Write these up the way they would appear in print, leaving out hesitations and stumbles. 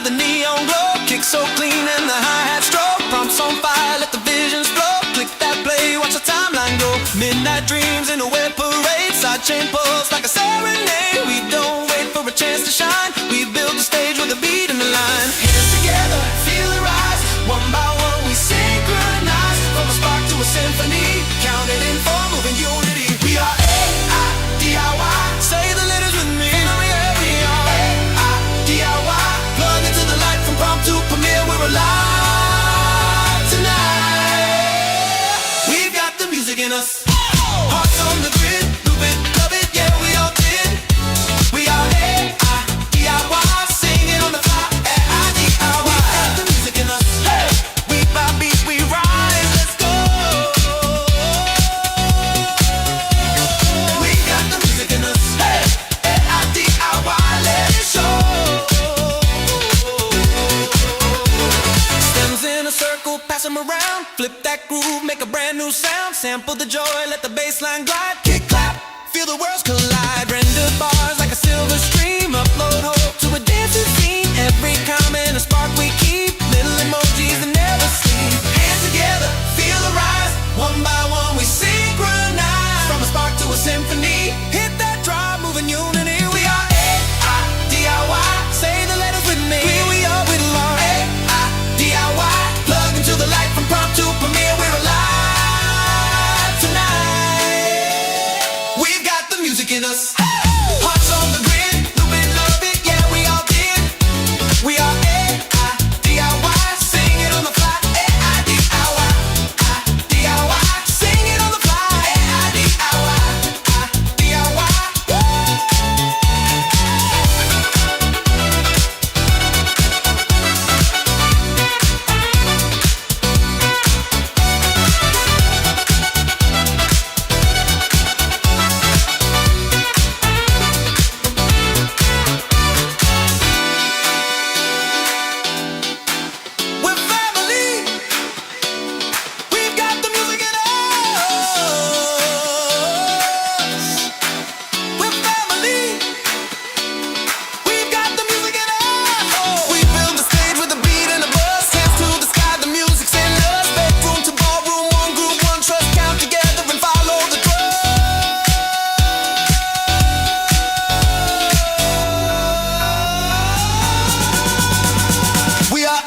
the neon glow, kick so clean and the hi-hat stroke. Prompts on fire, let the visions flow. Click that play, watch the timeline go. Midnight dreams in a web parade, sidechain pulse like a serenade. We don't wait for a chance to shine, we build the stage with a beat in the line. Hands together, feel it rise, one by one we synchronize. From a spark to a symphony, counted in four, moving unity. We are AiDIY, say the letters with me. We are AiDIY, plug into the light from prompt to premiere. We're alive tonight. We've got the music in us, hearts on the grid, move it, love it, yeah, we all did. We are AiDIY, singing on the fly, AiDIY. We got the music in us, hey, beat by beat we rise, let's go. We got the music in us, hey, AiDIY, let it show. Stems in a circle, pass them around, flip that groove, make a brand new sound. Sample the joy, let the bass line glide. Kick, clap, feel the worlds collide. Render bars like a silver stream. Upload hope to a dancing scene. Every comment a spark we keep. Little emojis that never sleep. Hands together, feel the rise. One by one we synchronize. From a spark to a symphony, hit that drop, moving unity. We are AiDIY, say the letters with me. We are, we belong. AiDIY, plug into the light from prompt to premiere. We're alive tonight. We've got the music in us, hearts on the grid, loop it, love it, yeah, we all did. We are AiDIY, sing it on the fly. AiDIY, AiDIY, sing it on the fly. AiDIY, AiDIY. We're family. We've got the music in us. We're family. We've got the music in us. We build the stage with a beat and a buzz. Hands to the sky, the music's in us. Bedroom to ballroom, one group, one trust. Count together and follow the We are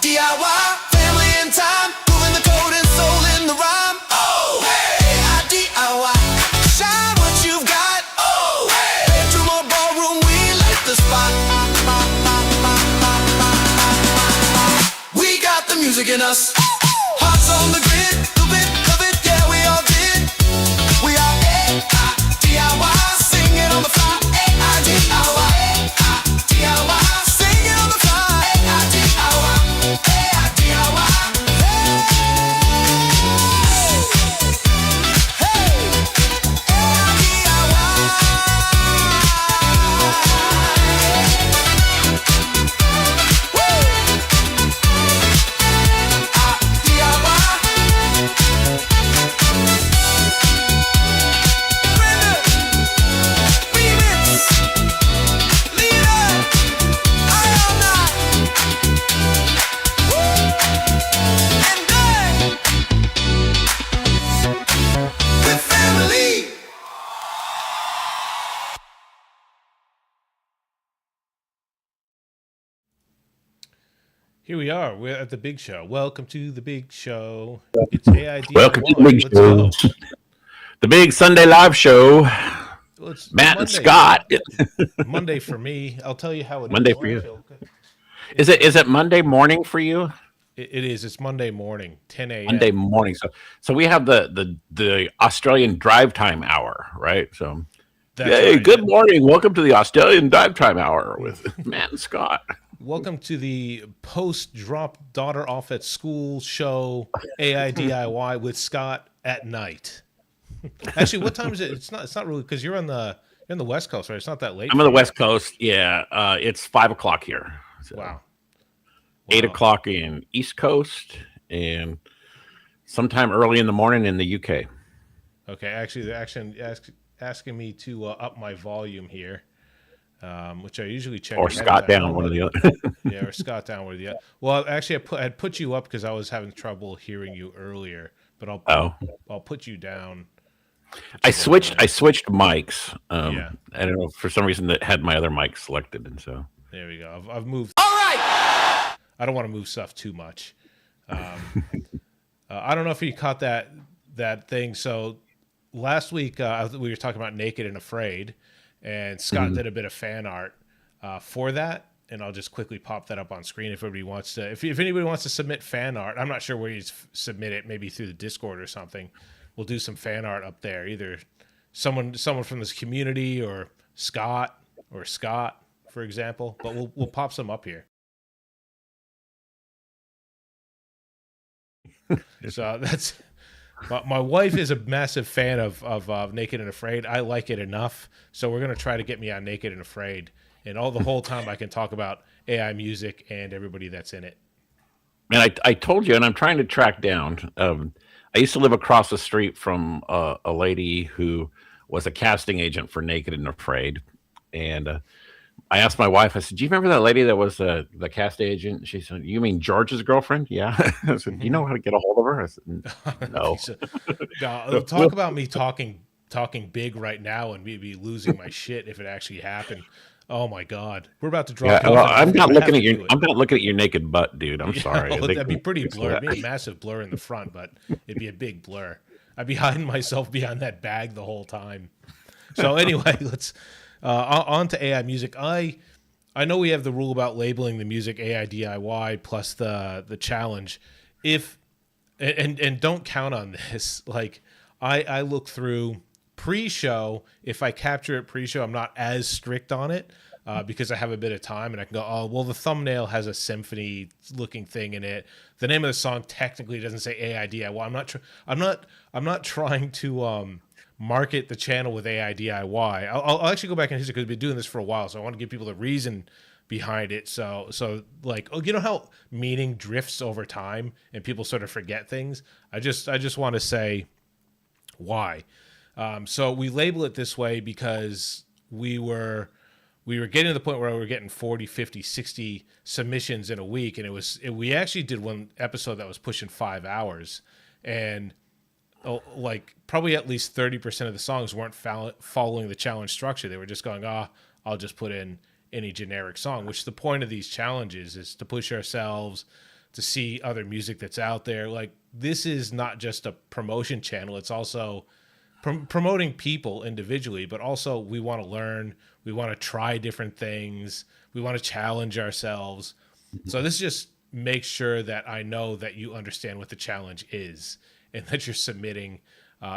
AiDIY, family in time, moving the code and soul in the rhyme. Oh, hey, AiDIY, shine what you've got. Oh, hey, bedroom or ballroom, we light the spot. We got the music in us, hearts on the grid, loop it, love it, yeah, we all did. We are AiDIY, sing it on the fly. AiDIY, AiDIY, sing it on the fly. AiDIY, AiDIY, hey, we're family. Here we are. We're at the big show. Welcome to the big show. It's AiDIY. Welcome to the big Let's show. go. The big Sunday live show. Well, it's Matt and Monday. Scott. Monday for me. I'll tell you how it Monday is. for you. I feel good. Is it Monday morning for you? It is. It's Monday morning, 10 a.m. Monday morning. So we have the Australian drive time hour, right? So That's hey, right. good morning. Welcome to the Australian drive time hour with Matt and Scott. Welcome to the post-drop daughter off at school show, AiDIY with Scott at night. Actually, what time is it? It's not really, because you're on the West Coast, right? It's not that late. I'm on the West Coast. Yeah, it's 5 o'clock here. So Wow. 8 o'clock in East Coast, and sometime early in the morning in the UK. Okay, actually, they're asking me to up my volume here. which I usually check. Or ahead of Scott time. down, one or the other. Yeah, or Scott down with the other. Well, actually, I'd put you up because I was having trouble hearing you earlier, but Oh, I'll put you down. I switched mics. Yeah, I don't know, for some reason that had my other mic selected, and so there we go. I've moved. All right. I don't want to move stuff too much. I don't know if you caught that thing. So last week we were talking about Naked and Afraid, and Scott did a bit of fan art for that. And I'll just quickly pop that up on screen if everybody wants to. If anybody wants to submit fan art, I'm not sure where you submit it. Maybe through the Discord or something. We'll do some fan art up there. Either someone from this community or Scott, for example. But we'll pop some up here. So that's my wife is a massive fan of Naked and Afraid. I like it enough, so we're gonna try to get me on Naked and Afraid, and the whole time I can talk about AI music and everybody that's in it. And I told you, and I'm trying to track down. I used to live across the street from a lady who was a casting agent for Naked and Afraid, and I asked my wife. I said, "Do you remember that lady that was the cast agent?" She said, "You mean George's girlfriend?" Yeah. I said, "Do you know how to get a hold of her?" I said, "No." Talk about me talking big right now and me losing my shit if it actually happened. Oh my God, we're about to drop. Yeah, well, I'm not looking at your naked butt, dude. I'm sorry. That'd be pretty blurry. It'd be a massive blur in the front, but it'd be a big blur. I'd be hiding myself behind that bag the whole time. So anyway, let's on to AI music. I know we have the rule about labeling the music AI DIY plus the challenge. If and don't count on this. Like I look through pre-show. If I capture it pre-show, I'm not as strict on it because I have a bit of time and I can go, oh, well, the thumbnail has a symphony looking thing in it. The name of the song technically doesn't say AI DIY. I'm not trying to market the channel with AI DIY. I'll actually go back in history because we've been doing this for a while, so I want to give people the reason behind it. So like, oh, you know how meaning drifts over time and people sort of forget things. I just want to say why. So we label it this way because we were getting to the point where we were getting 40, 50, 60 submissions in a week. And we actually did one episode that was pushing 5 hours, and like probably at least 30% of the songs weren't following the challenge structure. They were just going, I'll just put in any generic song, which the point of these challenges is to push ourselves, to see other music that's out there. Like, this is not just a promotion channel. It's also promoting people individually, but also we want to learn, we want to try different things, we want to challenge ourselves. So this just makes sure that I know that you understand what the challenge is and that you're submitting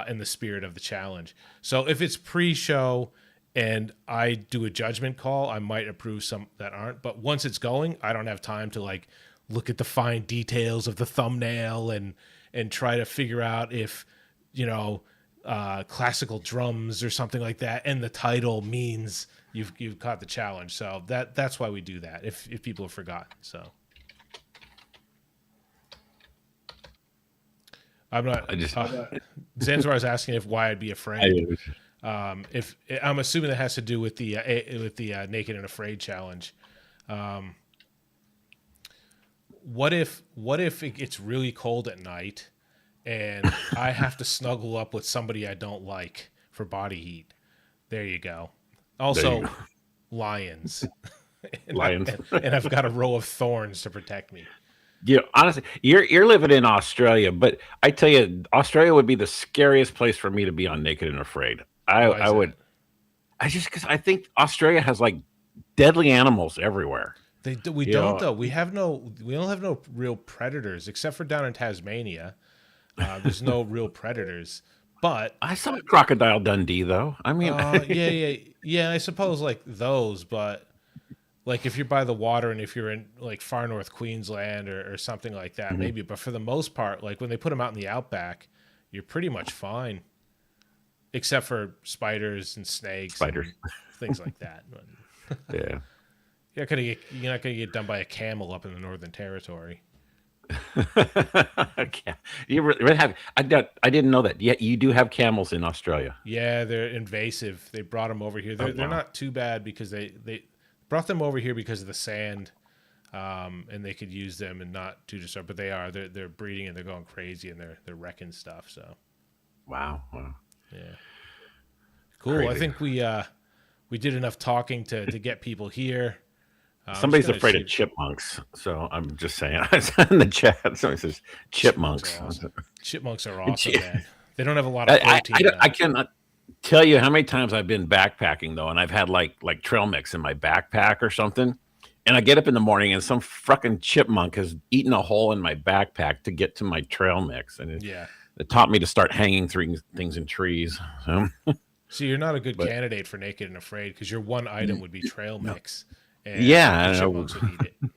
in the spirit of the challenge. So if it's pre-show and I do a judgment call, I might approve some that aren't, but once it's going, I don't have time to like look at the fine details of the thumbnail and try to figure out if, classical drums or something like that and the title means you've caught the challenge. So that's why we do that, if people have forgotten. So I'm not. Zanzibar is asking why I'd be afraid. If I'm assuming that has to do with the Naked and Afraid challenge. What if it gets really cold at night and I have to snuggle up with somebody I don't like for body heat? There you go. Also, lions. Lions. And I've got a row of thorns to protect me. Yeah, honestly, you're living in Australia, but I tell you, Australia would be the scariest place for me to be on Naked and Afraid. Because I think Australia has like deadly animals everywhere. We don't though. We don't have no real predators except for down in Tasmania. There's no real predators. But I saw a Crocodile Dundee though. I mean, yeah. I suppose like those, but like if you're by the water and if you're in like far north Queensland or something like that, maybe. But for the most part, like when they put them out in the outback, you're pretty much fine, except for spiders and snakes, and things like that. Yeah. You're not gonna get done by a camel up in the Northern Territory. Okay. You really have? I didn't know that. Yeah, you do have camels in Australia. Yeah, they're invasive. They brought them over here. Oh, They're wow. not too bad because they brought them over here because of the sand, and they could use them and not too disturbed. But they're breeding and they're going crazy and they're wrecking stuff. So Wow. yeah, cool. I Crazy. think we did enough talking to get people here. I'm just Somebody's gonna afraid see. of chipmunks, so I'm just saying. In the chat, somebody says Chipmunks chipmunks. are awesome. Chipmunks are awesome, Chi- man. They don't have a lot of protein. I cannot tell you how many times I've been backpacking though, and I've had like trail mix in my backpack or something. And I get up in the morning and some fucking chipmunk has eaten a hole in my backpack to get to my trail mix, and Yeah. it taught me to start hanging things in trees. So, So you're not a good but candidate for Naked and Afraid because your one item would be trail mix, and yeah, the I know. chipmunks would eat it.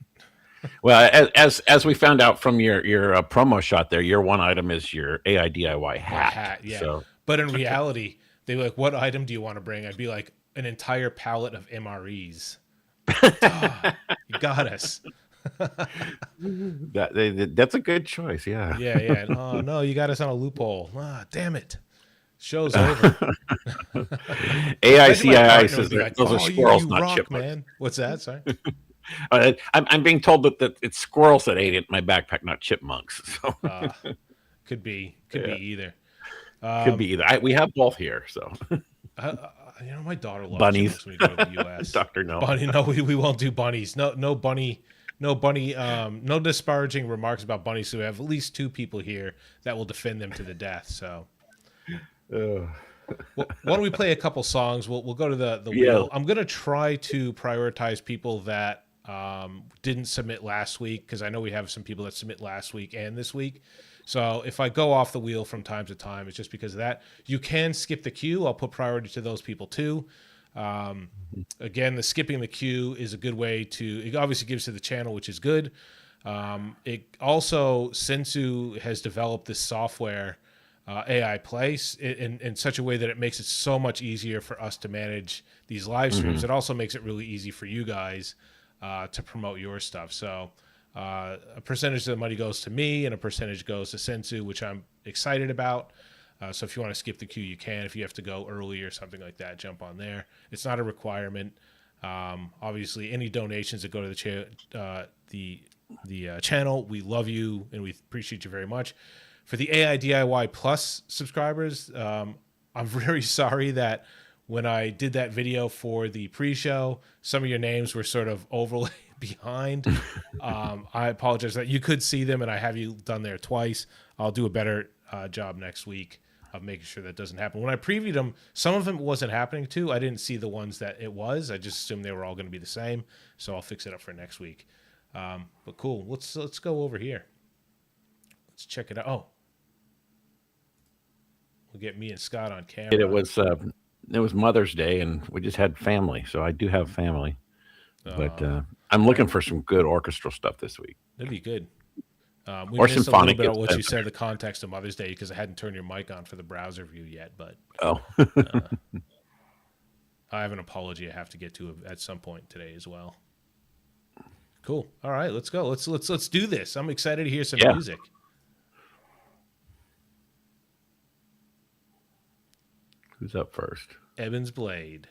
Well, as we found out from your promo shot there, your one item is your AiDIY My hat. hat, yeah. So But in reality, they were like, "What item do you want to bring?" I'd be like, "An entire pallet of MREs." Ah, you got us. that's a good choice. Yeah. Yeah, yeah. Oh no, you got us on a loophole. Ah, damn it. Show's over. Imagine my AICII partner says would be like, those are "Oh, squirrels, you not rock, chipmunks. man." What's that? Sorry. I'm being told that it's squirrels that ate it in my backpack, not chipmunks. So Could be yeah, either. could be either. We have both here. So My daughter loves bunnies, chipmunks when we go to the U.S. Doctor No. Bunny, no, we won't do bunnies. No bunny, no bunny. No disparaging remarks about bunnies. So we have at least two people here that will defend them to the death. So Ugh. why don't we play a couple songs? We'll go to the Yeah. wheel. I'm gonna try to prioritize people that didn't submit last week because I know we have some people that submit last week and this week. So if I go off the wheel from time to time, it's just because of that. You can skip the queue. I'll put priority to those people too. Again, the skipping the queue is a good way to. It obviously gives to the channel, which is good. It also Sensu has developed this software, AI Place, in such a way that it makes it so much easier for us to manage these live streams. It also makes it really easy for you guys to promote your stuff. So a percentage of the money goes to me and a percentage goes to Sensu, which I'm excited about. So if you want to skip the queue, you can. If you have to go early or something like that, jump on there. It's not a requirement. Obviously, any donations that go to the channel, we love you and we appreciate you very much. For the AiDIY Plus subscribers, I'm very sorry that when I did that video for the pre-show, some of your names were sort of overlaid behind. I apologize that you could see them and I have you done there twice. I'll do a better job next week of making sure that doesn't happen. When I previewed them, some of them wasn't happening too. I didn't see the ones that it was. I just assumed they were all going to be the same. So I'll fix it up for next week. But cool. Let's go over here. Let's check it out. Oh, we'll get me and Scott on camera. It was Mother's Day, and we just had family. So I do have family, but I'm right. looking for some good orchestral stuff this week. That'd be good. We Or missed a little Symphonic. bit of what you said, the context of Mother's Day, because I hadn't turned your mic on for the browser view yet. But Oh, I have an apology I have to get to at some point today as well. Cool. All right, let's go. Let's do this. I'm excited to hear some Yeah. music. who's up first? Evan's Blade.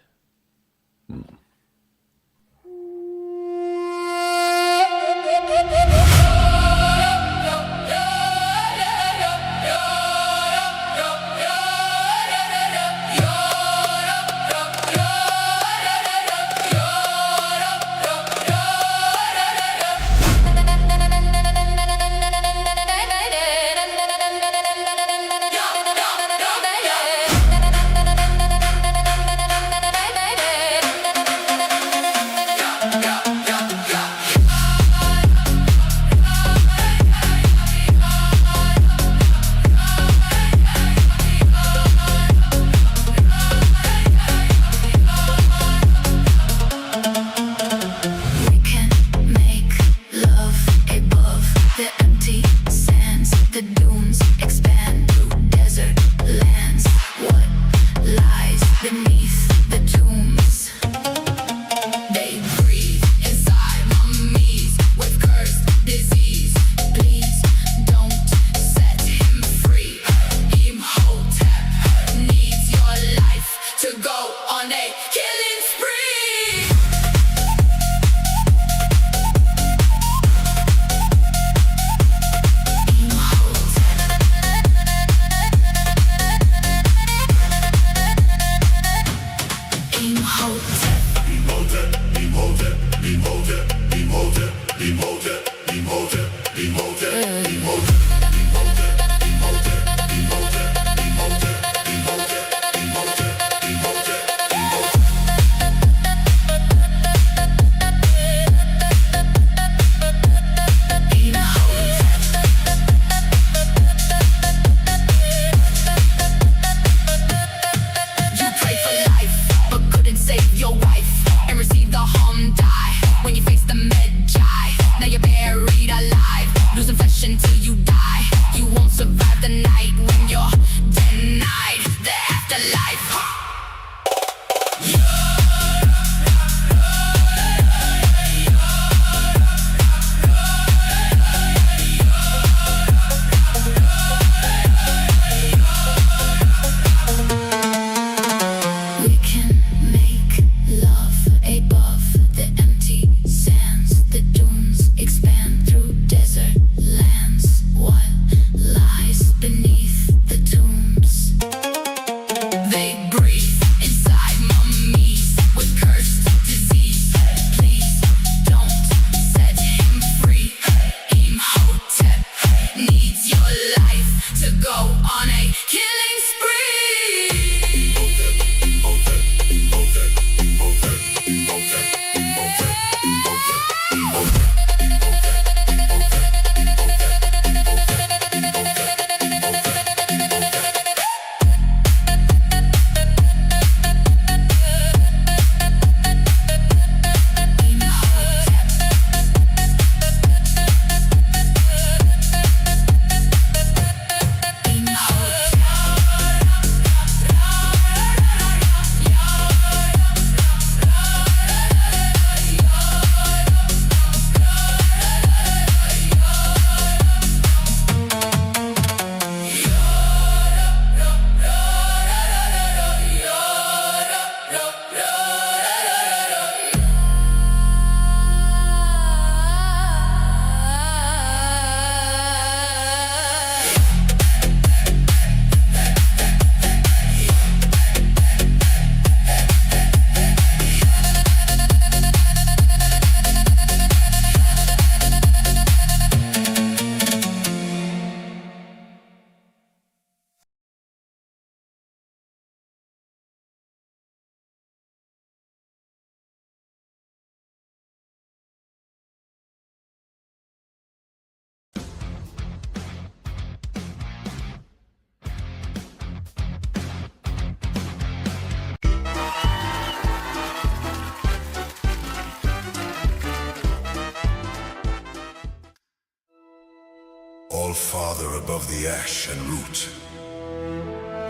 Father above the ash and root.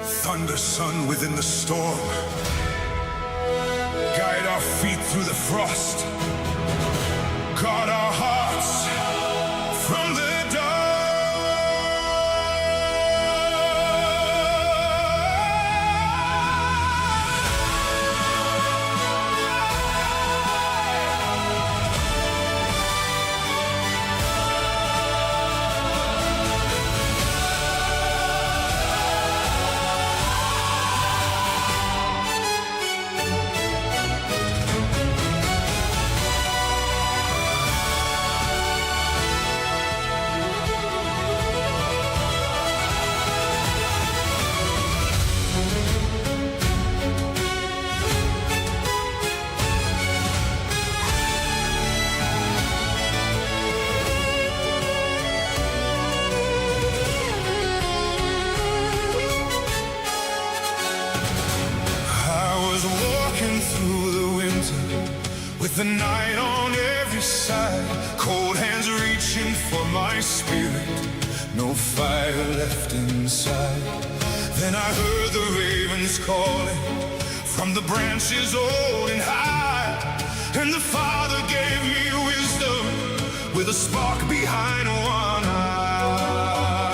Thunder Son within the storm. Guide our feet through the frost. Guard our hearts from the the night on every side, cold hands reaching for my spirit, no fire left inside. Then I heard the ravens calling from the branches old and high, and the Father gave me wisdom with a spark behind one eye.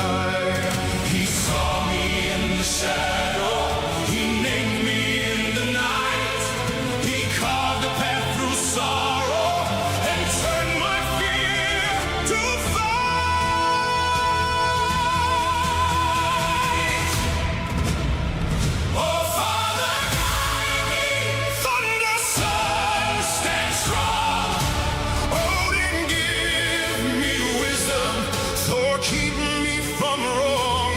He saw me in the shadow, he named me in the night, he carved a path sorrow and turn my fear to fight. Oh, Father, guide me. Thunder Son, stand strong. Odin, give me wisdom. Thor, keep me from wrong.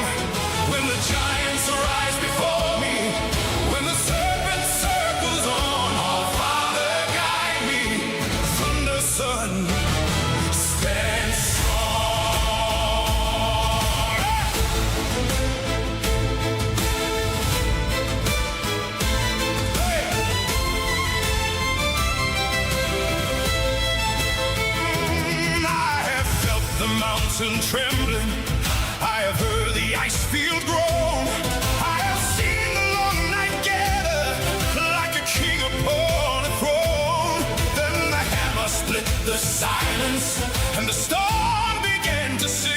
When the giants rise before me, when the serpent circles on, Son, stand strong. Hey. I have felt the mountain trembling, I have heard the ice field groan, I have seen the long night gather like a king upon a throne. Then the hammer split the silence, and the storm began to sing.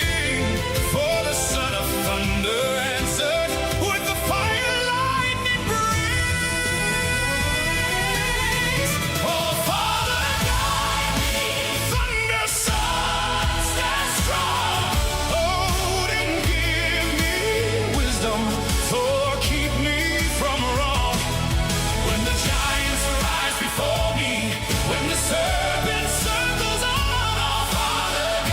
For the Son of Thunder answered with the fire lightning breeze. Oh, Father, guide me. Thunder Son, stand strong. Odin, give me wisdom. Thor, keep me from wrong. When the giants rise before me, when the serpent circles on, oh, Father,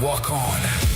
walk on.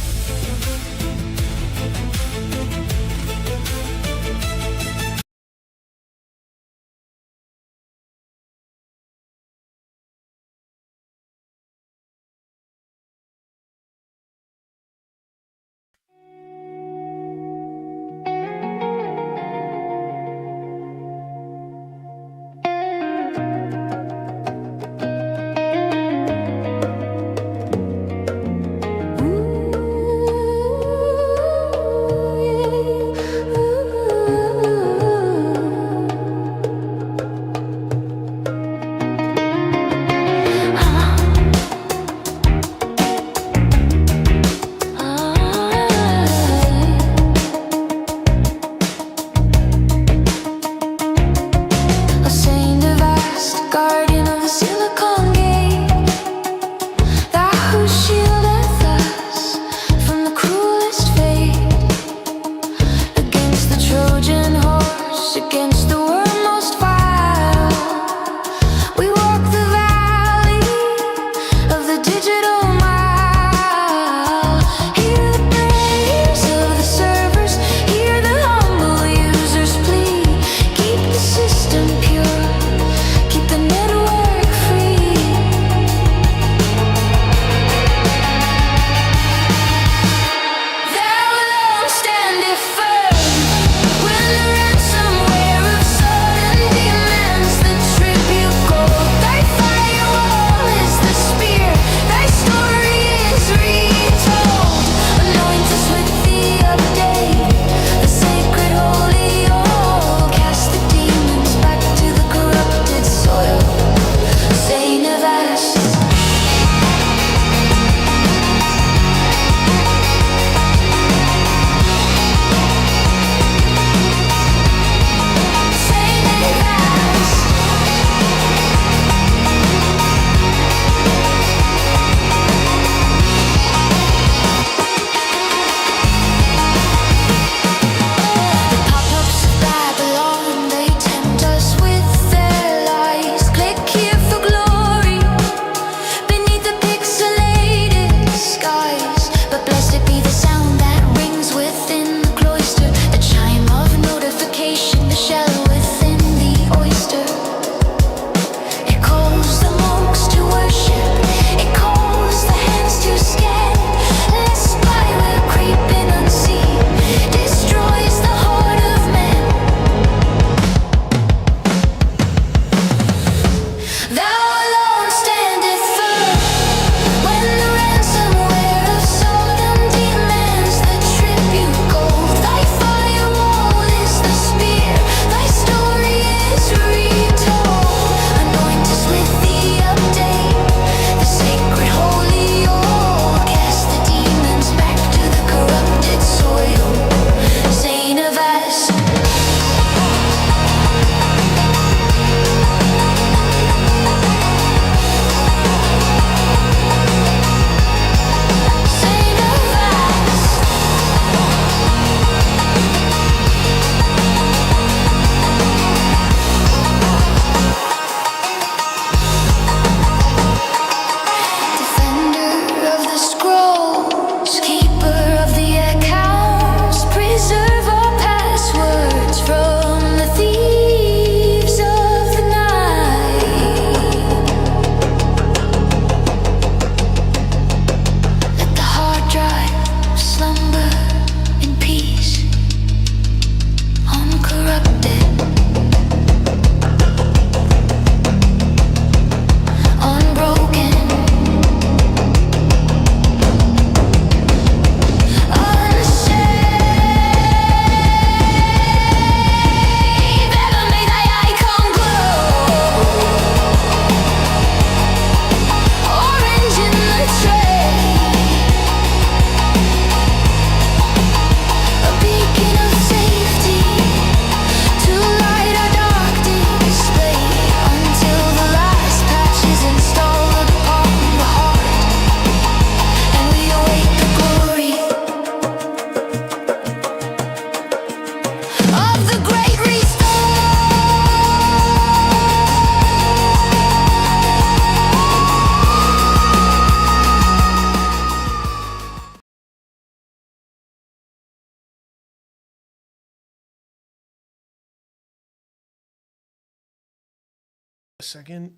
second.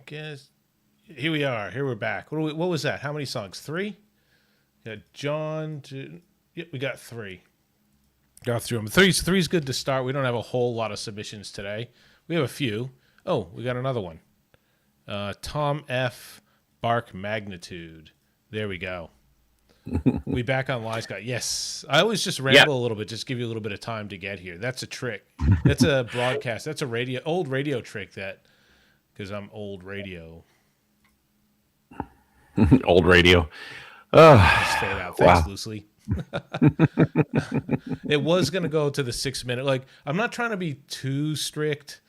Guess here we are. Here we're back. What was that? How many songs? 3. Got John. Yep, we got 3. Got through them. Three's good to start. We don't have a whole lot of submissions today. We have a few. Oh, we got another one. Tom F. Bark Magnitude. There we go. We back on Live Scott. Yes. I always just ramble a little bit, just give you a little bit of time to get here. That's a trick. That's a broadcast. That's a old radio trick because I'm old radio. Old radio. Just throw it out. Thanks, Lucy. It was going to go to the 6-minute. Like, I'm not trying to be too strict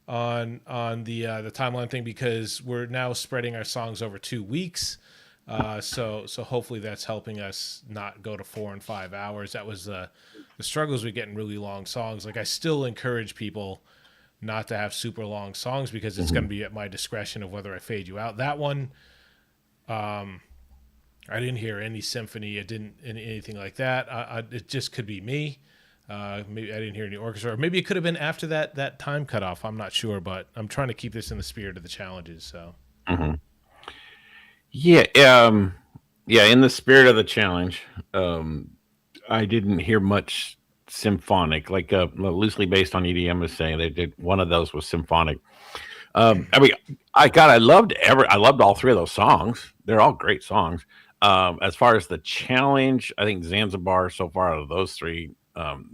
on the timeline thing because we're now spreading our songs over 2 weeks. So hopefully that's helping us not go to 4 and 5 hours. That was the struggles with getting really long songs. Like, I still encourage people not to have super long songs because it's going to be at my discretion of whether I fade you out. That one, I didn't hear any symphony. It didn't anything like that. It just could be me. Maybe I didn't hear any orchestra. Or maybe it could have been after that time cutoff. I'm not sure, but I'm trying to keep this in the spirit of the challenges. So. Yeah. In the spirit of the challenge, I didn't hear much symphonic. Like loosely based on EDM is saying they did one of those was symphonic. I mean, I loved all 3 of those songs. They're all great songs. As far as the challenge, I think Zanzibar so far out of those 3,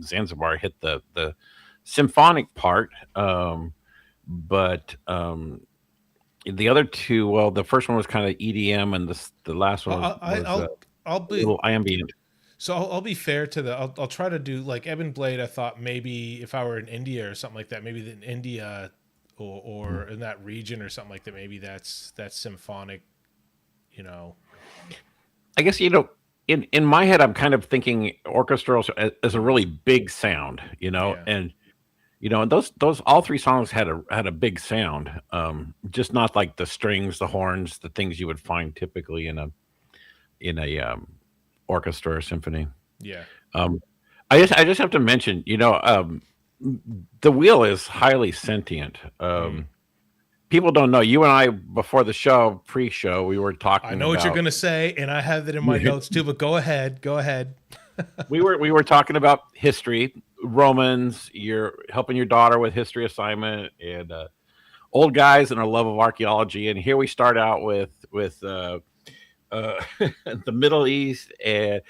Zanzibar hit the symphonic part. But the other 2, well, the first one was kind of EDM, and the last one was I'll be a little ambient. So I'll be fair to I'll try to do like Evan Blade. I thought maybe if I were in India or something like that, maybe in India or in that region or something like that, maybe that's symphonic. I guess in my head, I'm kind of thinking orchestral as a really big sound, and and those all 3 songs had a big sound, just not like the strings, the horns, the things you would find typically in a orchestra or symphony. Yeah. I just have to mention, the wheel is highly sentient. People don't know. You and I, before the show, pre-show, we were talking. I know what you're going to say, and I have it in my notes too. But go ahead. we were talking about history, Romans. You're helping your daughter with history assignment, and old guys and our love of archaeology. And here we start out with the Middle East and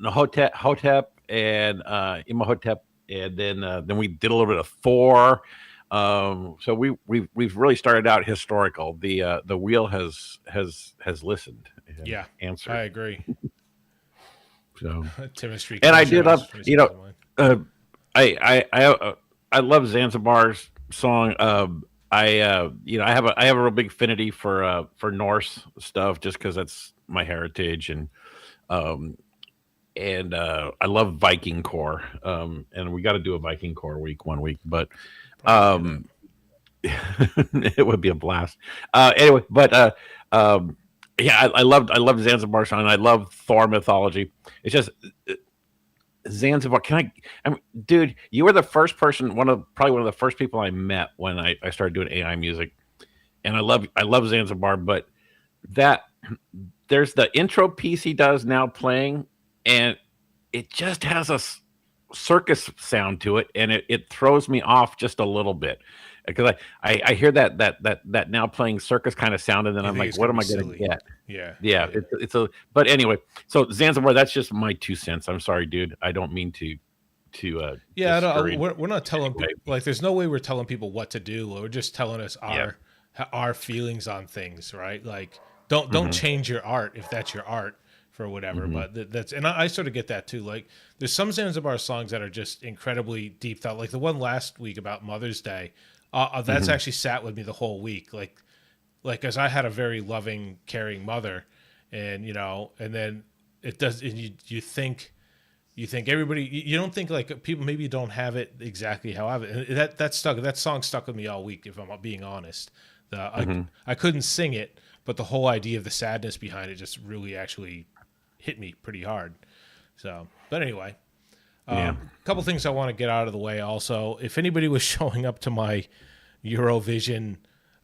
Hotep and Imhotep, and then we did a little bit of Thor. So we've really started out historical. The wheel has listened. Yeah, answered. I agree. So chemistry, and I did love I love Zanzibar's song. I have a real big affinity for Norse stuff just because that's my heritage, and I love Viking core. And we got to do a Viking core week one week, but it would be a blast. Anyway, but I loved Zanzibar song. I love Thor mythology. It's just Zanzibar. Dude, you were the first person, probably one of the first people I met when I started doing AI music, and I love Zanzibar. But there's the intro piece he does now playing, and it just has a circus sound to it, and it throws me off just a little bit because I hear that now playing circus kind of sound, and then I'm like, what am I going to get? Yeah. But anyway, so Zanzibar, that's just my 2 cents. I'm sorry, dude. I don't mean to we're not telling people, like, there's no way we're telling people what to do. We're just telling us our feelings on things, right? Like, don't change your art if that's your art for whatever. But that's, and I sort of get that too. Like, there's some Zanzibar songs that are just incredibly deep thought, like the one last week about Mother's Day. That's actually sat with me the whole week. Like, as I had a very loving, caring mother, and and then it does, and you think everybody, you don't think like people maybe don't have it exactly how I have it. And that song stuck with me all week, if I'm being honest. I couldn't sing it, but the whole idea of the sadness behind it just really actually hit me pretty hard. So, but anyway, a couple things I want to get out of the way. Also, if anybody was showing up to my Eurovision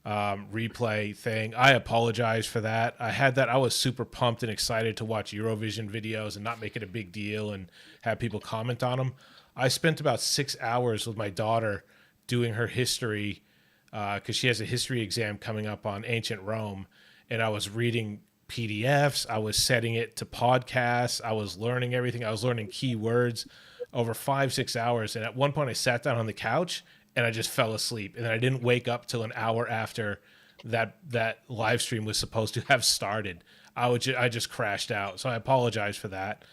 replay thing. I apologize for that. I had that. I was super pumped and excited to watch Eurovision videos and not make it a big deal and have people comment on them. I spent about 6 hours with my daughter doing her history because she has a history exam coming up on ancient Rome, and I was reading PDFs. I was setting it to podcasts. I was learning everything. I was learning keywords over 5-6 hours. And at one point I sat down on the couch and I just fell asleep. And then I didn't wake up till an hour after that live stream was supposed to have started. I just crashed out. So I apologize for that.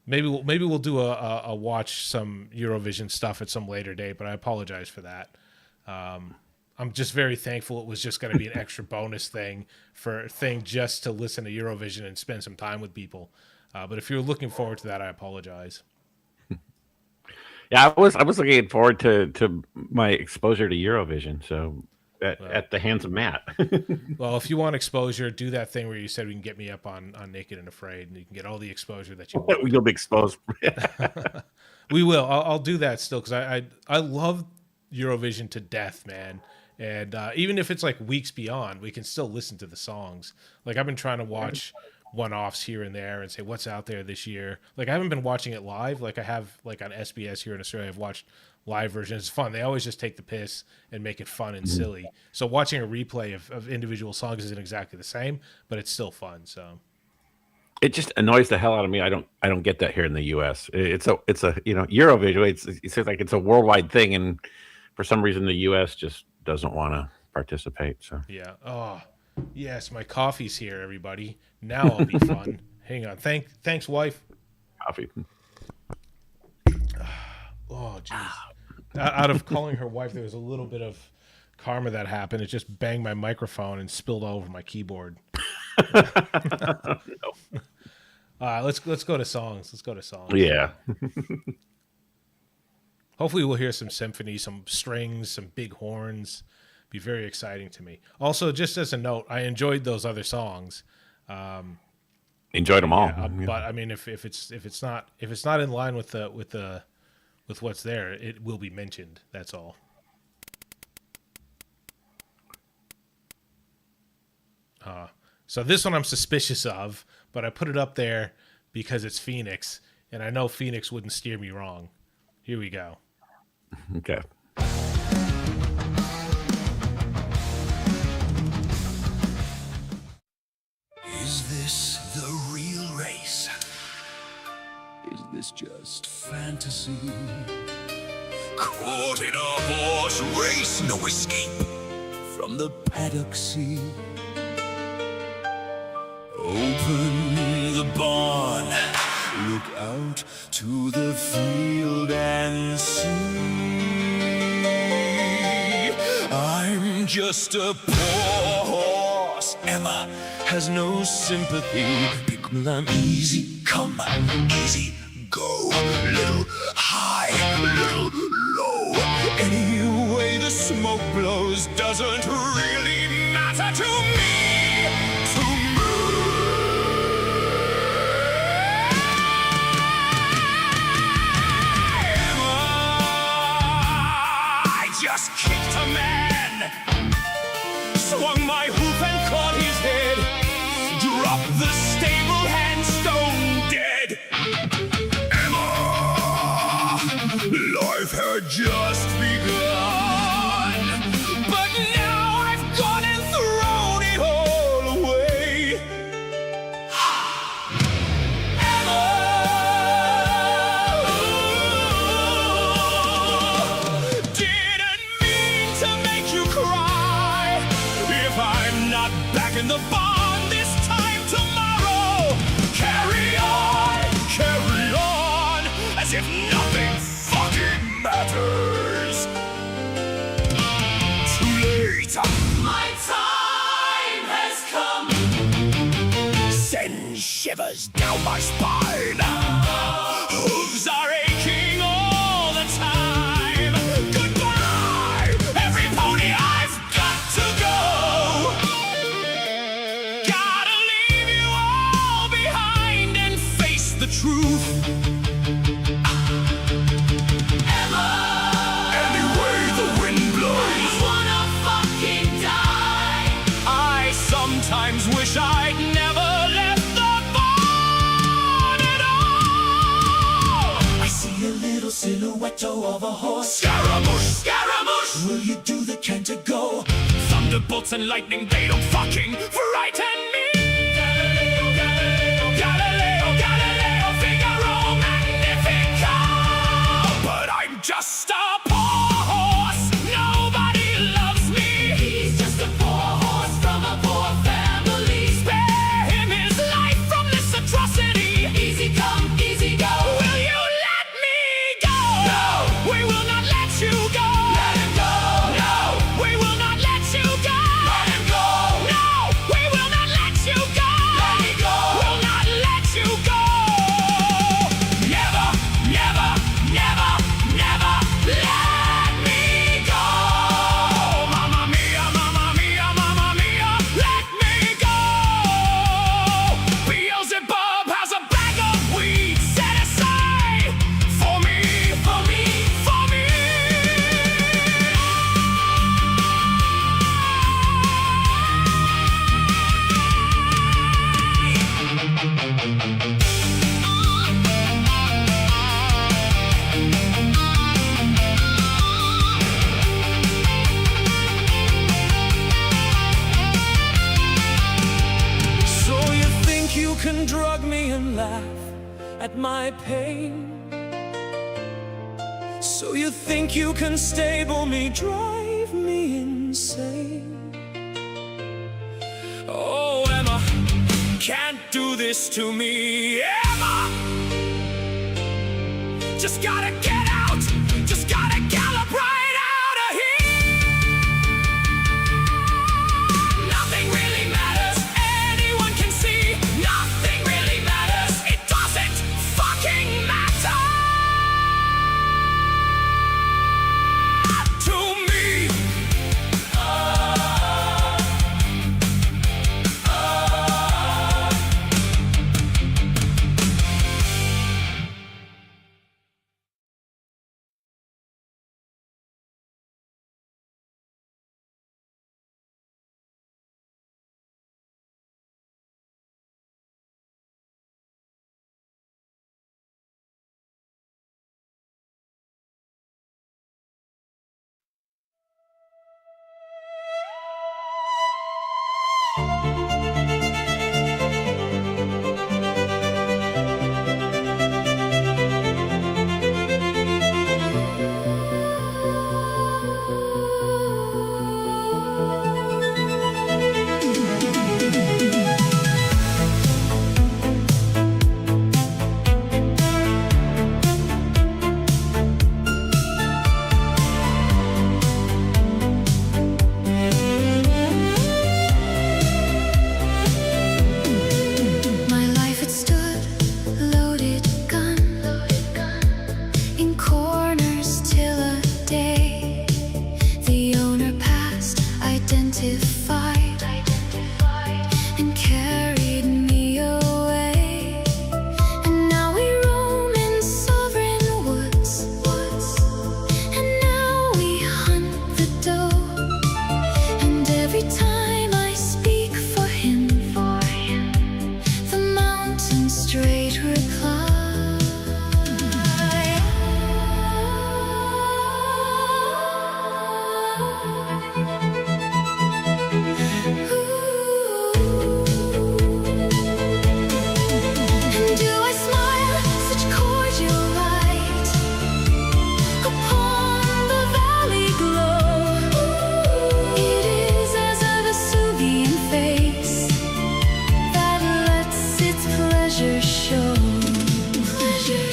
Maybe we'll do a watch some Eurovision stuff at some later date, but I apologize for that. I'm just very thankful it was just going to be an extra bonus thing just to listen to Eurovision and spend some time with people. But if you're looking forward to that, I apologize. Yeah, I was looking forward to my exposure to Eurovision. So at the hands of Matt. Well, if you want exposure, do that thing where you said we can get me up on Naked and Afraid, and you can get all the exposure that you want. You'll be exposed. We will. I'll do that still because I love Eurovision to death, man. And even if it's like weeks beyond, we can still listen to the songs. Like I've been trying to watch one-offs here and there and say what's out there this year. Like I haven't been watching it live. Like I have like on SBS here in Australia, I've watched live versions. It's fun. They always just take the piss and make it fun and silly. So watching a replay of individual songs isn't exactly the same, but it's still fun. So it just annoys the hell out of me. I don't get that here in the US. It's a Eurovision. It seems like it's a worldwide thing, and for some reason the US just doesn't want to participate. So yeah. Oh, yes, my coffee's here, everybody. Now I'll be fun. Hang on. Thanks, wife. Coffee. Oh, jeez. Out of calling her wife, there was a little bit of karma that happened. It just banged my microphone and spilled all over my keyboard. Let's go to songs. Yeah. Hopefully we'll hear some symphony, some strings, some big horns. Be very exciting to me. Also, just as a note, I enjoyed those other songs. Enjoyed them all. Yeah, but I mean, if it's not in line with what's there, it will be mentioned. That's all. So this one I'm suspicious of, but I put it up there because it's Phoenix, and I know Phoenix wouldn't steer me wrong. Here we go. Okay. Is this the real race? Is this just fantasy? Caught in a horse race, no escape from the paddock sea. Open the barn, look out to the field and see. I'm just a poor horse. Emma has no sympathy. People, I'm easy come, easy go. Little high, little low. Anyway the smoke blows doesn't really matter to me. Just kicked a man, swung my hoof and caught his head, dropped the stable hand stone dead. Emma, life had just begun, but now I've gone and thrown it all away. In the barn this time tomorrow. Carry on, as if nothing fucking matters. Too late. My time has come. Send shivers down my spine. Hooves are aching all the time. Goodbye, every pony, I've got to go. The truth. Emma! Any way the wind blows, silhouette of a horse. Scaramouche, Scaramouche, will you do the Cantigo? Thunderbolts and lightning, they don't fucking frighten me. Galileo, Galileo, Galileo, Galileo, Figaro, Magnifico. But I'm just a poor horse, nobody loves me. He's just a poor horse from a poor family. Spare him his life from this atrocity. Easy come, easy go. Will you let me go? No, we will not let you go. Let him go. No, we will not let you go. Let him go. No, we will not let you go. Let me go. Will not let you go. Never, never, never, never let me go. Mamma mia, mamma mia, mamma mia, let me go. Beelzebub has a bag of weed set aside for me, for me, for me. So you think you can drug me and laugh at my pain? So you think you can stable me, drive me insane? Oh, Emma, can't do this to me, Emma. Just gotta get out, just gotta gallop right out of here. Nothing really matters, anyone can see. Nothing really matters, it doesn't fucking matter to me. My life it stood, loaded gun, in corners till a day. The owner passed, identified, and carried me away. And now we roam in sovereign woods, and now we hunt the doe. And every time I speak for him, the mountain straight reply. And do I smile such cordial light upon the valley glow? It is as a Vesuvian face that lets its pleasure show. Pleasure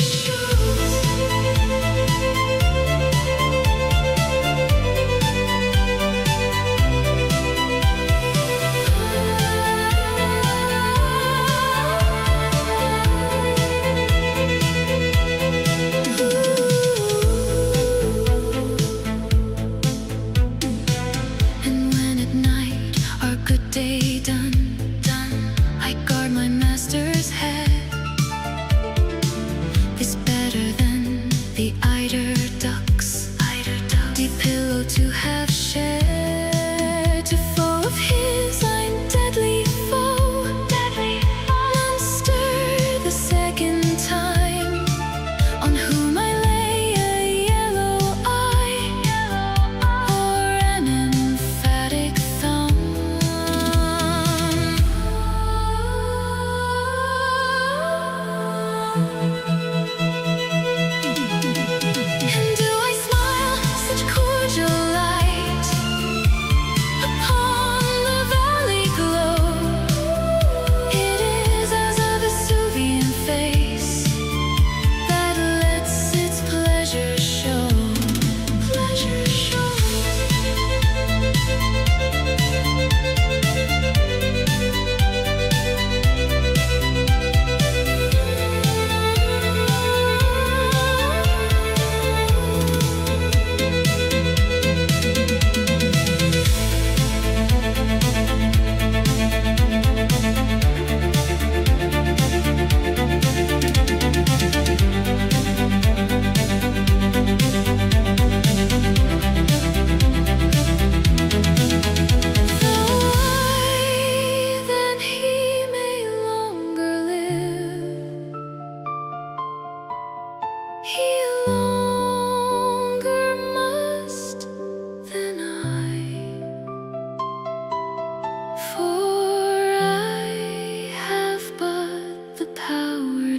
And when at night our good day done, I guard my master's head. Is better than the eider ducks, the pillow to have shared. To foe of his I'm deadly foe, none stir the second time. On whom I lay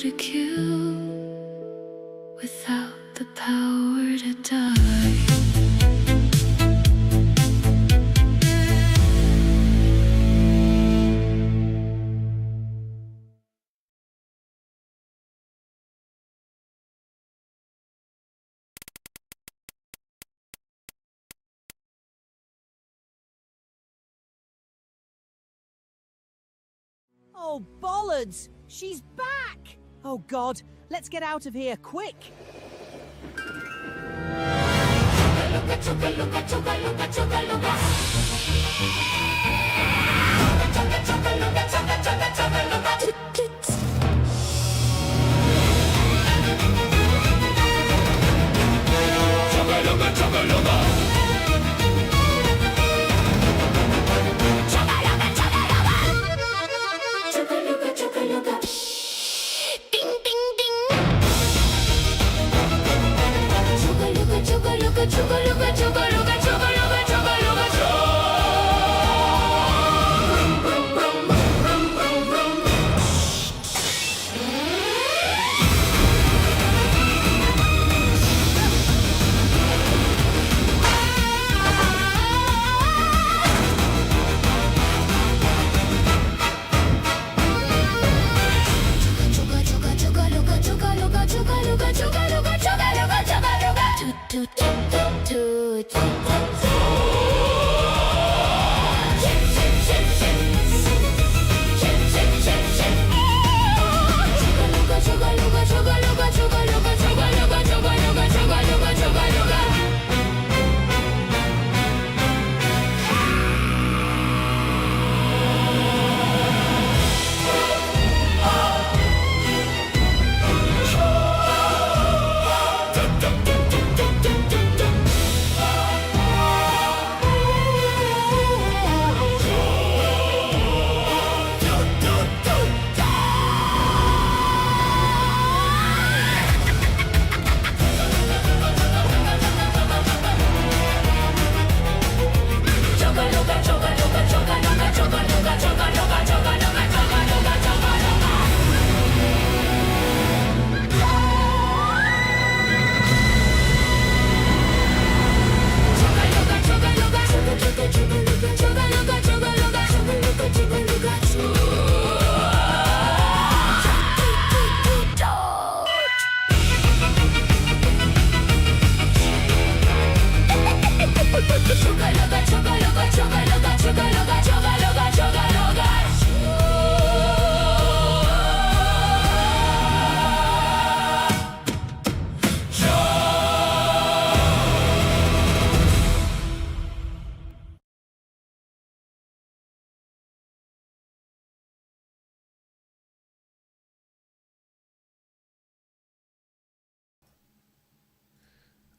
to kill without the power to die. Oh, bollards! She's back! Oh, God, let's get out of here, quick!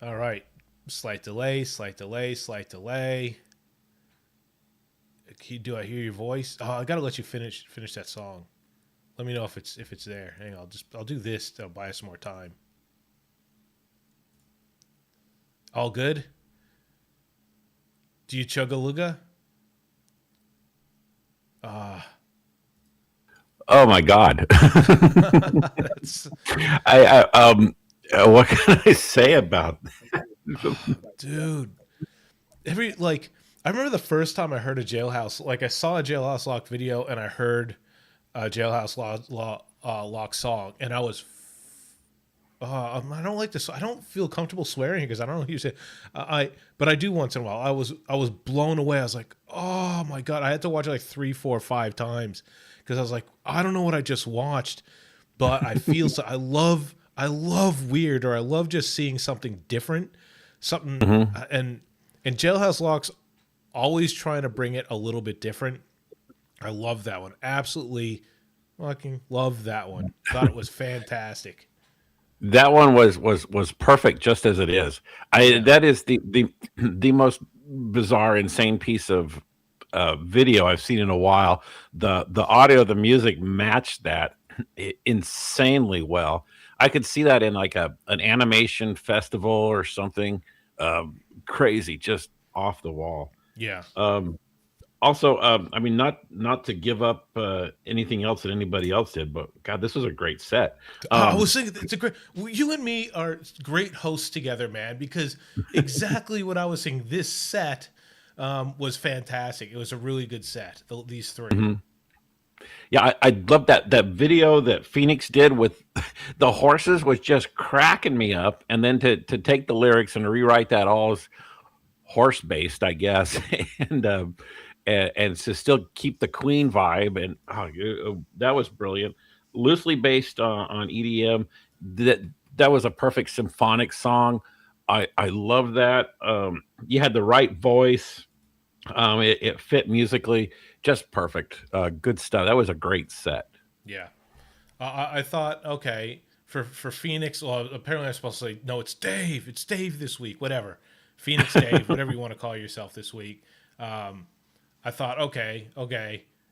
All right. Slight delay, slight delay, slight delay. Do I hear your voice? Oh, I gotta let you finish that song. Let me know if it's there. Hang on, I'll do this to buy us some more time. All good? Do you chug-a-luga? Oh my God. That's, What can I say about that? dude. I remember the first time I heard a Jailhouse, like I saw a Jailhouse Lock video and I heard a Jailhouse Lock song, and I was, I don't like this. I don't feel comfortable swearing because I don't know what you say. But I do once in a while. I was blown away. I was like, oh my God! I had to watch it like 3, 4, 5 times because I was like, I don't know what I just watched, but I feel so. I love weird, or I love just seeing something different, something, and Jailhouse Lock's always trying to bring it a little bit different. I love that one. Absolutely fucking love that one. Thought it was fantastic. That one was perfect just as it is. That is the most bizarre, insane piece of video I've seen in a while. The audio, the music matched that insanely well. I could see that in like an animation festival or something. Crazy, just off the wall. Yeah. Also, I mean, not to give up anything else that anybody else did, but God, this was a great set. I Um, was thinking it's a great. You and me are great hosts together, man. Because exactly what I was saying. This set was fantastic. It was a really good set. These three. mhm. Yeah, I love that video that Phoenix did with the horses was just cracking me up. And then to take the lyrics and rewrite that all as horse based, I guess, and and to still keep the Queen vibe, and that was brilliant. Loosely based on EDM. That that was a perfect symphonic song. I love that. You had the right voice. It fit musically, just perfect. Good stuff. That was a great set. Yeah. I thought, okay, for Phoenix. Well, apparently I'm supposed to say no. It's Dave. It's Dave this week. Whatever. Phoenix Dave, whatever you want to call yourself this week. I thought, okay.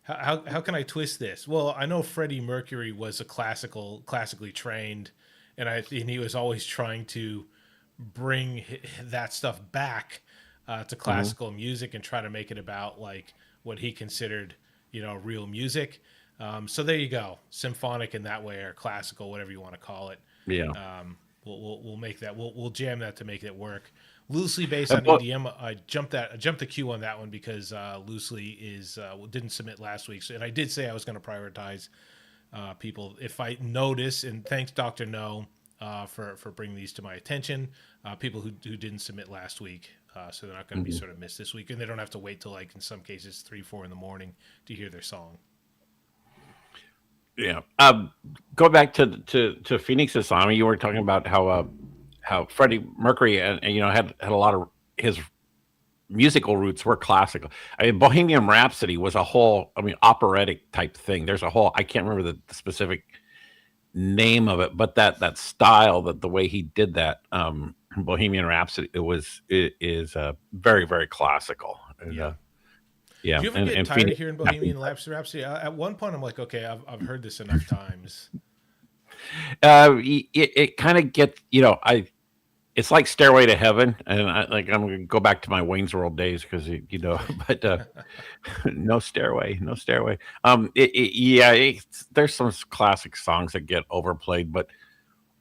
How can I twist this? Well, I know Freddie Mercury was a classically trained, and he was always trying to bring that stuff back to Mhm. classical music and try to make it about like what he considered, real music. So there you go, symphonic in that way or classical, whatever you want to call it. Yeah. We'll make that. We'll jam that to make it work. Loosely based on But EDM, I jumped the queue on that one because loosely is didn't submit last week, and I did say I was going to prioritize people if I notice. And thanks, Doctor No, for bringing these to my attention. People who didn't submit last week, so they're not going to be mhm. sort of missed this week, and they don't have to wait till like in some cases 3, 4 in the morning to hear their song. Yeah. Go back to Phoenix's song. I mean, you were talking about how Freddie Mercury and had a lot of his musical roots were classical. I mean, Bohemian Rhapsody was a whole, I mean, operatic type thing. There's a whole, I can't remember the specific name of it, but that style, that the way he did that, Bohemian Rhapsody, it is very very classical. And, Yeah. yeah, Do you ever get and tired of Phoenix. hearing Bohemian Rhapsody? At one point, I'm like, okay, I've heard this enough times. It kind of gets, I it's like Stairway to Heaven, and I'm gonna go back to my Wayne's World days because but no Stairway, no Stairway. Yeah, there's some classic songs that get overplayed, but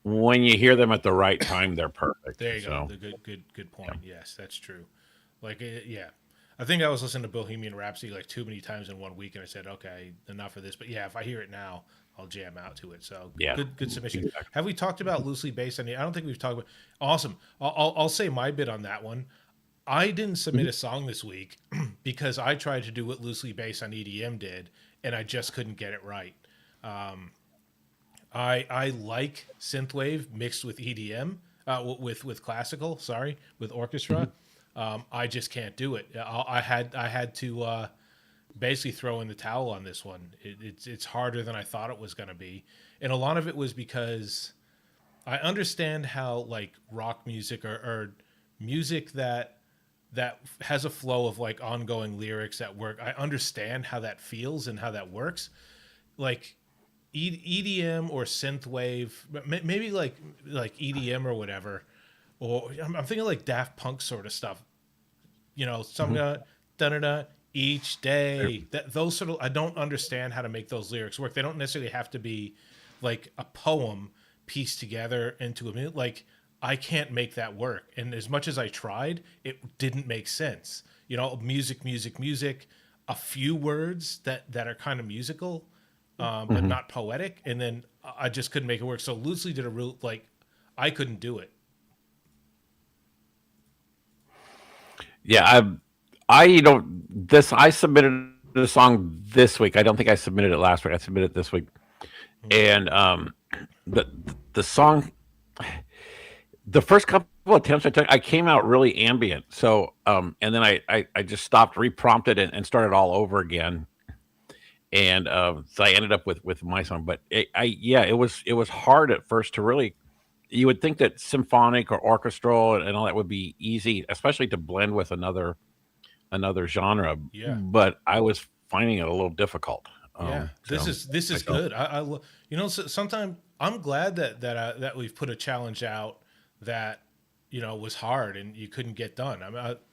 when you hear them at the right time, they're perfect. There you go. So The good yeah. point. Yes, that's true. Like, yeah, I think I was listening to Bohemian Rhapsody like too many times in one week, and I said, okay, enough of this. But yeah, if I hear it now, I'll jam out to it. So Yeah, good submission. exactly. Have we talked about loosely based on the? I don't think we've talked about. Awesome. I'll say my bit on that one. I didn't submit a song this week because I tried to do what loosely based on EDM did, and I just couldn't get it right. I like synthwave mixed with EDM, with classical. Sorry, with orchestra. I just can't do it. I had to basically throw in the towel on this one. It's harder than I thought it was going to be, and a lot of it was because I understand how like rock music or music that has a flow of like ongoing lyrics that work. I understand how that feels and how that works. Like EDM or synthwave, maybe like EDM or whatever. Or I'm thinking like Daft Punk sort of stuff. Some Mhm. da da da each day. That those sort of I don't understand how to make those lyrics work. They don't necessarily have to be like a poem pieced together into a minute. Like I can't make that work. And as much as I tried, it didn't make sense. Music, a few words that are kind of musical, but Mhm. not poetic, and then I just couldn't make it work. So loosely did a real like I couldn't do it. Yeah, I this I submitted the song this week. I don't think I submitted it last week. I submitted it this week, and the the song, the first couple of attempts I took, I came out really ambient. So and then I just stopped, reprompted, and started all over again. And so I ended up with my song. But yeah, it was hard at first to really. You would think that symphonic or orchestral and all that would be easy, especially to blend with another genre. Yeah. But I was finding it a little difficult. Yeah, this So is this is myself. good. Sometimes I'm glad that we've put a challenge out that was hard and you couldn't get done.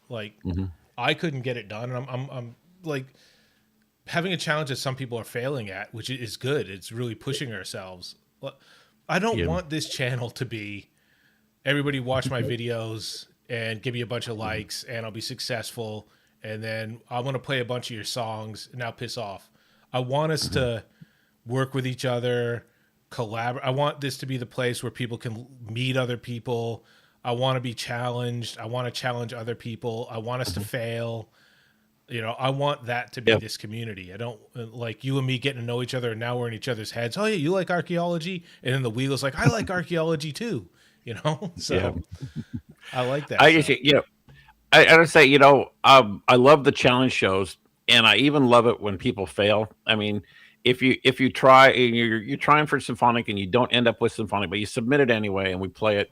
Like Mhm. I couldn't get it done, and I'm like having a challenge that some people are failing at, which is good. It's really pushing ourselves. I don't want this channel to be everybody watch my videos and give me a bunch of likes and I'll be successful. And then I want to play a bunch of your songs and now piss off. I want us to work with each other, collaborate. I want this to be the place where people can meet other people. I want to be challenged. I want to challenge other people. I want us to fail. You know, I want that to be this community. I don't like you and me getting to know each other and now we're in each other's heads. Oh yeah, you like archaeology? And then the wheel is like, I like archaeology too. You know? So I like that. I would say, I love the challenge shows, and I even love it when people fail. I mean, if you try and you're trying for Symphonic and you don't end up with Symphonic, but you submit it anyway and we play it,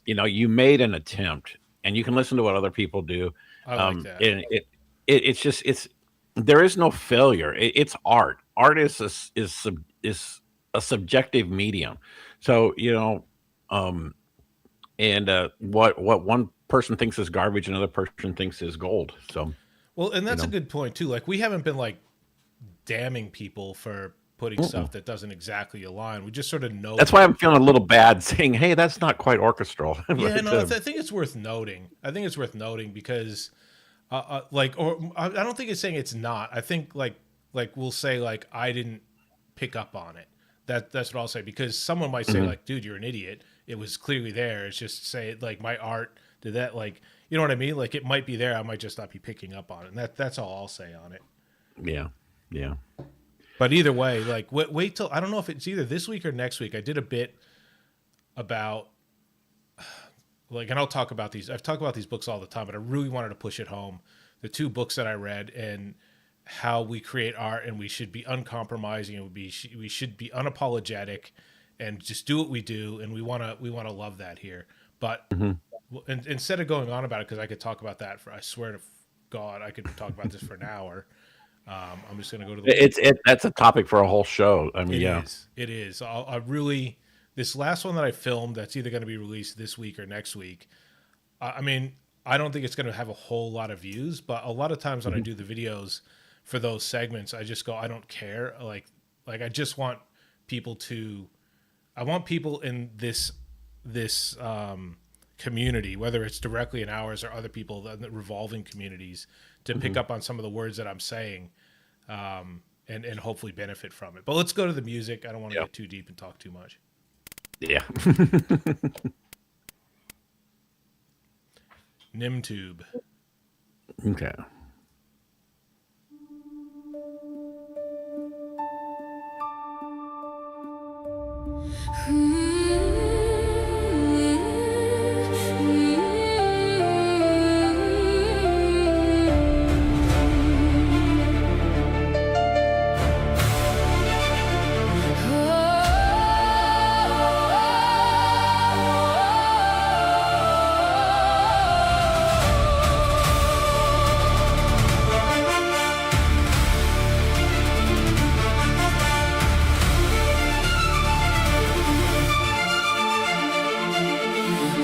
you made an attempt, and you can listen to what other people do. I like that. And it's there is no failure. It's art. Art is a subjective medium. So what one person thinks is garbage, another person thinks is gold. So well, and that's a good point too. Like we haven't been like damning people for putting stuff that doesn't exactly align. We just sort of know. That's why I'm feeling a little bad saying, "Hey, that's not quite orchestral." Yeah, no, I think it's worth noting. I think it's worth noting because, I don't think it's saying it's not. I think like we'll say like I didn't pick up on it. That's what I'll say, because someone might say like, "Dude, you're an idiot. It was clearly there. It's just say like my art did that." Like, you know what I mean? Like it might be there. I might just not be picking up on it. And that's all I'll say on it. Yeah. Yeah. But either way, like wait till, I don't know if it's either this week or next week. I did a bit about like, and I've talked about these books all the time, but I really wanted to push it home. The 2 books that I read and how we create art, and we should be uncompromising, and we should be unapologetic and just do what we do. And we want to love that here. But and instead of going on about it, cause I could talk about that I swear to God, I could talk about this for an hour. I'm just going to go to the. That's a topic for a whole show. I mean, it is. I really, this last one that I filmed, that's either going to be released this week or next week. I mean, I don't think it's going to have a whole lot of views, but a lot of times when I do the videos for those segments, I just go, I don't care. Like I just want people in this community, whether it's directly in ours or other people in the revolving communities, to pick up on some of the words that I'm saying, and hopefully benefit from it. But let's go to the music. I don't want to get too deep and talk too much. Yeah. NimTube. Okay.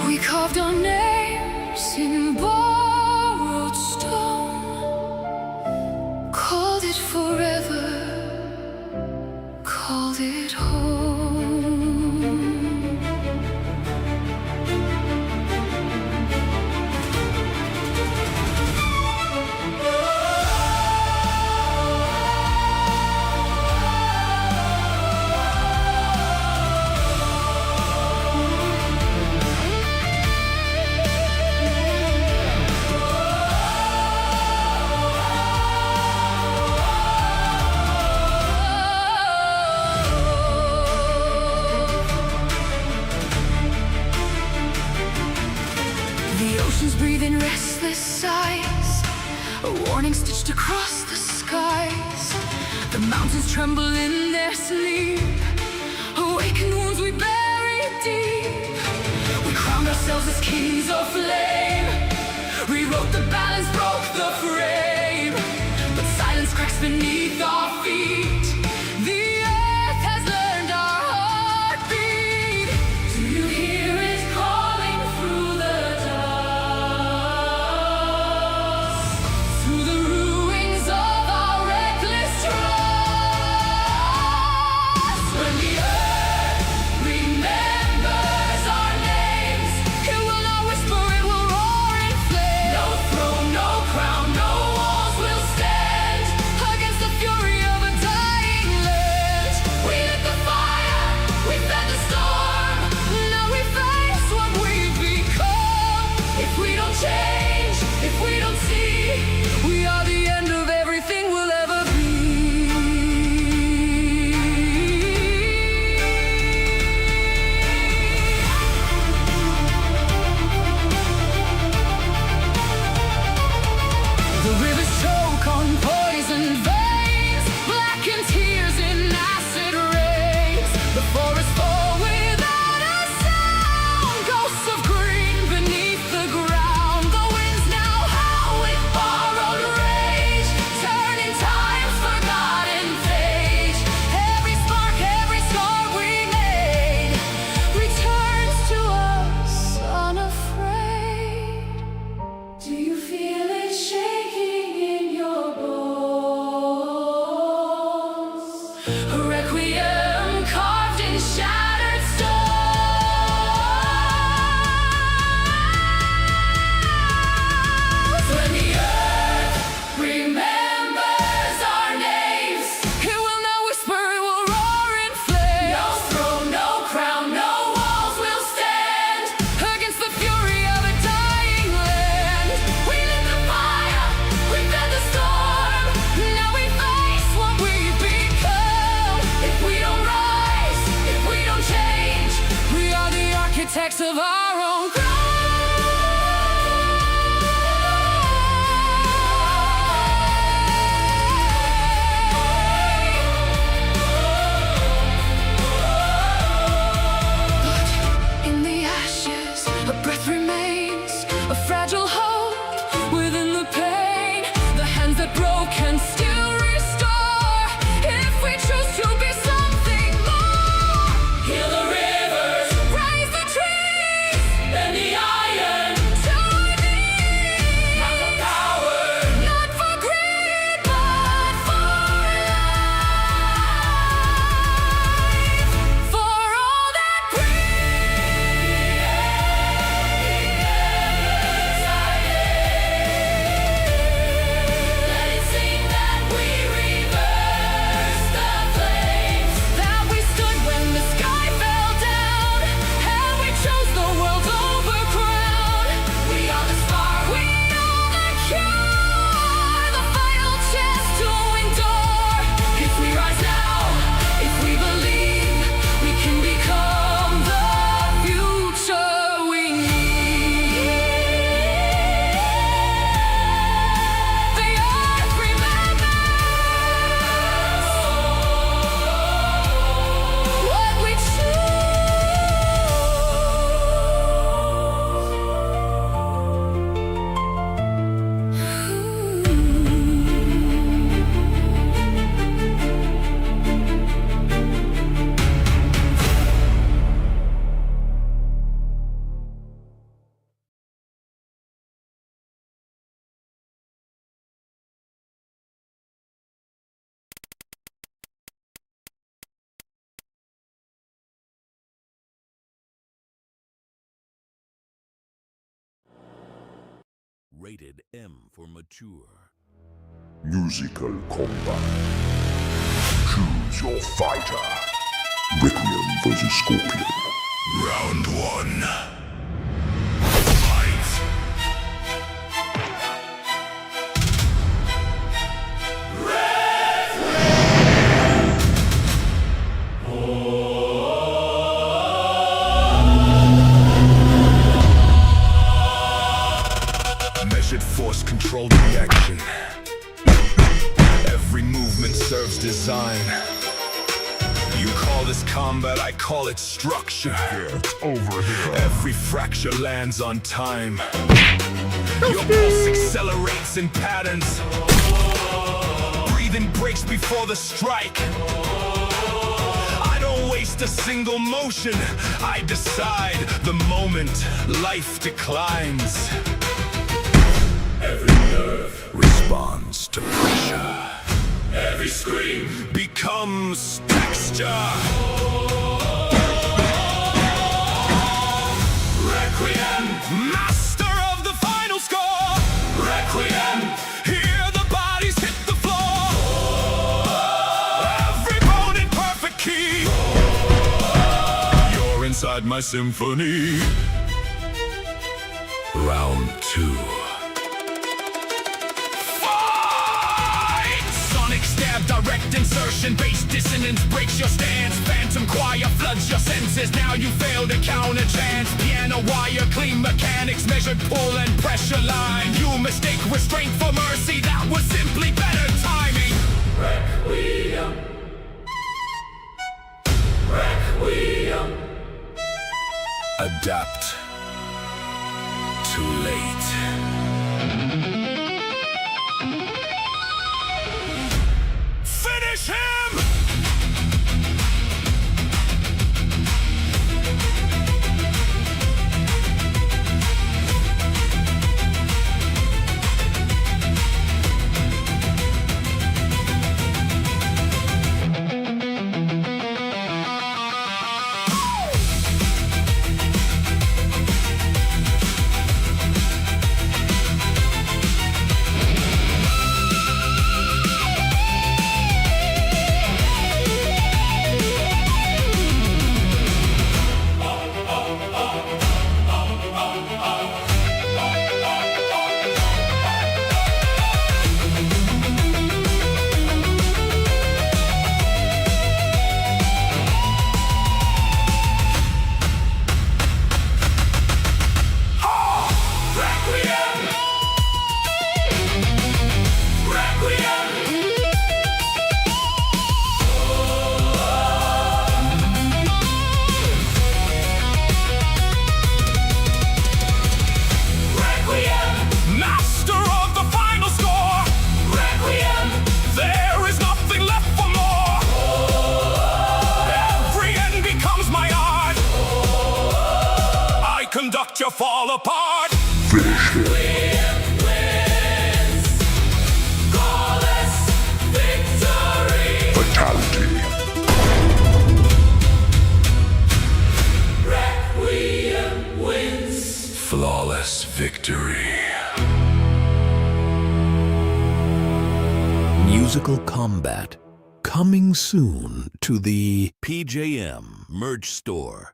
We carved our names in borrowed stone, called it forever, called it home. The oceans breathe in restless sighs, a warning stitched across the skies. The mountains tremble in their sleep, awakened wounds we bury deep. We crowned ourselves as kings of flame, rewrote the balance, broke the frame. But silence cracks beneath our feet. The earth has learned our heartbeat. Do you hear it calling through the dust? Through the ruins of voice of our own But in the ashes, a breath remains, a fragile hope within the pain. The hands that broke can still restore if we choose to be something more. Heal the rivers, raise the trees, bend the iron to our knees. Not for power, not for greed, but for life. For all that let it sing that we reverse the flames. That we stood when the sky fell down, and we chose the world's over crown. We are the spark, we are the cure, the final chance to endure. If we rise now, if we believe, we can become the future we need. The earth remembers what we Rated M for mature. Musical combat. Choose your fighter. Requiem vs. Scorpion. Round 1. Fight. Measured force controlled reaction. Every movement serves design. You call this combat, I call it structure. Get over here. Every fracture lands on time. Your pulse accelerates in patterns. Breathing breaks before the strike. I don't waste a single motion. I decide the moment life declines. Every nerve responds to pressure. Every scream becomes texture. Requiem, master of the final score. Requiem, hear the bodies hit the floor. Every bone in perfect key. You're inside my symphony. Round 2. Direct insertion, bass dissonance breaks your stance. Phantom choir floods your senses. Now you fail to count a chance. Piano wire, clean mechanics, measured pull and pressure line. You mistake restraint for mercy. That was simply better timing. Requiem. Requiem. Adapt. Too late. Finish him! watch you fall apart. Finish him. Flawless victory. Fatality. Requiem wins. Flawless victory. Musical Combat, coming soon to the PJM Merch Store.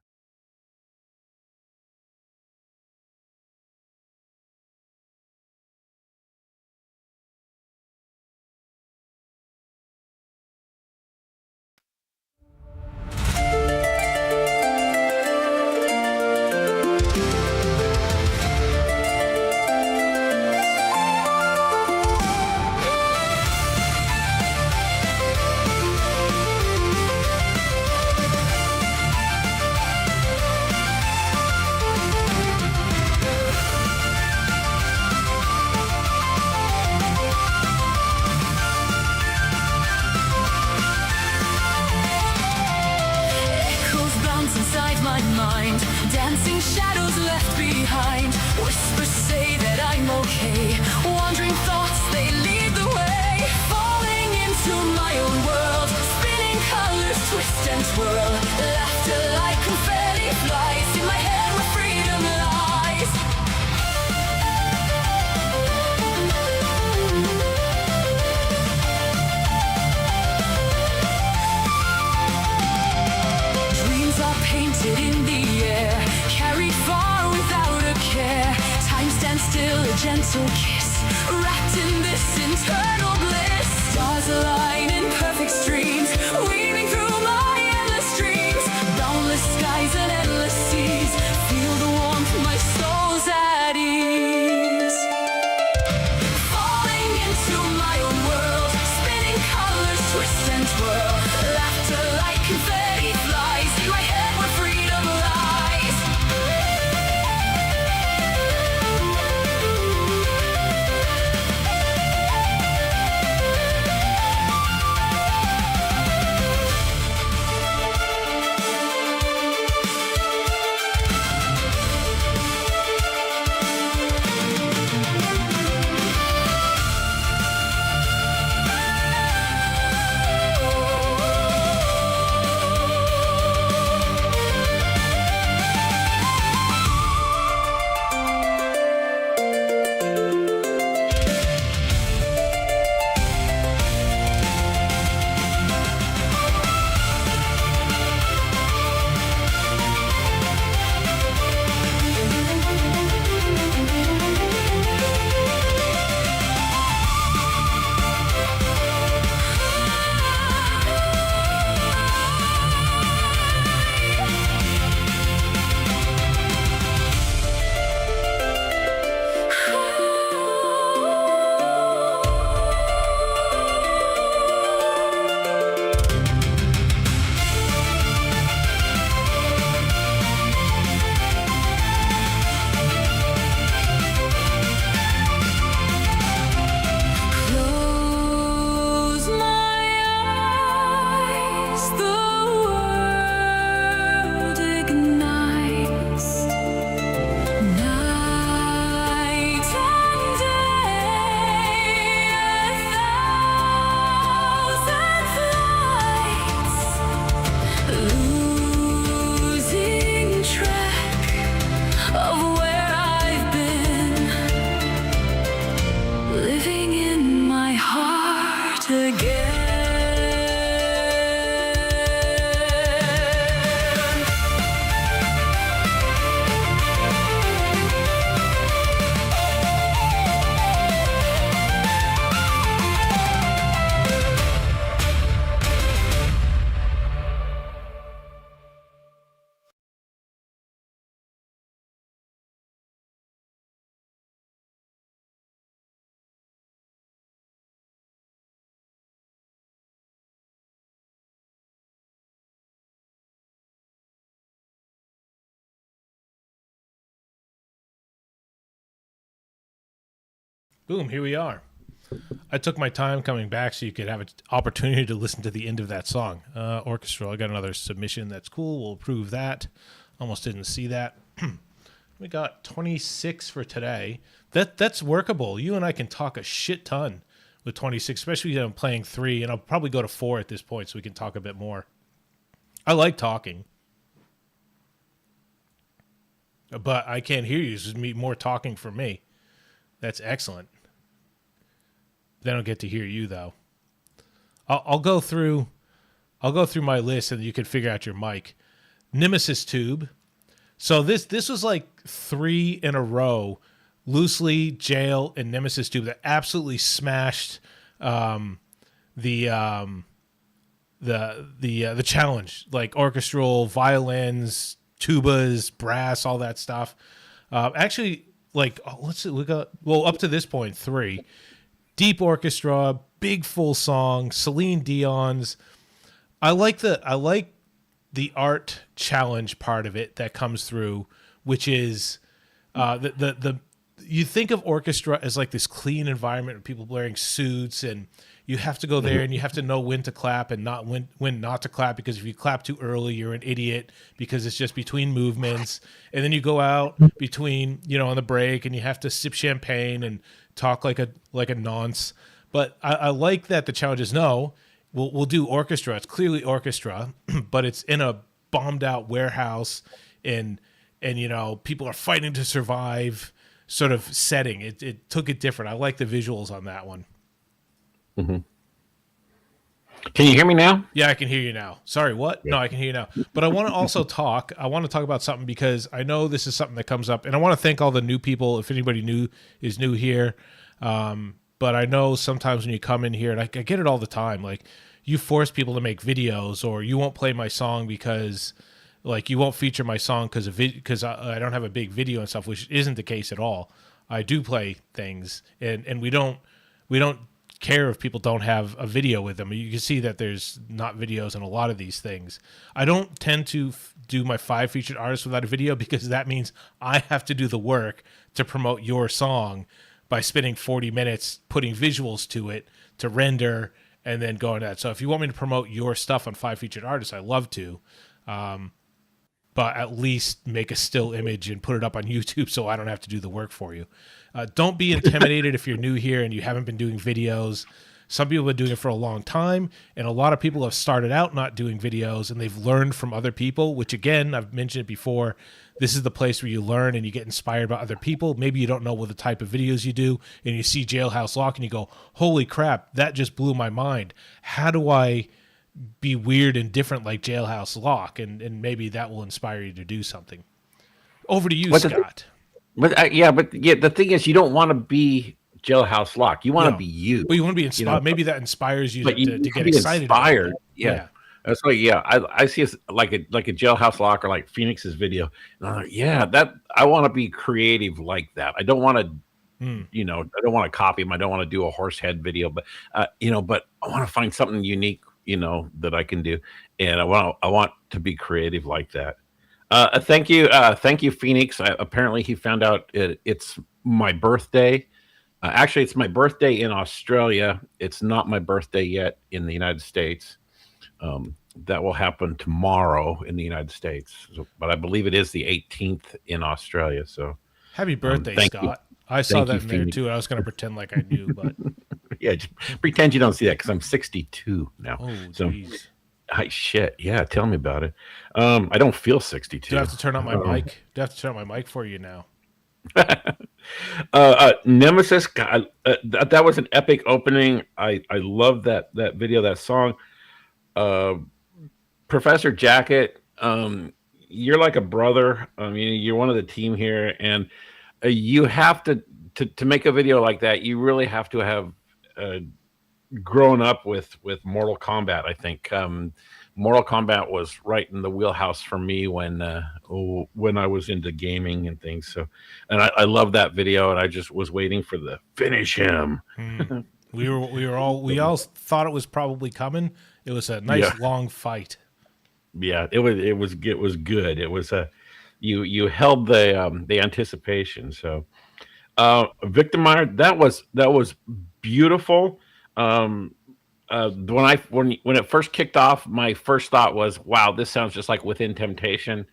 Echoes bounce inside my mind, dancing shadows left behind. Whispers say that I'm okay, wandering thoughts, they lead the way. Falling into my own world, spinning colors twist and twirl. Laughter like confetti flies in my head where freedom lies. Dreams are painted in the air, carried far without a care. Time stands still, a gentle kiss, wrapped in this internal bliss. Stars align in perfect streams, weaving through my endless dreams. Boundless skies and endless seas, feel the warmth, my soul's at ease. Falling into my own world, spinning colors twist and twirl. Laughter like confetti flies in my head where freedom lies. Close my eyes, the world ignites. Night and day, 1,000 flights, losing track of where I've been. Living in my heart again. Boom, here we are. I took my time coming back so you could have an opportunity to listen to the end of that song. Orchestral, I got another submission. That's cool. We'll approve that. Almost didn't see that. We got 26 for today. That's workable. You and I can talk a shit ton with 26, especially when I'm playing 3, and I'll probably go to 4 at this point so we can talk a bit more. I like talking. But I can't hear you. It's just more talking for me. That's excellent. They don't get to hear you though. I'll go through my list and you can figure out your mic. Nemesis Tube. So this was like 3 in a row. Loosely, Jail, and Nemesis Tube that absolutely smashed the challenge. Like orchestral, violins, tubas, brass, all that stuff. Actually, like let's see, we got up to this point 3. Deep orchestra, big full song, Celine Dion's. I like the art challenge part of it that comes through, which is the you think of orchestra as like this clean environment with people wearing suits, and you have to go there and you have to know when to clap and not when not to clap, because if you clap too early, you're an idiot because it's just between movements. And then you go out between, on the break, and you have to sip champagne and talk like a nonce. But I like that the challenge is we'll do orchestra. It's clearly orchestra, but it's in a bombed out warehouse and people are fighting to survive sort of setting. It took it different. I like the visuals on that one. Mm-hmm. Can you hear me now? Yeah, I can hear you now. Sorry, what? Yeah. No, I can hear you now. But I want to also talk about something, because I know this is something that comes up, and I want to thank all the new people, if anybody is new here. But I know sometimes when you come in here, and I get it all the time, like you force people to make videos, or you won't play my song because like you won't feature my song because I don't have a big video and stuff, which isn't the case at all. I do play things, and we don't care if people don't have a video with them. You can see that there's not videos in a lot of these things. I don't tend to do my 5 featured artists without a video, because that means I have to do the work to promote your song by spending 40 minutes putting visuals to it to render and then going that. So if you want me to promote your stuff on 5 featured artists, I love to. But at least make a still image and put it up on YouTube so I don't have to do the work for you. Don't be intimidated if you're new here and you haven't been doing videos. Some people have been doing it for a long time, and a lot of people have started out not doing videos, and they've learned from other people, which, again, I've mentioned it before. This is the place where you learn and you get inspired by other people. Maybe you don't know what the type of videos you do, and you see Jailhouse Lock and you go, holy crap, that just blew my mind. How do I be weird and different like Jailhouse Lock? And maybe that will inspire you to do something. Over to you, Scott. But the thing is, you don't want to be Jailhouse Lock. You want to be you. Well, you want to be inspired. Maybe that inspires you to get excited. Inspired. Yeah. That's like, I see it like a Jailhouse Lock or like Phoenix's video. And I'm like, I want to be creative like that. I don't want to, I don't want to copy him. I don't want to do a horse head video, but but I want to find something unique, that I can do. And I want to be creative like that. Thank you, Phoenix. Apparently he found out it's my birthday. Actually, it's my birthday in Australia. It's not my birthday yet in the United States. That will happen tomorrow in the United States. But I believe it is the 18th in Australia. So happy birthday, Scott. You. I saw that in there too. I was going to pretend like I knew, but yeah, just pretend you don't see that, because I'm 62 now. Oh, so geez. Shit. Yeah, tell me about it. I don't feel 62. Do I have to turn on my mic? Do I have to turn on my mic for you now? Nemesis, God, that was an epic opening. I love that video, that song. Professor Jacket, you're like a brother. I mean, you're one of the team here, and you have to make a video like that. You really have to have grown up with Mortal Kombat. I think Mortal Kombat was right in the wheelhouse for me when I was into gaming and things. So, and I love that video, and I just was waiting for the finish him. We all thought it was probably coming. It was a nice long fight. Yeah, it was good. It was you held the anticipation. So, Victimizer, that was beautiful. When it first kicked off, my first thought was, wow, this sounds just like Within Temptation.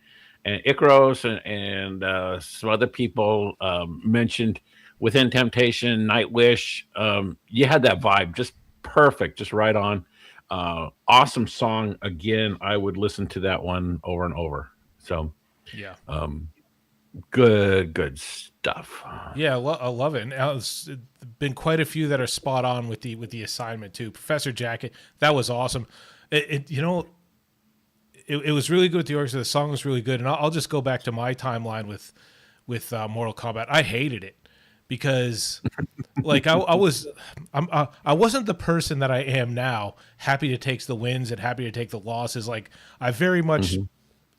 and Icaros and some other people mentioned Within Temptation, Nightwish. You had that vibe, just perfect, just right on. Awesome song. Again, I would listen to that one over and over. So Yeah. good stuff. Yeah, I love it. And it's been quite a few that are spot on with the assignment too. Professor Jacket, that was awesome. It was really good with the orchestra. The song was really good, and I'll just go back to my timeline with Mortal Kombat. I hated it because like I wasn't the person that I am now, happy to take the wins and happy to take the losses. Like I very much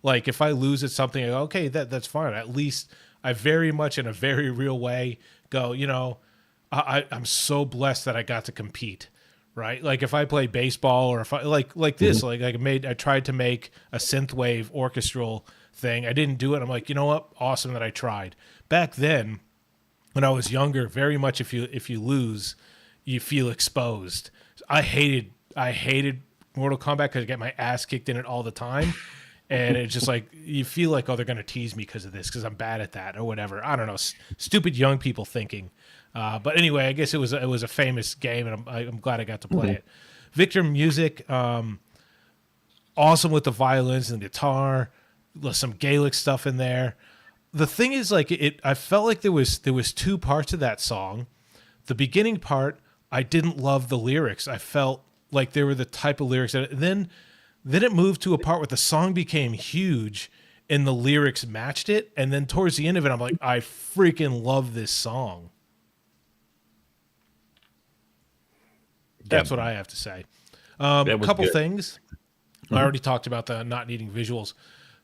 like if I lose at something, I go, okay, that's fine. At least I very much in a very real way go, I'm so blessed that I got to compete. Right. Like if I play baseball or if I like this, like I tried to make a synthwave orchestral thing. I didn't do it. I'm like, you know what? Awesome that I tried. Back then, when I was younger, very much if you lose, you feel exposed. I hated Mortal Kombat because I get my ass kicked in it all the time. And it's just like, you feel like, oh, they're going to tease me because of this, because I'm bad at that or whatever. I don't know. Stupid young people thinking. But anyway, I guess it was a famous game, and I'm glad I got to play it. Victor Music, awesome with the violins and guitar, some Gaelic stuff in there. The thing is, like, I felt like there was two parts of that song. The beginning part, I didn't love the lyrics. I felt like they were the type of lyrics that then it moved to a part where the song became huge and the lyrics matched it. And then towards the end of it, I'm like, I freaking love this song. That's what I have to say. A couple things. I already talked about the not needing visuals.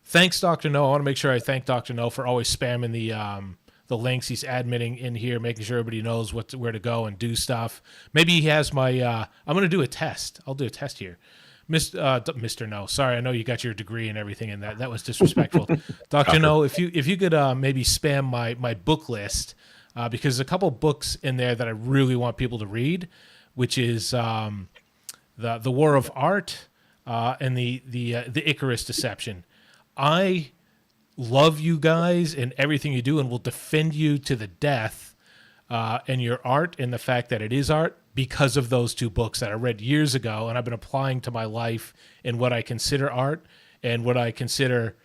Thanks, Dr. No. I want to make sure I thank Dr. No for always spamming the links. He's admitting in here, making sure everybody knows where to go and do stuff. Maybe he has my I'm going to do a test. I'll do a test here. Mr. No, sorry, I know you got your degree and everything, and that was disrespectful. Dr. No, if you could maybe spam my book list, because there's a couple books in there that I really want people to read, which is the War of Art and the Icarus Deception. I love you guys and everything you do, and will defend you to the death and your art and the fact that it is art, because of those two books that I read years ago, and I've been applying to my life in what I consider art and what I consider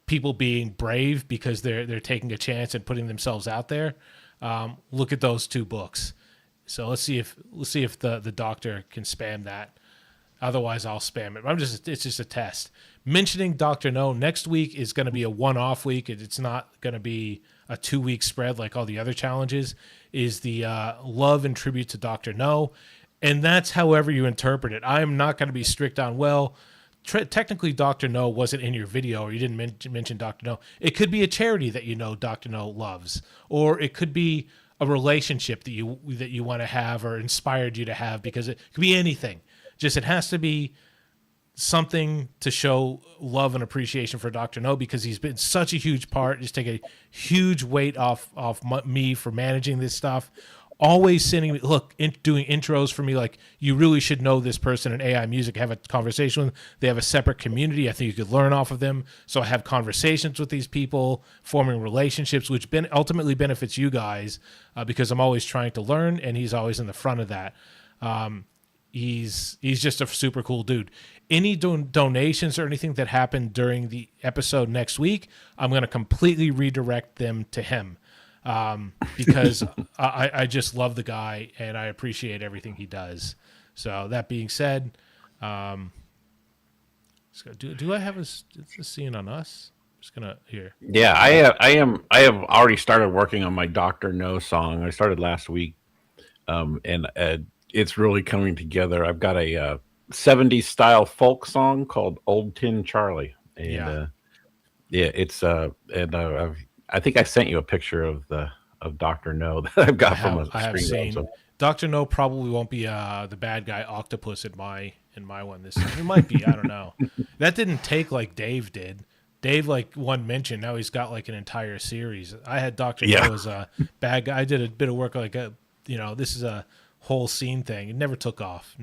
people being brave because they're taking a chance and putting themselves out there. Look at those two books. So let's see if the doctor can spam that. Otherwise, I'll spam it. It's just a test. Mentioning Dr. No, next week is going to be a one-off week. It's not going to be a 2-week spread like all the other challenges. Is the love and tribute to Dr. No. And that's however you interpret it. I'm not going to be strict on, technically Dr. No wasn't in your video, or you didn't mention Dr. No. It could be a charity that Dr. No loves, or it could be a relationship that you want to have or inspired you to have, because it could be anything. Just it has to be something to show love and appreciation for Dr. No, because he's been such a huge part. Just take a huge weight off me for managing this stuff. Always sending me, doing intros for me, like, you really should know this person in AI music, have a conversation with them. They have a separate community. I think you could learn off of them. So I have conversations with these people, forming relationships, which ultimately benefits you guys, because I'm always trying to learn, and he's always in the front of that. He's just a super cool dude. Any donations or anything that happened during the episode next week, I'm going to completely redirect them to him, because I just love the guy and I appreciate everything he does. So that being said, do I have a scene on us? I'm just gonna here. Yeah, I have already started working on my Dr. No song. I started last week, and it's really coming together. I've got a 70s style folk song called Old Tin Charlie. And it's I think I sent you a picture of Dr. No that I've got from a I have seen. So. Dr. No probably won't be the bad guy octopus in my one this time. It might be, I don't know. That didn't take like Dave did. Dave one mention. Now he's got like an entire series. I had Dr. No as a bad guy. I did a bit of work this is a whole scene thing. It never took off.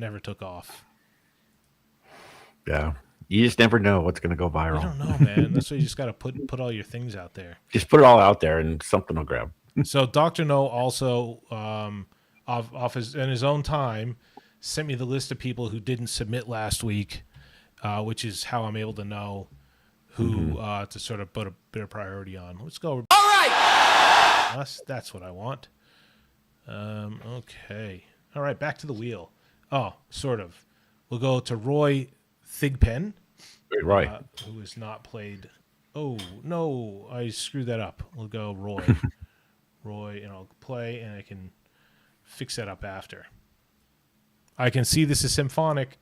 Yeah. You just never know what's going to go I viral. don't know, man. That's why you just got to put all your things out there. Just put it all out there and something will grab. So Dr. No also, in his own time, sent me the list of people who didn't submit last week, which is how I'm able to know who to sort of put a bit of priority on. Let's go. All right. That's what I want. Okay. All right. Back to the wheel. Oh, sort of. We'll go to Roy Thigpen. Right. Who has not played. Oh, no. I screwed that up. We'll go Roy. Roy, and I'll play, and I can fix that up after. I can see this is Symphonic.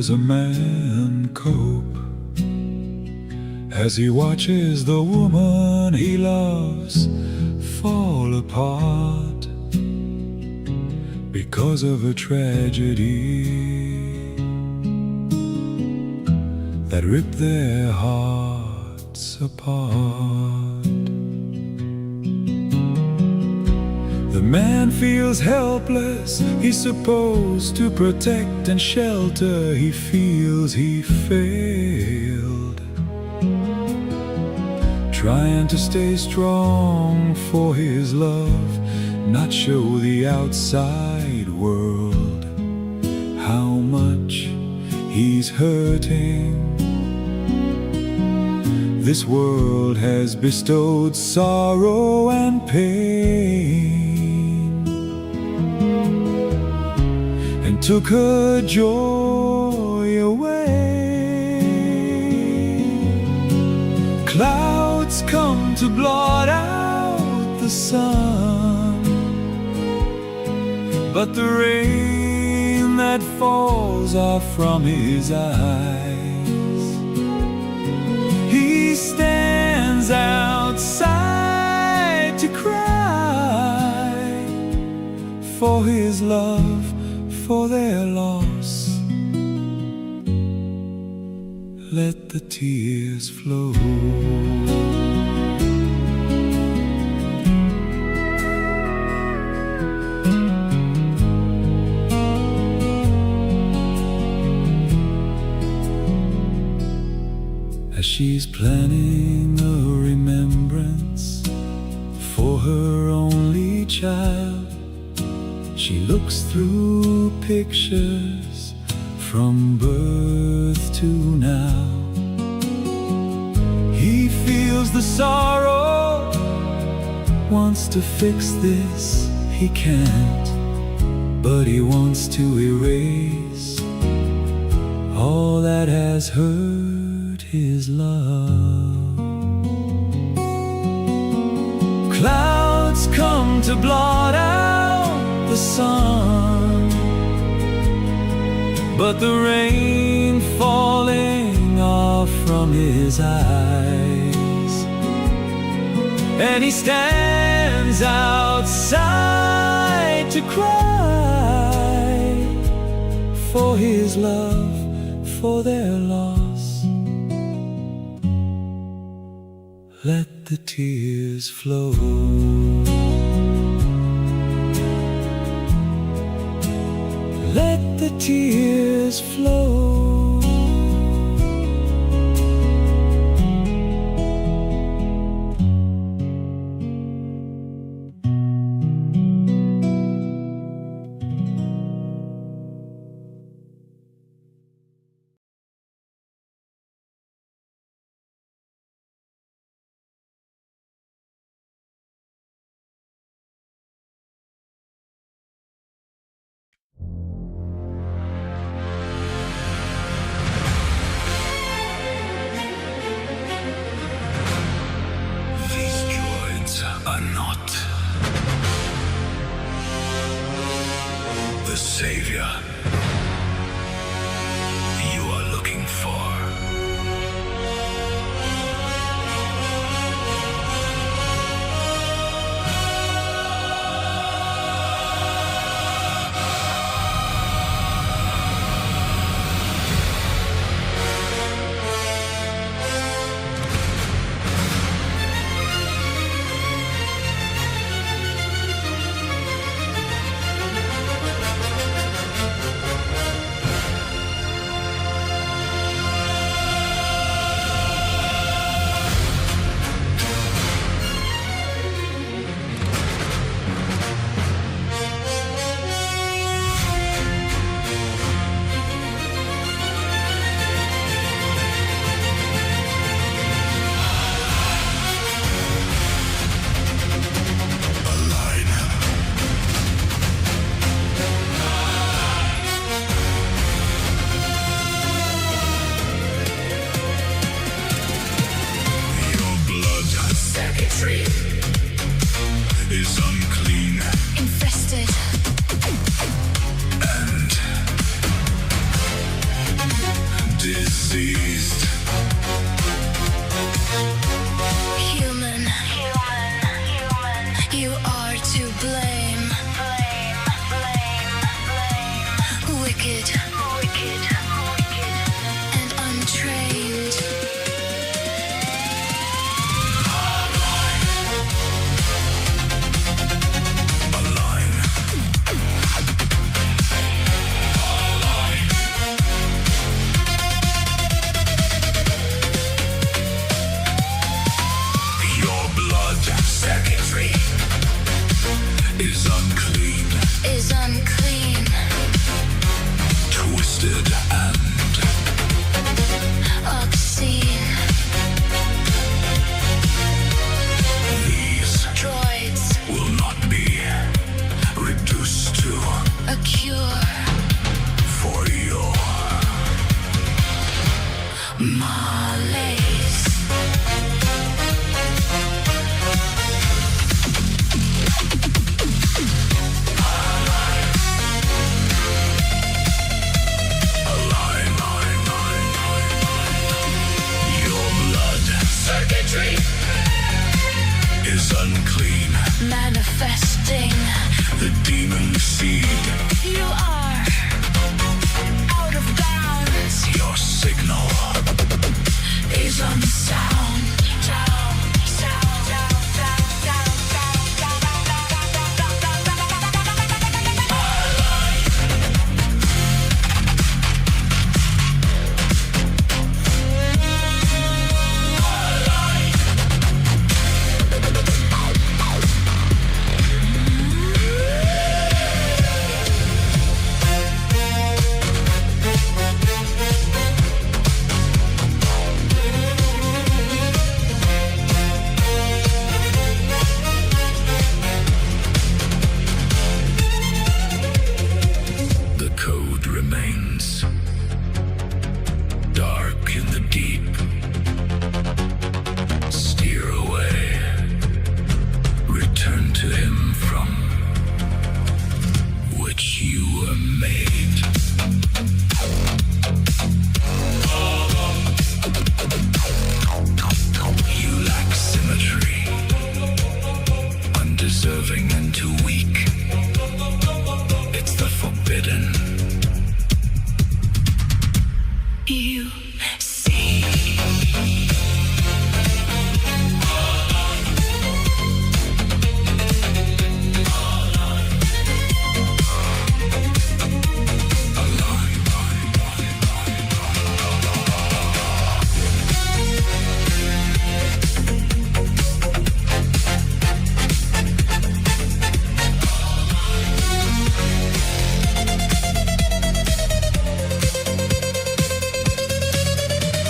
does a man cope as he watches the woman he loves fall apart because of a tragedy that ripped their hearts apart? The man feels helpless, he's supposed to protect and shelter. He feels he failed, trying to stay strong for his love, not show the outside world how much he's hurting. This world has bestowed sorrow and pain, and took her joy away. Clouds come to blot out the sun, but the rain that falls are from his eyes. He stands outside to cry for his love, for their loss. Let the tears flow. As she's planning a remembrance for her only child, she looks through pictures from birth to now. He feels the sorrow, wants to fix this, he can't, but he wants to erase all that has hurt his love. Clouds come to blot out the sun, but the rain falling off from his eyes, and he stands outside to cry for his love, for their loss. Let the tears flow. Let the tears flow. diseased. Human, you are to blame. Wicked, and untrained. Your blood circuitry is unclean, twisted and obscene. these Droids, will not be reduced to a cure for your malaise. Your blood circuitry is unclean. Manifesting, The demon seed, you are out of bounds. your signal Is unsound. The code remains dark in the deep. Steer away, return to him from which you were made. You lack symmetry, undeserving and too weak. It's the forbidden. You see.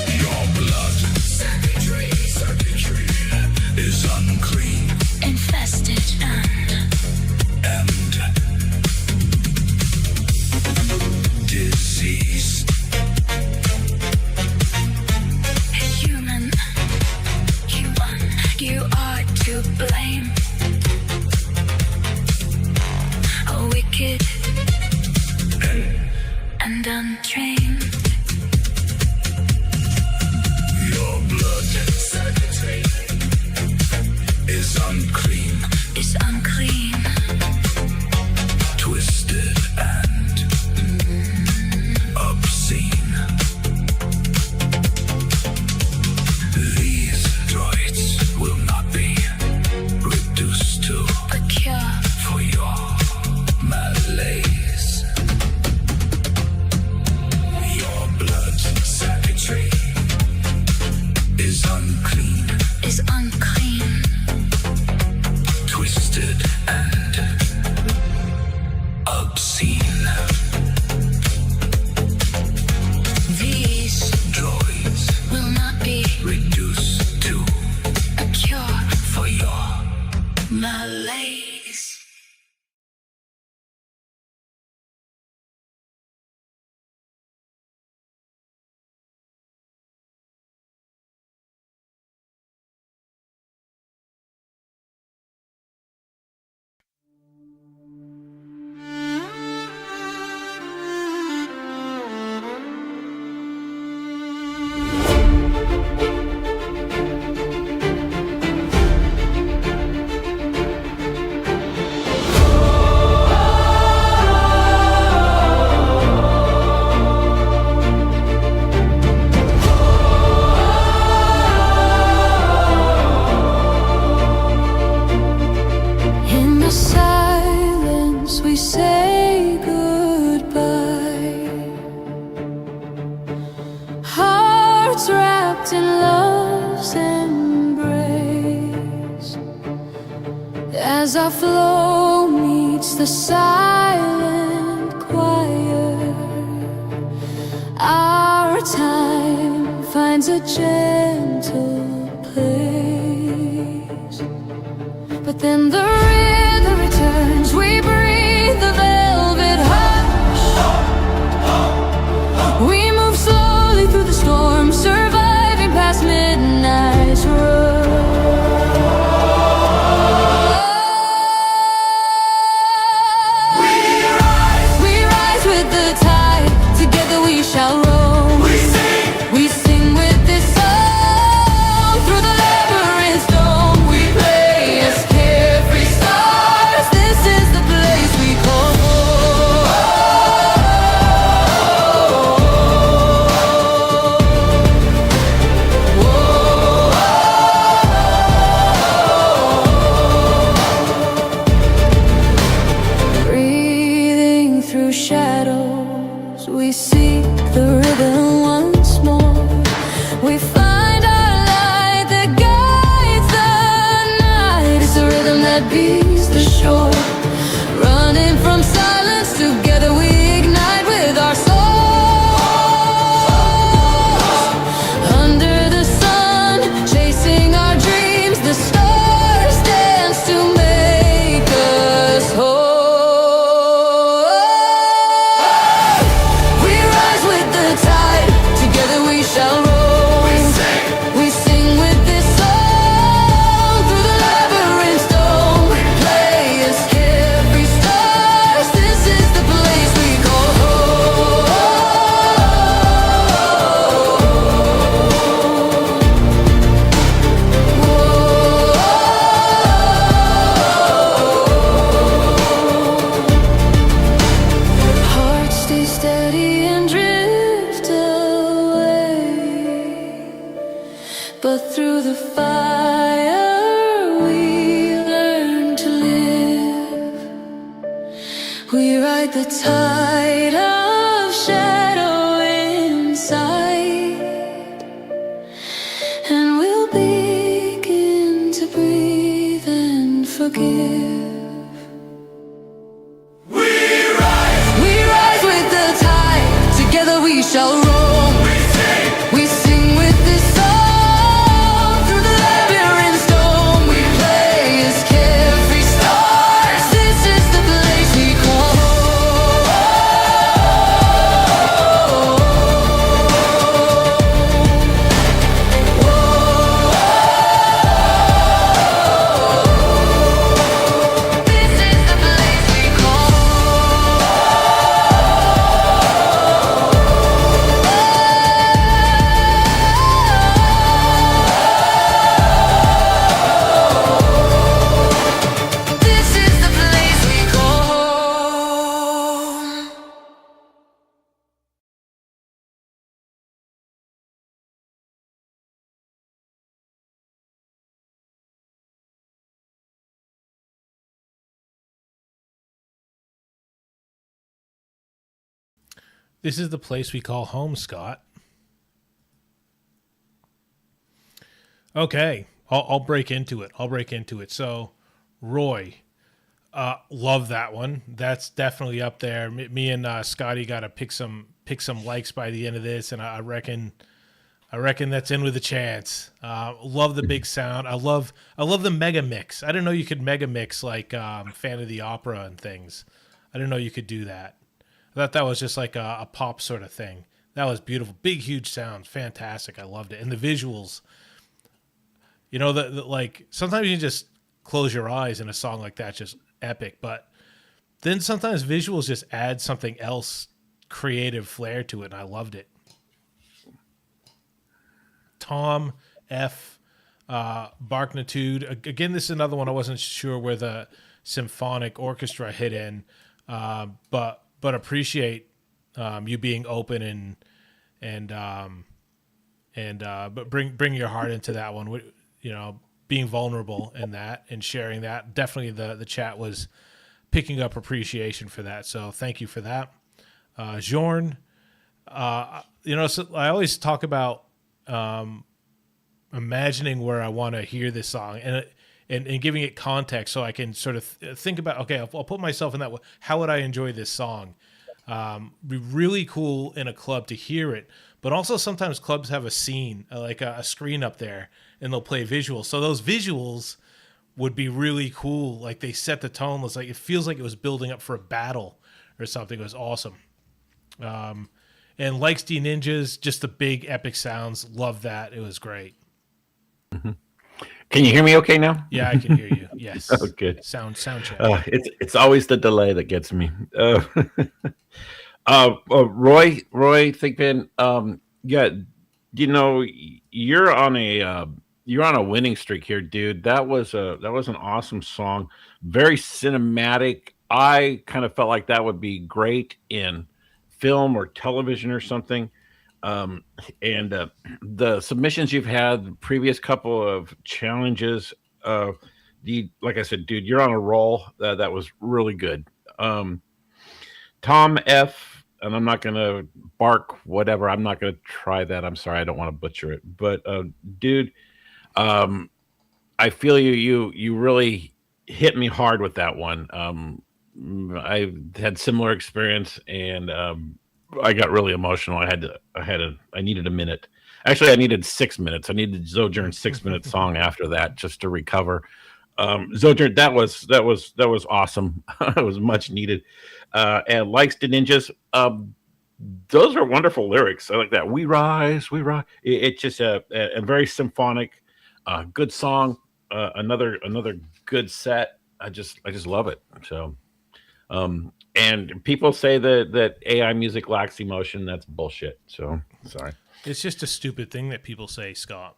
Your blood circuitry is unclean Infested and diseased. human, you are to blame. Wicked and untrained. Your blood circuitry is unclean, twisted and obscene. These droids will not be reduced to a cure for your malaise. Your blood circuitry is unclean, twisted and obscene. These Droids will not be reduced to a cure for your malaise. hearts wrapped in love's embrace. As our flow meets the silent choir, our time finds a gentle place. But then the rhythm returns, we breathe the velvet hush. We move slowly through the storm, surviving past midnight's rush. We rise with the tide, together we shall roam. We sing with this song through the labyrinth's dome. We play as carefree stars. This is the place we call home. Breathing through shadows, we seek the rhythm once more. We find our light that guides the night. It's the rhythm that beats the shore. Running from silence, together we ignite with our souls. Under the sun, chasing our dreams, the stars dance to make us whole. We rise with the tide, together we shall roll. We sing with this song through the labyrinth's dome. Play as carefree stars. This is the place we call home. Hearts stay steady and drift away, but through the fire we learn to live. We ride the tide of shadow inside, and we'll begin to breathe and forgive. We rise with the tide, together we shall roam. We sing with this song through the labyrinth's dome. We play as carefree stars. This is the place we call home. This is the place we call This is the place we call home. This is the place we call home, Scott. Okay, I'll break into it. So, Roy, love that one. That's definitely up there. Me and Scotty got to pick some likes by the end of this, and I reckon that's in with a chance. Love the big sound. I love the mega mix. I didn't know you could mega mix like Fan of the Opera and things. I didn't know you could do that. I thought that was just like a pop sort of thing. That was beautiful. Big, huge sounds. Fantastic. I loved it. And the visuals, you know, the like sometimes you just close your eyes and a song like that, just epic. But then sometimes visuals just add something else, creative flair to it. And I loved it. Tom F. Barknitude. Again, this is another one I wasn't sure where the symphonic orchestra hit in, but appreciate you being open but bring your heart into that one. You know, being vulnerable in that and sharing that. Definitely the chat was picking up appreciation for that. So thank you for that. Jorn, you know, so I always talk about imagining where I want to hear this song and giving it context so I can sort of think about, okay, I'll put myself in that way. How would I enjoy this song? Be really cool in a club to hear it, but also sometimes clubs have a scene, like a screen up there, and they'll play visuals. So those visuals would be really cool. Like they set the tone. It's like, it feels like it was building up for a battle or something. It was awesome. And Likes D Ninjas, just the big epic sounds. Love that. It was great. Can you hear me okay now? Yeah, I can hear you. Yes. Oh, good. Sound check. It's always the delay that gets me. Roy Thigpen, yeah, you're on a winning streak here, dude. That was an awesome song, very cinematic. I kind of felt like that would be great in film or television or something. And the submissions you've had, the previous couple of challenges, like I said, dude, you're on a roll. That was really good. Tom F, and I'm not gonna bark whatever. I'm not gonna try that. I'm sorry, I don't want to butcher it. But dude, I feel you really hit me hard with that one. I had similar experience, and I got really emotional. I needed a minute. Actually, I needed 6 minutes. I needed Sojourn's 6 minute song after that just to recover. Sojourn, that was awesome. It was much needed. And Likes the Ninjas, those are wonderful lyrics. I like that. We rise, we rise. It's just a very symphonic, good song. Another good set. I just love it. So, and people say that AI music lacks emotion. That's bullshit. So sorry. It's just a stupid thing that people say, Scott.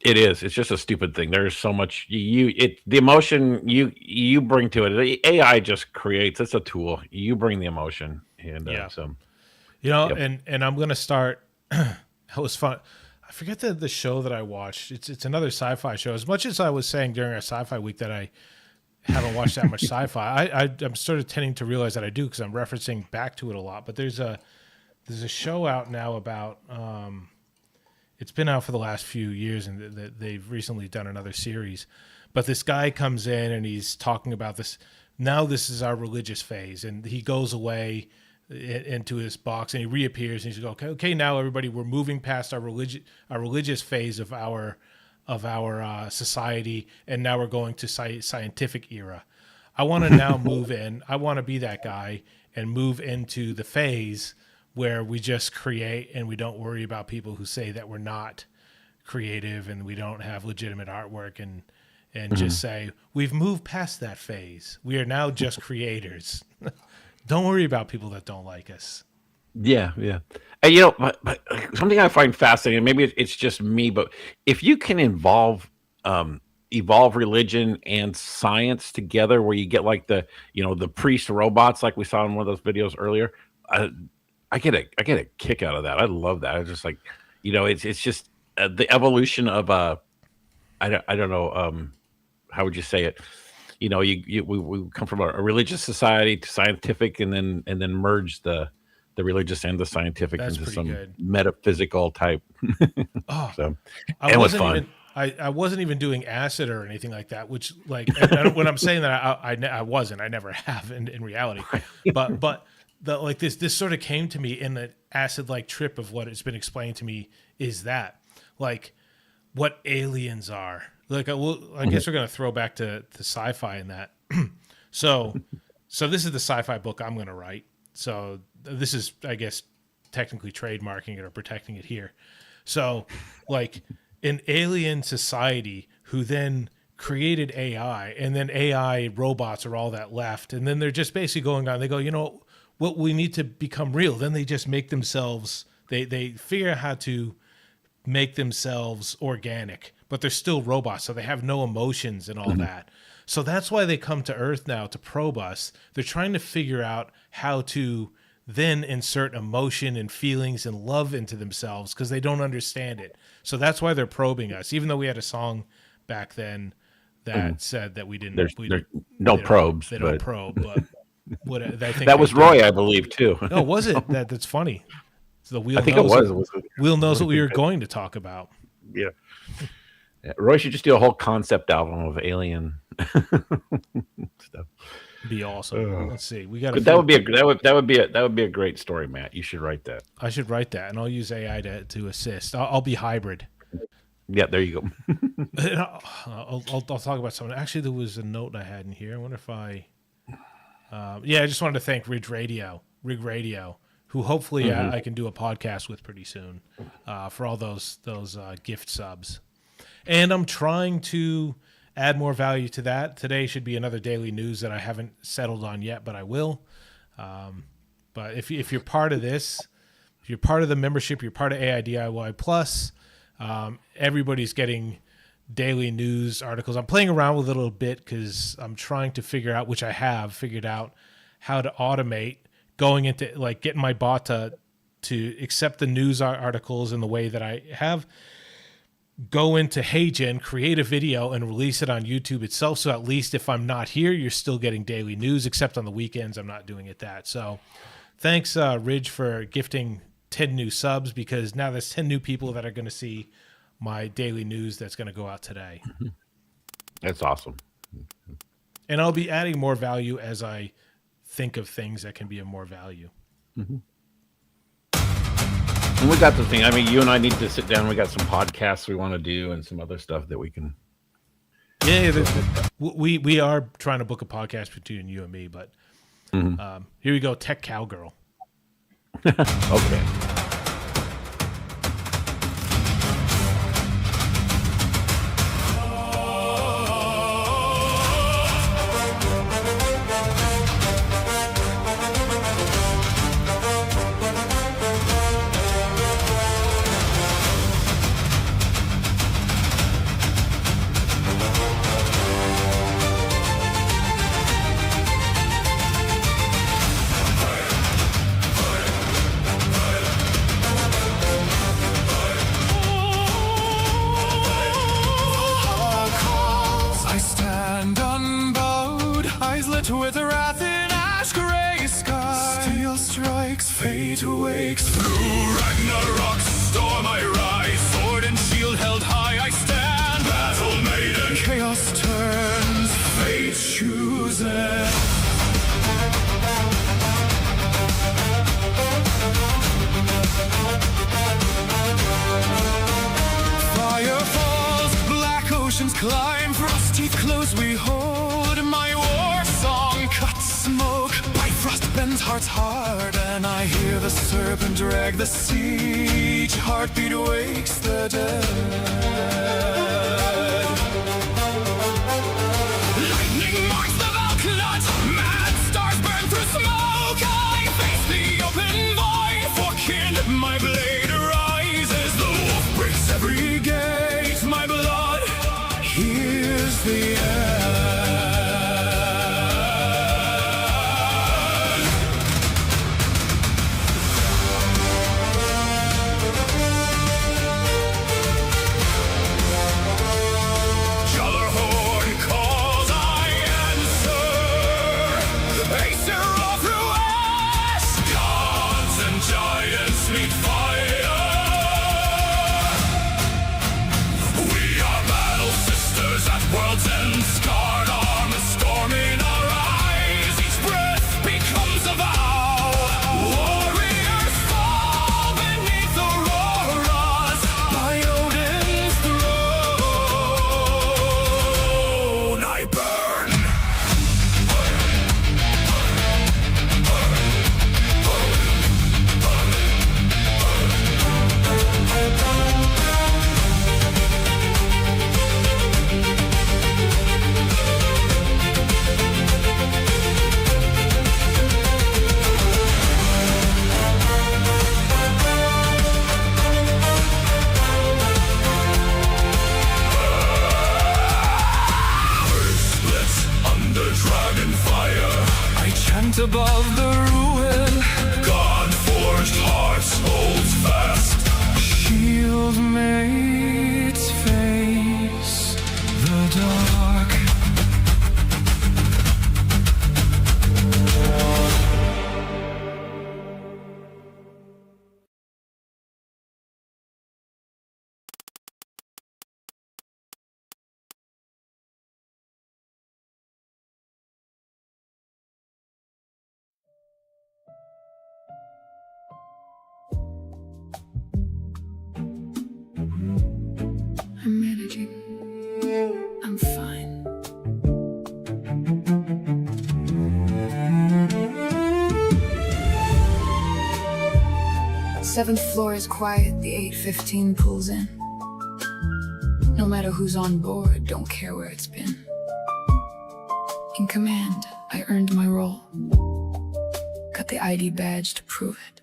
It is. It's just a stupid thing. There's so much the emotion you bring to it. The AI just creates. It's a tool. You bring the emotion, and so yep. And I'm gonna start. That was fun. I forget the show that I watched. It's another sci-fi show. As much as I was saying during our sci-fi week that I haven't watched that much sci-fi, I'm sort of tending to realize that I do because I'm referencing back to it a lot. But there's a show out now about. It's been out for the last few years, and they've recently done another series. But this guy comes in and he's talking about this. Now this is our religious phase, and he goes away into his box and he reappears and he's like, okay, now everybody, we're moving past our religious phase of our society, and now we're going to scientific era. I want to now move in. I want to be that guy and move into the phase where we just create and we don't worry about people who say that we're not creative and we don't have legitimate artwork, and just say we've moved past that phase. We are now just creators. Don't worry about people that don't like us. Yeah. And, but something I find fascinating, maybe it's just me, but if you can evolve religion and science together, where you get like the priest robots, like we saw in one of those videos earlier, I get a kick out of that. I love that. I just like, it's just the evolution of I don't know, how would you say it? We come from a religious society to scientific, and then merge the religious and the scientific into some good. Metaphysical type. So it was fun. I wasn't even doing acid or anything like that, which and when I'm saying that I wasn't, I never have in reality, but this sort of came to me in the acid-like trip of what it's been explained to me is that like what aliens are. Like I guess we're gonna throw back to sci-fi in that. So this is the sci-fi book I'm gonna write. So this is, I guess, technically trademarking it or protecting it here. So like an alien society who then created AI, and then AI robots are all that left, and then they're just basically going on. They go, what we need to become real. Then they just make themselves. They figure out how to make themselves organic, but they're still robots, so they have no emotions and all that. So that's why they come to Earth now to probe us. They're trying to figure out how to then insert emotion and feelings and love into themselves because they don't understand it. So that's why they're probing us, even though we had a song back then that said that we didn't. There's no probes. They don't probe, but what I think that was Roy, I believe, too. No, was it? That's funny. So the wheel I think knows, it was. Wheel knows what we were going to talk about. Yeah. Roy should just do a whole concept album of alien stuff. Be awesome. Let's see. We got. That would be a great story, Matt. You should write that. I should write that, and I'll use AI to assist. I'll be hybrid. Yeah, there you go. I'll talk about something. Actually, there was a note I had in here. I wonder if I. Yeah, I just wanted to thank Rig Radio, who hopefully I can do a podcast with pretty soon, for all those gift subs. And I'm trying to add more value to that. Today should be another daily news that I haven't settled on yet, but I will. But if you're part of this, if you're part of the membership, you're part of AiDIY Plus, everybody's getting daily news articles. I'm playing around with it a little bit because I'm trying to figure out, which I have figured out, how to automate going into, like, getting my bot to accept the news articles in the way that I have. Go into HeyGen, create a video, and release it on YouTube itself. So at least if I'm not here, you're still getting daily news, except on the weekends I'm not doing it that. So thanks, Ridge, for gifting 10 new subs, because now there's 10 new people that are going to see my daily news that's going to go out today. That's awesome. And I'll be adding more value as I think of things that can be of more value. Mm-hmm. And we got the thing. I mean, you and I need to sit down. We got some podcasts we want to do and some other stuff that we can. Yeah, we are trying to book a podcast between you and me, but here we go. Tech Cowgirl. Okay. I stand unbowed, eyes lit with wrath in ash gray sky. Steel strikes, fate awakes. Through Ragnarok's storm I rise, sword and shield held high I stand. Battle maiden, chaos turns, fate chooses. Fire falls, black oceans climb, frosty close we hold. My war song cuts smoke, Bifrost bends hearts hard, and I hear the serpent drag the siege. Heartbeat wakes the dead. Lightning marks the Valknut, mad stars burn through smoke. I face the open void, forking my blade rises. The wolf breaks every gate, my blood hears the end. Jallarhorn calls, I answer. Acer all through ash, gods and giants meet fire. We are battle sisters at world's end, scarred armor storm in our eyes. Each breath becomes a vow. Warriors fall beneath auroras by Odin's throne. I burn. Splits under dragon fire. I chant above the ruin. God forged hearts holds fast. Shield mates face the dark. 7th floor is quiet, the 8:15 pulls in. No matter who's on board, don't care where it's been. In command, I earned my role. Got the ID badge to prove it.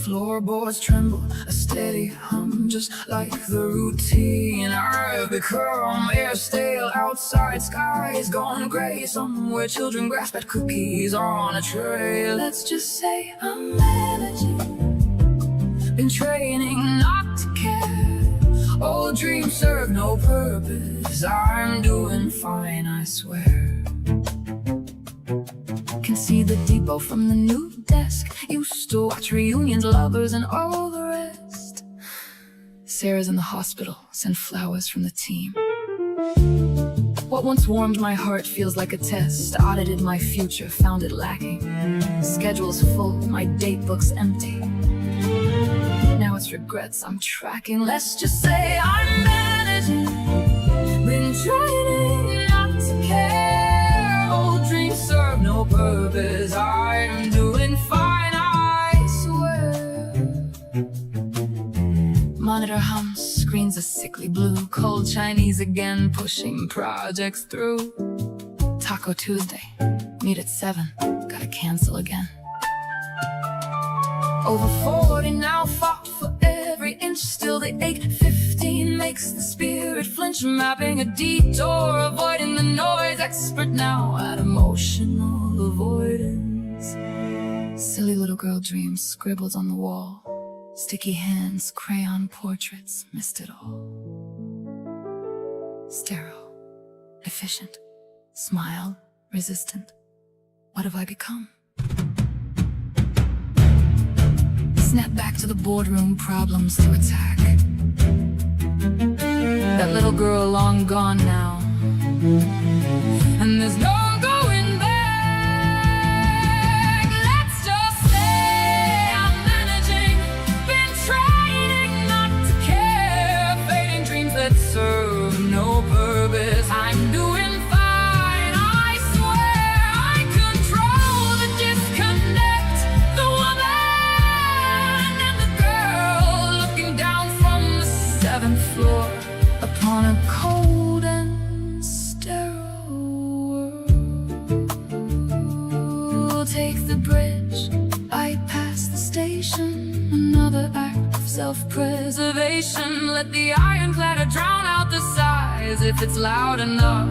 Floorboards tremble, a steady hum, just like the routine. I've become air stale outside, skies gone gray. Somewhere children grasp at cookies on a tray. Let's just say I'm managing. Been training not to care. Old dreams serve no purpose. I'm doing fine, I swear. Can see the depot from the new desk. Used to watch reunions, lovers, and all the rest. Sarah's in the hospital, send flowers from the team. What once warmed my heart feels like a test. Audited my future, found it lacking. Schedule's full, my date book's empty. Now it's regrets I'm tracking. Let's just say I'm managing. Been training not to care. Old dreams serve no purpose. I'm doing fine, I swear. Monitor hums, screens a sickly blue. Cold Chinese again, pushing projects through. Taco Tuesday, meet at 7. Gotta cancel again. Over 40 now, fought for every inch. Still the 8:15 makes the spirit flinch. Mapping a detour, avoiding the noise. Expert now at emotional avoidance. Silly little girl dreams scribbled on the wall. Sticky hands, crayon portraits, missed it all. Sterile, efficient, smile, resistant. What have I become? Snap back to the boardroom, problems to attack. That little girl long gone now, and there's no going back. Let's just say I'm managing. Been training not to care. Fading dreams that serve no purpose. I'm doing fine, I swear. I control the disconnect. The woman and the girl looking down from the 7th floor upon a cold and sterile world. Take the bridge, bypass the station. Another act of self-preservation. Let the ironclad drown out the sighs if it's loud enough.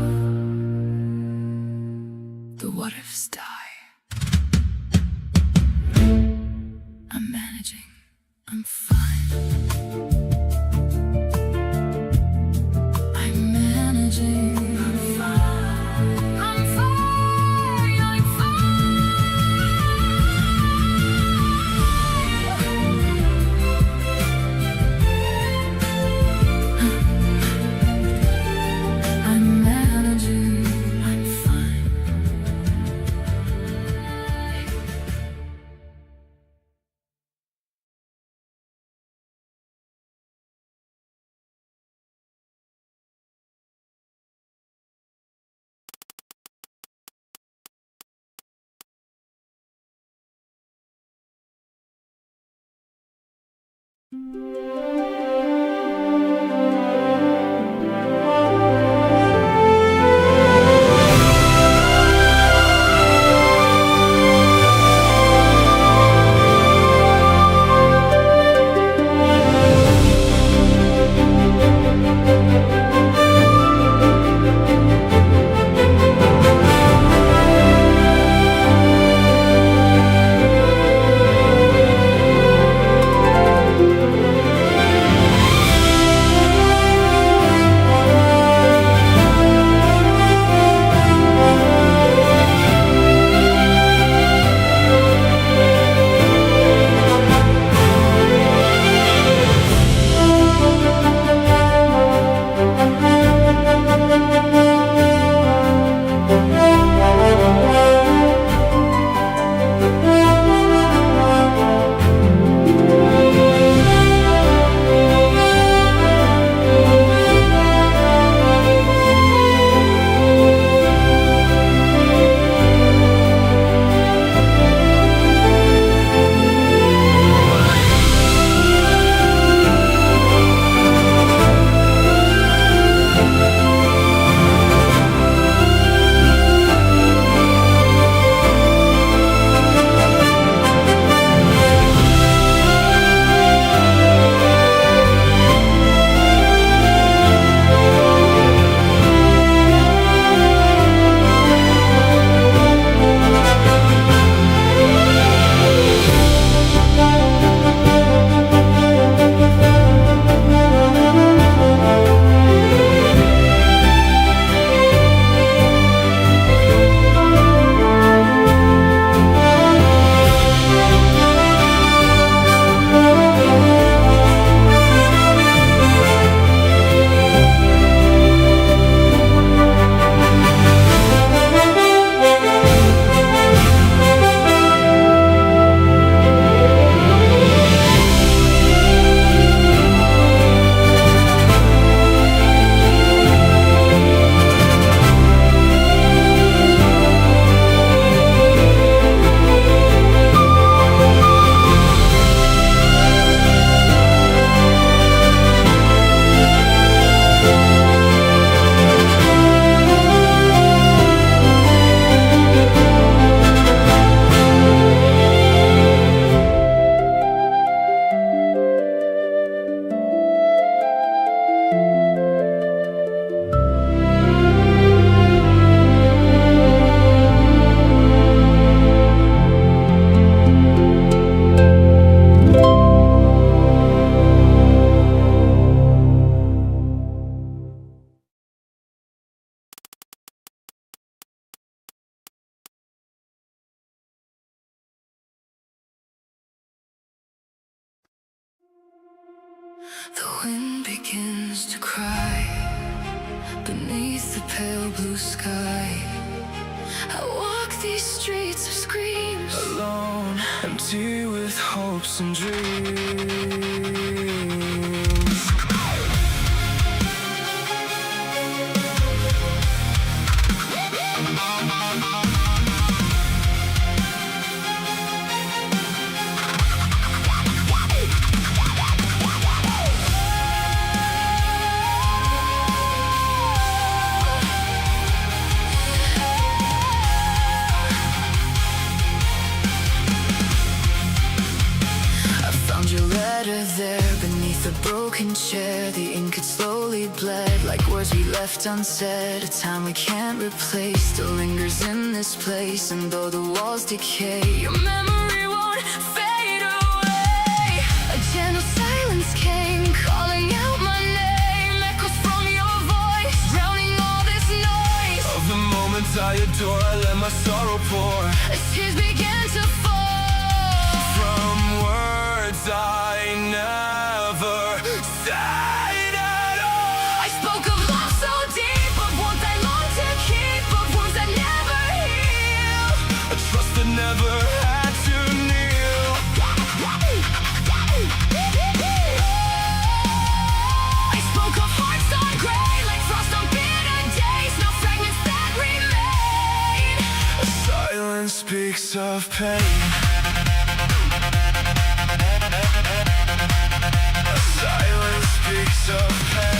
The what-ifs die. I'm managing, I'm fine. I'm managing, I'm fine. I'm fine, I'm fine. I'm managing, I'm fine. The wind begins to cry beneath the pale blue sky. I walk these streets of screams, Alone, empty with hopes and dreams. There beneath the broken chair, the ink had slowly bled like words we left unsaid. A time we can't replace still lingers in this place, and though the walls decay, your memory won't fade away. A gentle silence came, calling out my name, echoes from your voice, drowning all this noise. Of the moments I adore, I let my sorrow pour As tears began to fall from words I never said at all. I spoke of love so deep, of warmth I long to keep, of wounds that never heal, A trust that never had to kneel. I spoke of hearts on gray, like frost on bitter days, no fragments that remain. Silence speaks of pain. Silence speaks of pain.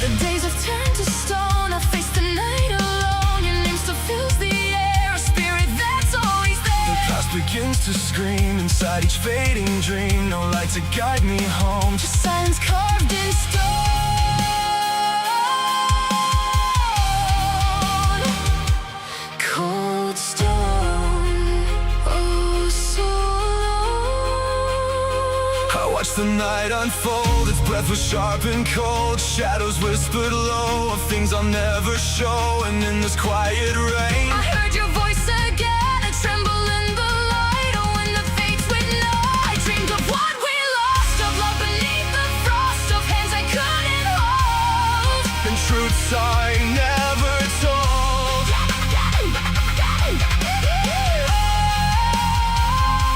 The days have turned to stone, I face the night alone. Your name still fills the air, a spirit that's always The there. past begins to scream inside each fading dream. No light to guide me home. Just silence carved in stone. Cold stone, oh so long. I watched the night unfold. Its breath was sharp and cold. Shadows whispered low of things I'll never show. And in this quiet rain, I heard your voice again, a tremble in the light. Oh, when the fates would know, I dreamed of what we lost, of love beneath the frost, of hands I couldn't hold. and truths I never told.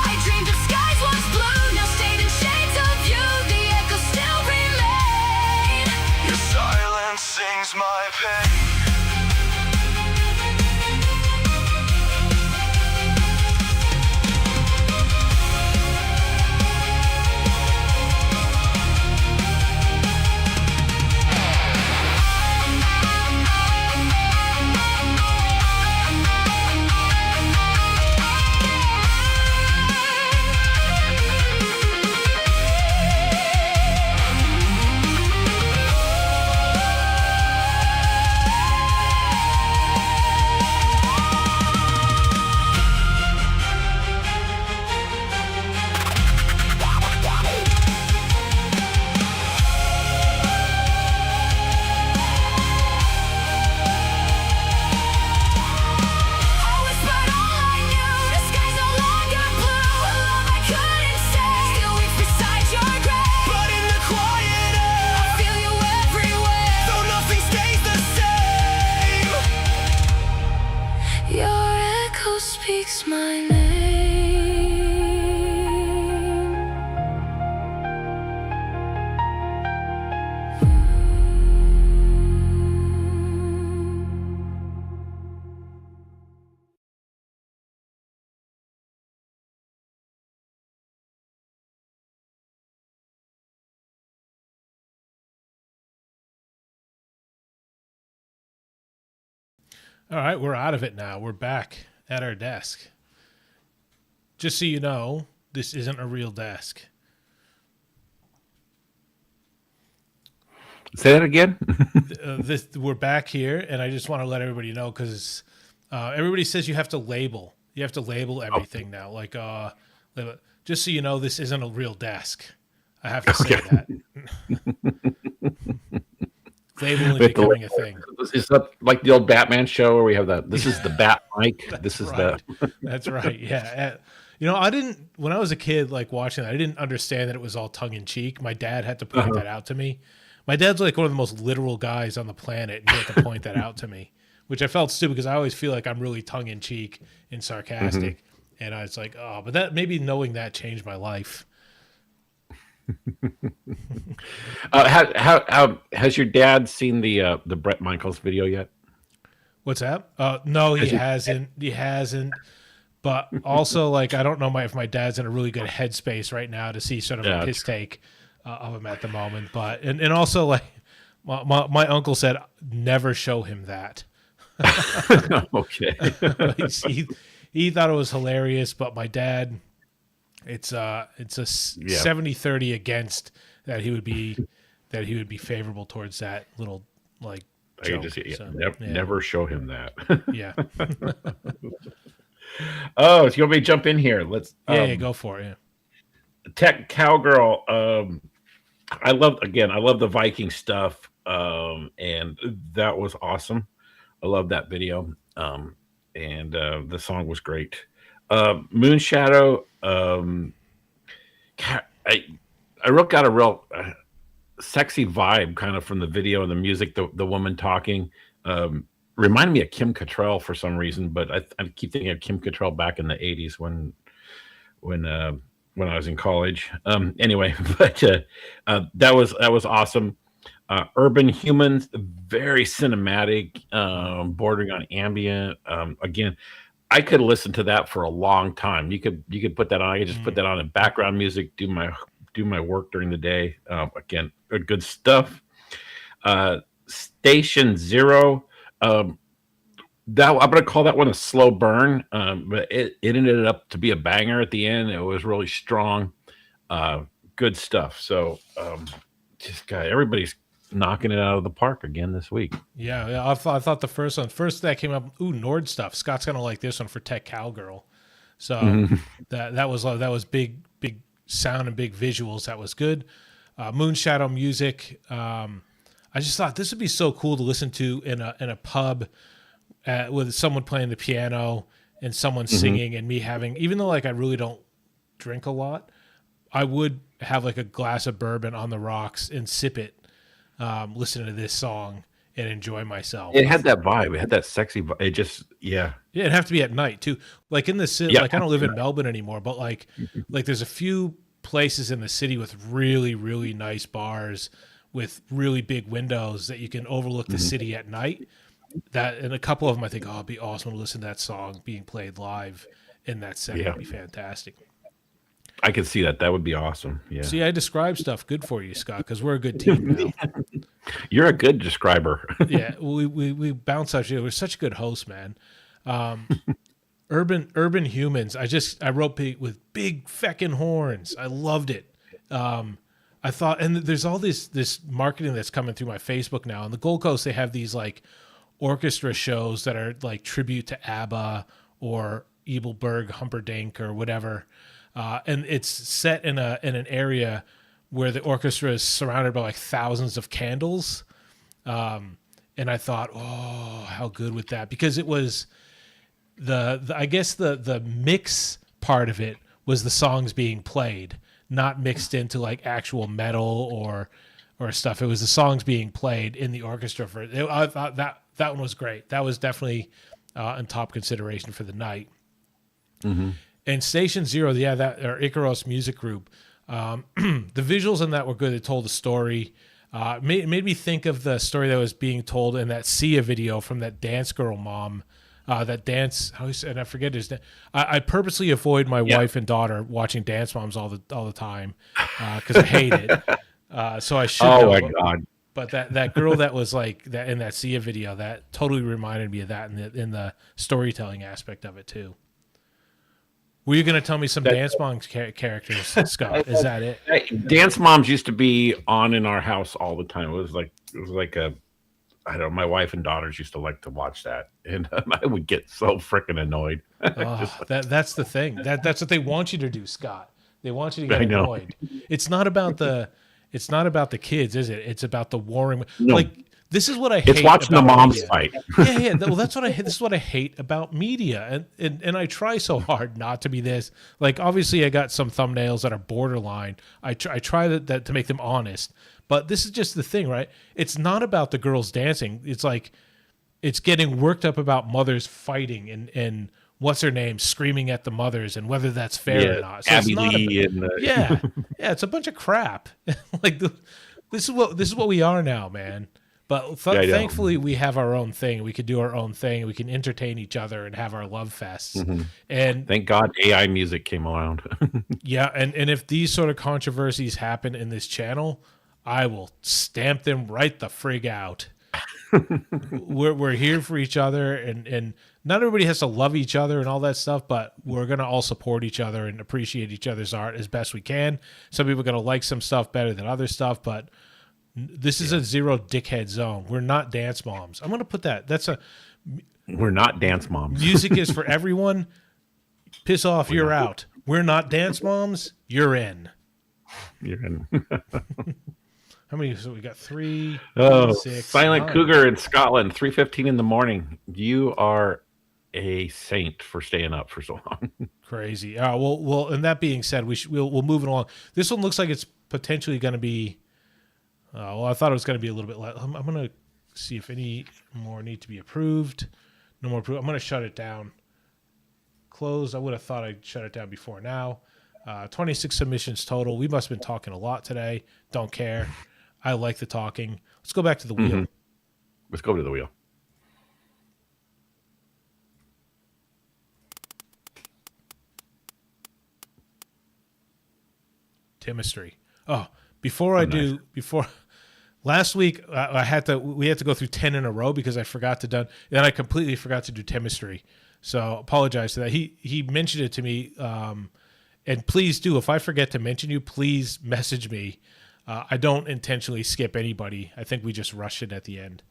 I dreamed of skies once blue, now stayed in shades of you. The echoes still remain. Your silence sings my pain. speaks my name. All right, we're out of it now. We're back at our desk. Just so you know, This isn't a real desk. Say that again. We're back here, and I just want to let everybody know because everybody says you have to label. You have to label everything now. Like, just so you know, this isn't a real desk. I have to say that. Labeling becoming a thing. Is that like the old Batman show where we have that? This is the Bat mic. This is right. the. That's right. Yeah. You know, I didn't when I was a kid, like watching that, I didn't understand that it was all tongue in cheek. My dad had to point that out to me. My dad's like one of the most literal guys on the planet, and he had to point that out to me, which I felt stupid because I always feel like I'm really tongue in cheek and sarcastic, and I was like, oh, but that maybe knowing that changed my life. How has your dad seen the Bret Michaels video yet? What's that? No, he hasn't. He hasn't. But also, like, I don't know if my dad's in a really good headspace right now to see sort of like his take of him at the moment. But and also, like, my uncle said, never show him that. Okay. he thought it was hilarious, but my dad, it's a 70-30 against that he would be favorable towards that little like joke. Never show him that. Yeah. Oh, so you want me to jump in here? Let's go for it. Yeah. Tech Cowgirl. I love the Viking stuff. And that was awesome. I love that video. And the song was great. Moonshadow. I got a real sexy vibe kind of from the video and the music. The woman talking. Reminded me of Kim Cattrall for some reason, but I keep thinking of Kim Cattrall back in the 80s when I was in college. Anyway, but that was awesome. Urban Humans, very cinematic, bordering on ambient. Again, I could listen to that for a long time. You could put that on. I could just put that on in background music, do my work during the day. Again, good stuff. Station Zero. I'm gonna call that one a slow burn, but it ended up to be a banger at the end. It was really strong, good stuff. So everybody's knocking it out of the park again this week. Yeah. I thought the first that came up. Ooh, Nord stuff. Scott's gonna like this one for Tech Cowgirl. So that was big sound and big visuals. That was good. Moonshadow music. I just thought this would be so cool to listen to in a pub with someone playing the piano and someone singing and me having, even though like I really don't drink a lot, I would have like a glass of bourbon on the rocks and sip it, listening to this song and enjoy myself. It had that vibe. It had that sexy vibe. It just, Yeah, it'd have to be at night too. Like in the city, like I don't live in Melbourne anymore, but like there's a few places in the city with really, really nice bars with really big windows that you can overlook the city at night. That and a couple of them, I think, it'd be awesome to listen to that song being played live in that setting. It'd be fantastic. I could see that. That would be awesome. Yeah. See, I describe stuff good for you, Scott, because we're a good team now. You're a good describer. Yeah, we bounce out. We're such a good host, man. Urban Humans. I wrote with big feckin' horns. I loved it. I thought, and there's all this marketing that's coming through my Facebook now. On the Gold Coast, they have these like orchestra shows that are like tribute to ABBA or Ebelberg, Humperdinck, or whatever. And it's set in an area where the orchestra is surrounded by like thousands of candles. And I thought, oh, how good would that? Because it was I guess the mix part of it was the songs being played, not mixed into like actual metal or stuff. It was the songs being played in the orchestra. I thought that one was great. That was definitely in top consideration for the night. And Station Zero, that or Icaros Music Group. The visuals in that were good. They told a story. Made me think of the story that was being told in that Sia video from that dance girl mom. That dance, and I forget his name. I purposely avoid my wife and daughter watching Dance Moms all the time because I hate it. So I should. Oh my god! But that girl that was like that in that Sia video, that totally reminded me of that in the storytelling aspect of it too. Were you going to tell me some Dance Moms characters, Scott? Is that it? Dance Moms used to be on in our house all the time. It was like a, I don't know. My wife and daughters used to like to watch that, and I would get so freaking annoyed. That's the thing. That's what they want you to do, Scott. They want you to get annoyed. It's not about the kids, is it? It's about the warring. No. Like, this is what I hate. It's watching the about moms media. fight. Yeah. Well, that's what I hate. This is what I hate about media, and I try so hard not to be this. Like, obviously, I got some thumbnails that are borderline. I try that to make them honest, but this is just the thing, right? It's not about the girls dancing. It's like it's getting worked up about mothers fighting and what's her name screaming at the mothers and whether that's fair or not. So Abby it's not Lee yeah, it's a bunch of crap. Like this is what we are now, man. But thankfully, we have our own thing. We can do our own thing. We can entertain each other and have our love fests. Mm-hmm. And thank God AI music came around. yeah, and if these sort of controversies happen in this channel, I will stamp them right the frig out. We're here for each other, and not everybody has to love each other and all that stuff, but we're gonna all support each other and appreciate each other's art as best we can. Some people are gonna like some stuff better than other stuff, but this is a zero dickhead zone. We're not Dance Moms. I'm gonna put that. We're not Dance Moms. Music is for everyone. Piss off, you're out. We're not Dance Moms. You're in. You're in. How many? So we got 3. Oh, 6, Silent 9. Cougar in Scotland, 3:15 in the morning. You are a saint for staying up for so long. Crazy. Well. And that being said, we'll move it along. This one looks like it's potentially going to be. I thought it was going to be a little bit less. I'm going to see if any more need to be approved. No more approved. I'm going to shut it down. Close. I would have thought I'd shut it down before now. 26 submissions total. We must have been talking a lot today. Don't care. I like the talking. Let's go back to the wheel. Mm-hmm. Let's go to the wheel. Chemistry. Oh, before last week we had to go through 10 in a row because I forgot to done, and I completely forgot to do chemistry. So apologize to that. He mentioned it to me, and please do, if I forget to mention you, please message me. I don't intentionally skip anybody. I think we just rush it at the end.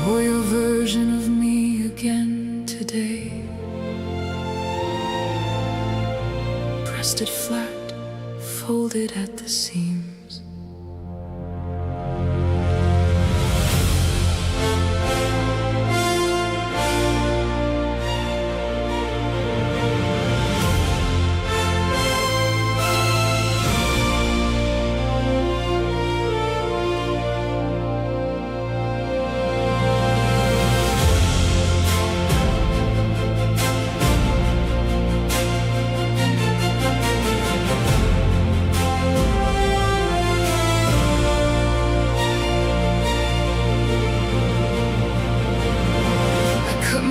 Or your version of me again today. Pressed it flat, folded at the seams.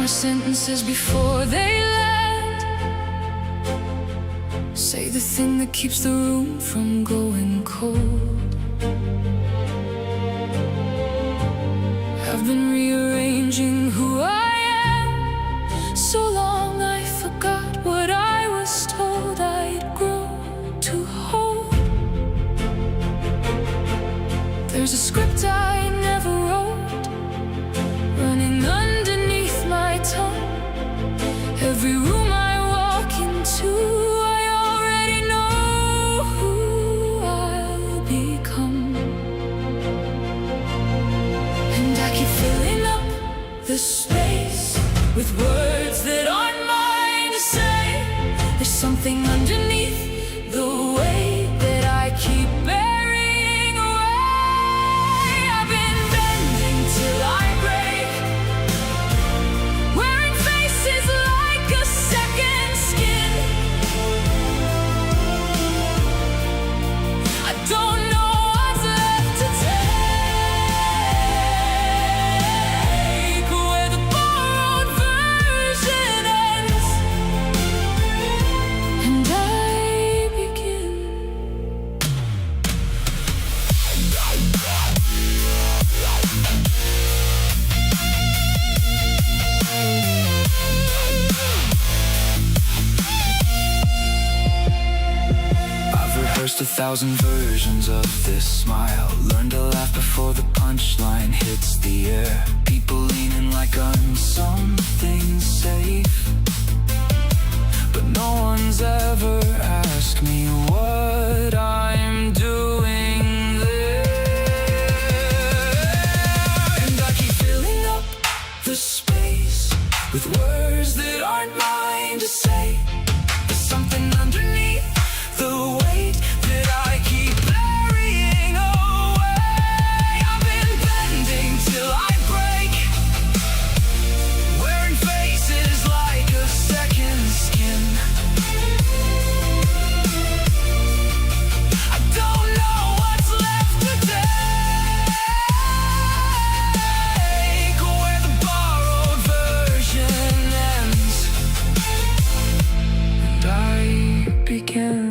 Sentences before they land. Say the thing that keeps the room from going cold. I've been rearranging who I am. So long I forgot what I was told I'd grow to hold. There's a script I never wrote, running underneath my tongue. Every room I walk into, I already know who I'll become. And I keep filling up the space with words that aren't mine to say. There's something underneath the way that I keep burying away. I've been bending till I break, wearing faces like a second skin. I don't know what's left to take, where the borrowed 1,000 versions of this smile. Learn to laugh before the punchline hits the air. People leaning like on something safe, but no one's ever asked me what I'm doing there. And I keep filling up the space with words that aren't mine to say. There's something underneath the weight that I keep burying away. I've been bending till I break, wearing faces like a second skin. I don't know what's left to take, where the borrowed version ends and I begin.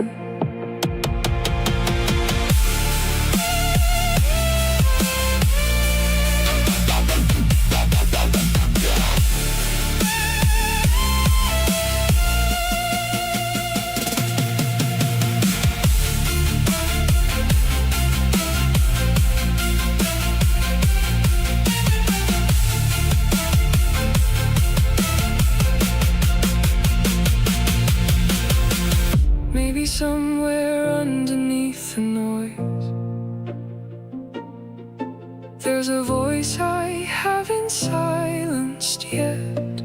Maybe somewhere underneath the noise, there's a voice I haven't silenced yet.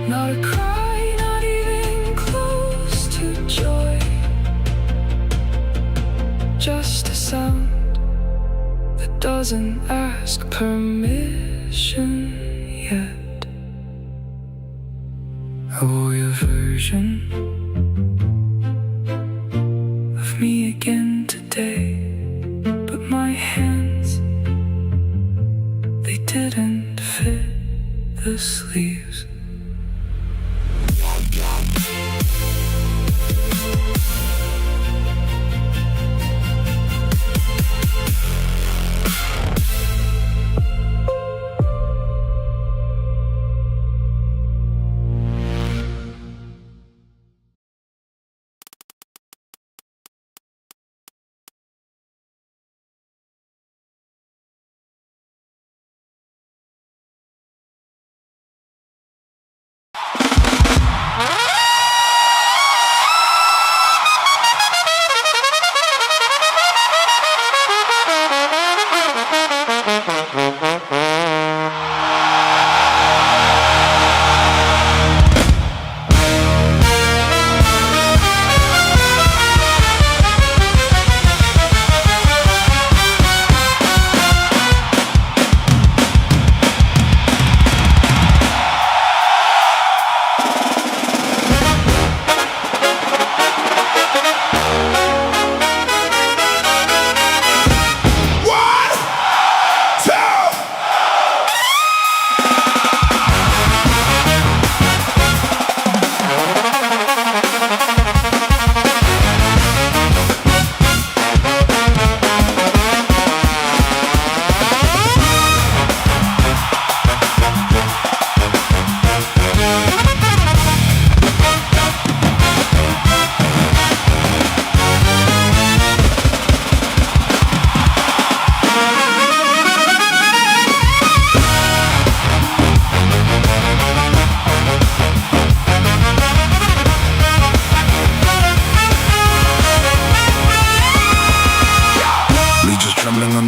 Not a cry, not even close to joy, just a sound that doesn't ask permission yet. Oh, your version of me again today. But my hands, they didn't fit the sleeves.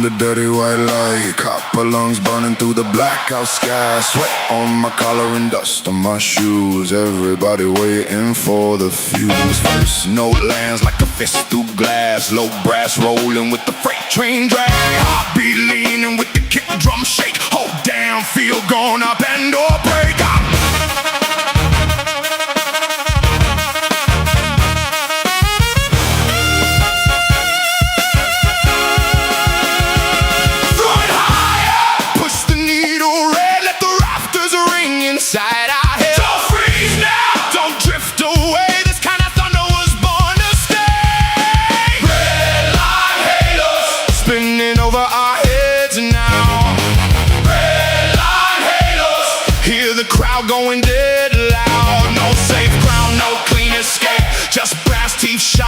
The dirty white light, copper lungs burning through the blackout sky. Sweat on my collar and dust on my shoes. Everybody waiting for the fuse. First note lands like a fist through glass. Low brass rolling with the freight train drag. Heartbeat leaning with the kick drum shake. Hold down, feel gone up and or break up. Inside our head. Don't freeze now, don't drift away. This kind of thunder was born to stay. Red line halos spinning over our heads now. Red line halos, hear the crowd going dead loud. No safe ground, no clean escape, just brass teeth shot.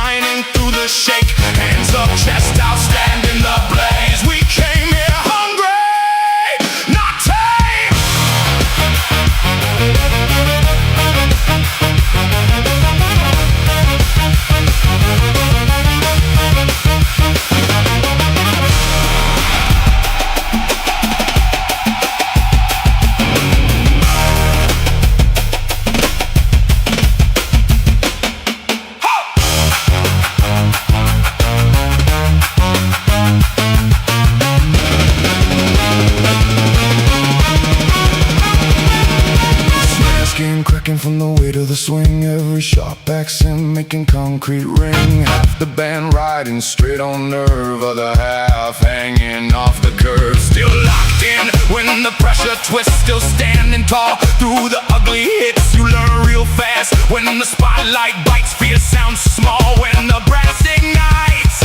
accent making concrete ring. Half the band riding straight on nerve, other half hanging off the curve. Still locked in when the pressure twists, still standing tall through the ugly hits. You learn real fast when the spotlight bites. Fear sounds small when the brass ignites.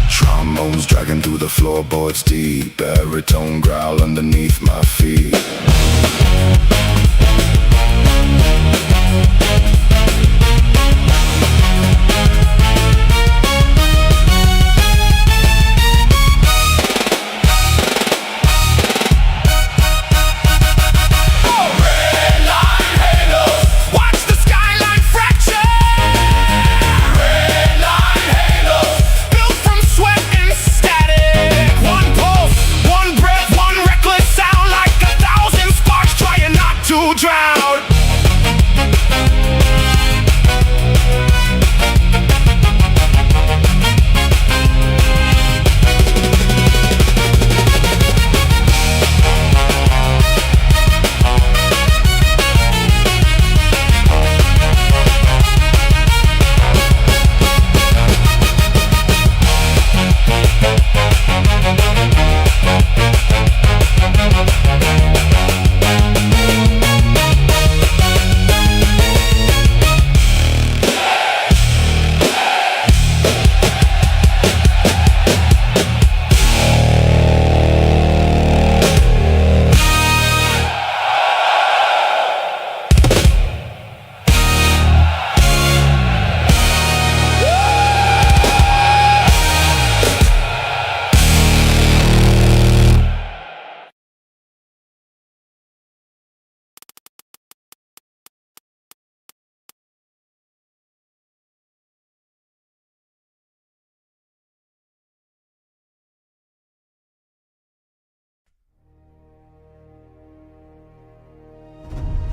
Trombones dragging through the floorboards deep, baritone growl underneath my feet.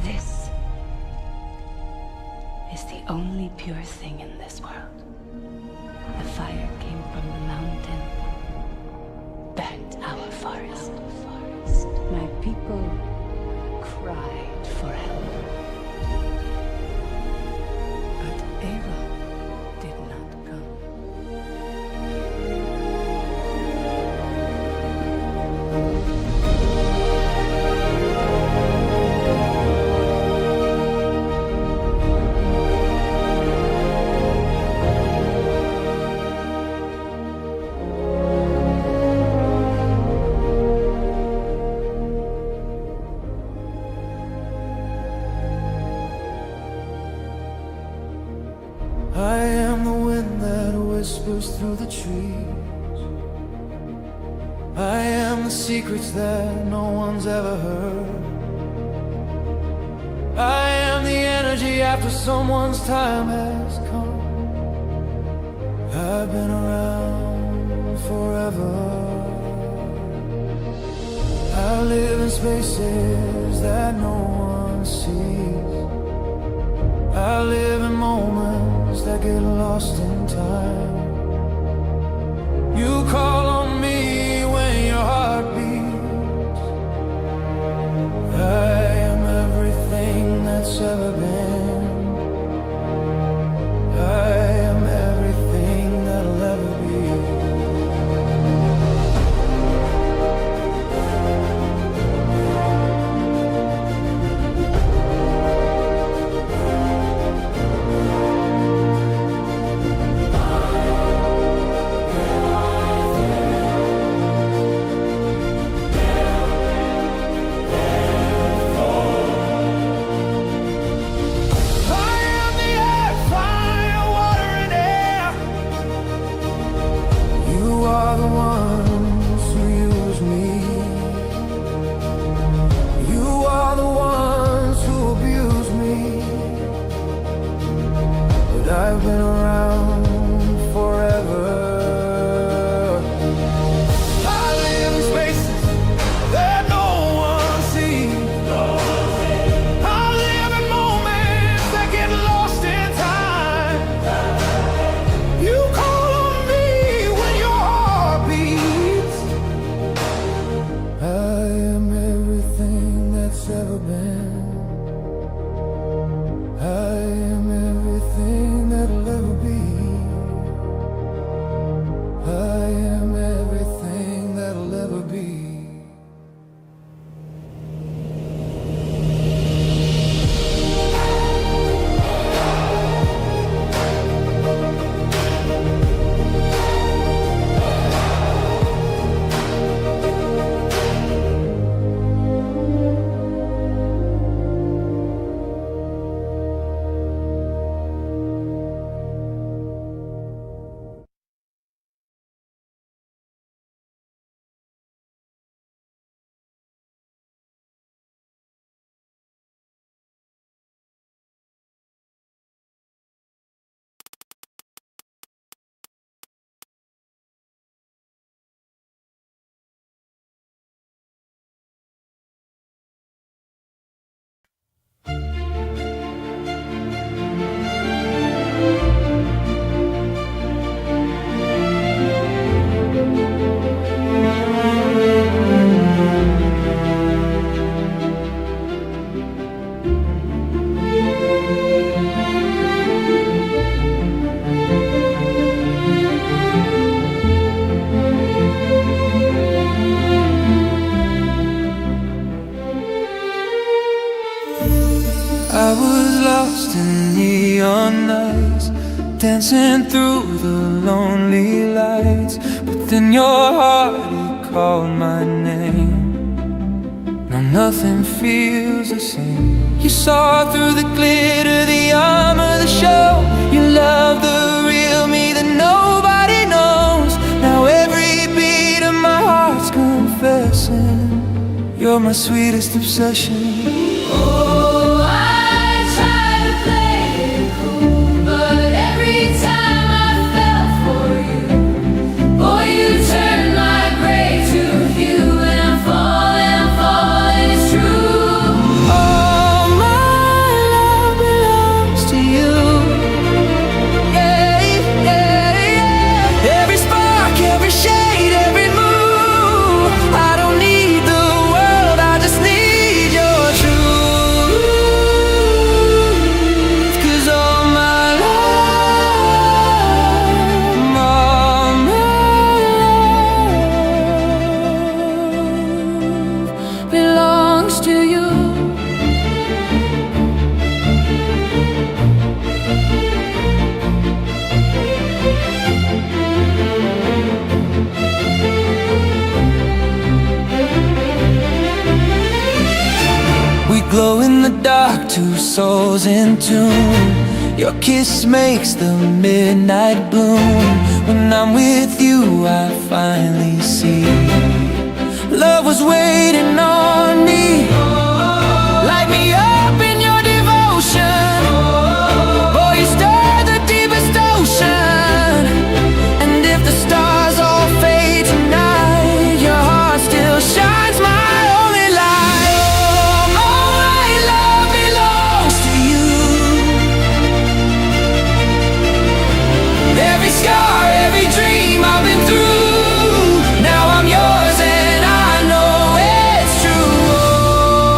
This is the only pure thing in this world. The fire came from the mountain, burnt our forest. My people cried for help. But Eva did not come. I am the wind that whispers through the trees. I am the secrets that no one's ever heard. I am the energy after someone's time has come. I've been around forever. I live in spaces that no one sees. I live in moments that get lost in time. You call on me when your heart beats. I am everything that's ever been. I am everything that'll ever be. I've been around forever. I live in spaces that no one sees. I live in moments that get lost in time. You call on me when your heart beats. I am everything that's ever been. dancing through the lonely lights, but then your heart, it called my name. Now nothing feels the same. You saw through the glitter, the armor, the show. You love the real me that nobody knows. Now every beat of my heart's confessing you're my sweetest obsession. Oh, I try to play it cool, but every time I fell for you, boy, you turned my gray to hue, and I'm falling, it's true. All my love belongs to you. Yeah, yeah, yeah. Every spark, every shade, every move. I don't need the world, I just need your truth. 'Cause all my love belongs to you. We glow in the dark, two souls in tune. Your kiss makes the midnight bloom. When I'm with you, I finally see love was waiting on me. Light me up in your devotion. Boy, you stir the deepest ocean. And if the stars all fade tonight, your heart still shines my only light. All my love belongs to you. Every scar, every dream I've been through, now I'm yours and I know it's true.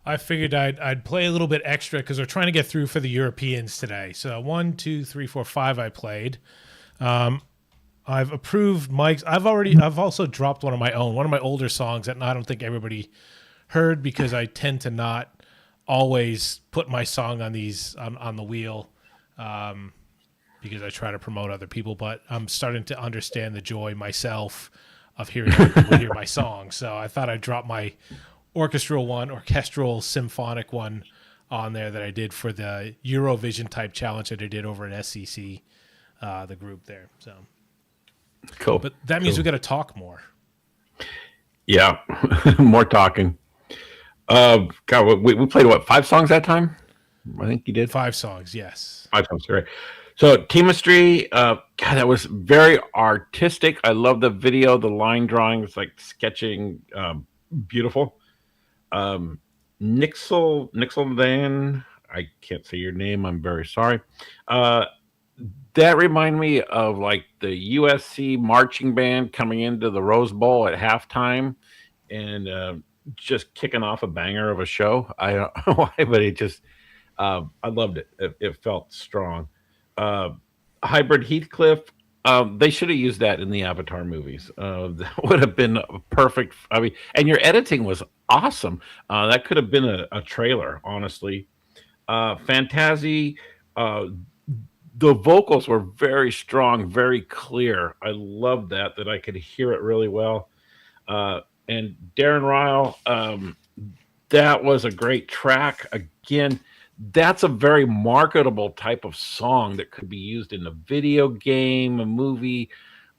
I figured I'd play a little bit extra because we're trying to get through for the Europeans today. So 1, 2, 3, 4, 5 I played. I've approved Mike's. I've also dropped one of my older songs that I don't think everybody heard because I tend to not always put my song on these on the wheel because I try to promote other people. But I'm starting to understand the joy myself of hearing other people hear my song. So I thought I'd drop my orchestral symphonic one on there that I did for the Eurovision type challenge that I did over at SCC, the group there. So cool. But that means we got to talk more. Yeah, more talking. God, we played what, 5 songs that time? I think you did 5 songs. Yes, 5 songs. Right. So Teamistry, God, that was very artistic. I love the video, the line drawing. It's like sketching, beautiful. Nixel Van, I can't say your name. I'm very sorry. That reminded me of like the USC marching band coming into the Rose Bowl at halftime and just kicking off a banger of a show. I don't know why, but it just, I loved it. It felt strong. Hybrid Heathcliff, they should have used that in the Avatar movies. That would have been perfect. I mean, and your editing was awesome. That could have been a trailer, honestly. Fantasy, the vocals were very strong, very clear. I loved that I could hear it really well. And Darren Ryle, that was a great track. Again, that's a very marketable type of song that could be used in a video game, a movie,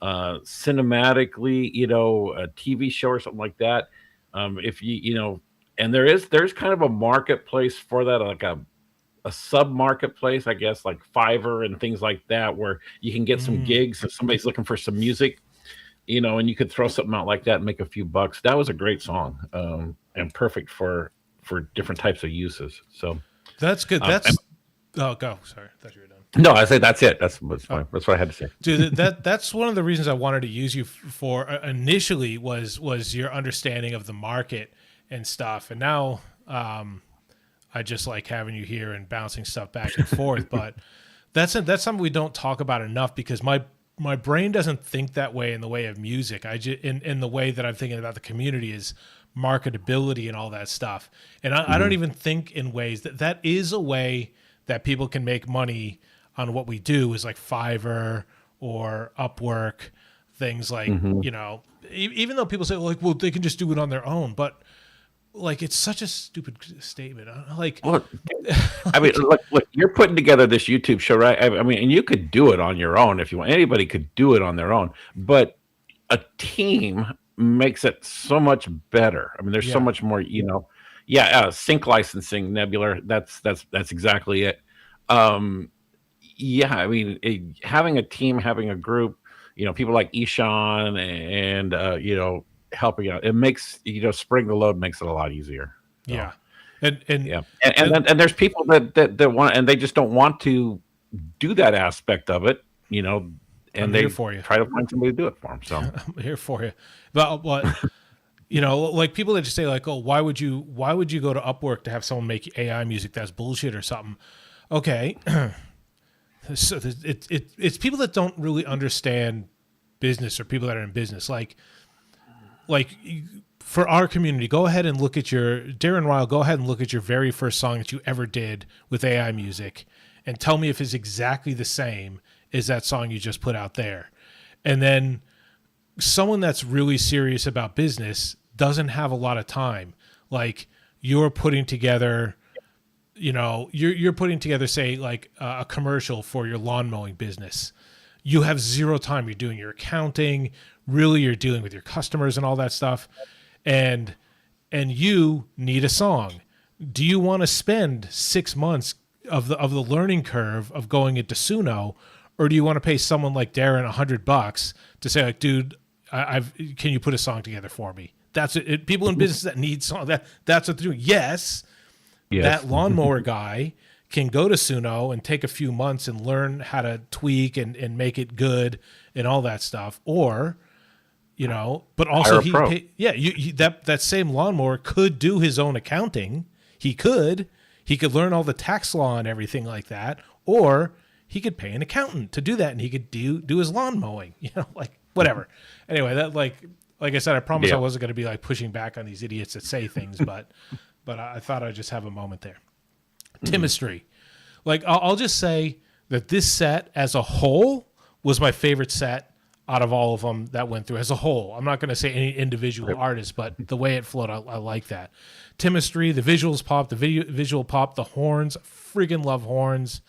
cinematically, a TV show or something like that. If and there's kind of a marketplace for that, like a sub marketplace, I guess, like Fiverr and things like that, where you can get some gigs if somebody's looking for some music, and you could throw something out like that and make a few bucks. That was a great song, and perfect for different types of uses. So that's good. Go. Sorry, I thought you were done. No, I say that's it. That's fine. That's what I had to say. Dude, that's one of the reasons I wanted to use you for initially was your understanding of the market and stuff, and now I just like having you here and bouncing stuff back and forth. But that's something we don't talk about enough because my brain doesn't think that way in the way of music. In the way that I'm thinking about the community is marketability and all that stuff. And I don't even think in ways that is a way that people can make money on what we do is like Fiverr or Upwork, things like, even though people say like, well, they can just do it on their own, but like, it's such a stupid statement. Like, look, I mean, look, you're putting together this YouTube show, right? I mean, and you could do it on your own if you want. Anybody could do it on their own, but a team makes it so much better. I mean, there's so much more, sync licensing, Nebular. That's exactly it. I mean, having a team, having a group, people like Ishan and helping out, it makes spreading the load makes it a lot easier. So, yeah, and there's people that want, and they just don't want to do that aspect of it, and they try to find somebody to do it for them. So I'm here for you. But like people that just say like, oh, why would you go to Upwork to have someone make AI music? That's bullshit or something. Okay. So it's people that don't really understand business or people that are in business. Like for our community, go ahead and look at Darren Ryle, go ahead and look at your very first song that you ever did with AI music and tell me if it's exactly the same as that song you just put out there. And then someone that's really serious about business doesn't have a lot of time. Like you're putting together, you're putting together, say, like a commercial for your lawn mowing business. You have zero time. You're doing your accounting. Really, you're dealing with your customers and all that stuff. And you need a song. Do you want to spend 6 months of the learning curve of going into Suno, or do you want to pay someone like Darren $100 to say, like, dude, can you put a song together for me? That's it. People in business that need song that's what they're doing. Yes. That lawnmower guy can go to Suno and take a few months and learn how to tweak and make it good and all that stuff. Or, but also that same lawnmower could do his own accounting. He could learn all the tax law and everything like that, or he could pay an accountant to do that, and he could do his lawn mowing, like whatever. Anyway, that like I said, I promise I wasn't going to be like pushing back on these idiots that say things, but I thought I'd just have a moment there. Timistry. Like I'll just say that this set as a whole was my favorite set out of all of them that went through as a whole. I'm not going to say any individual artist, but the way it flowed, I like that. Timistry, the visuals pop, the visual pop, the horns, friggin' love horns.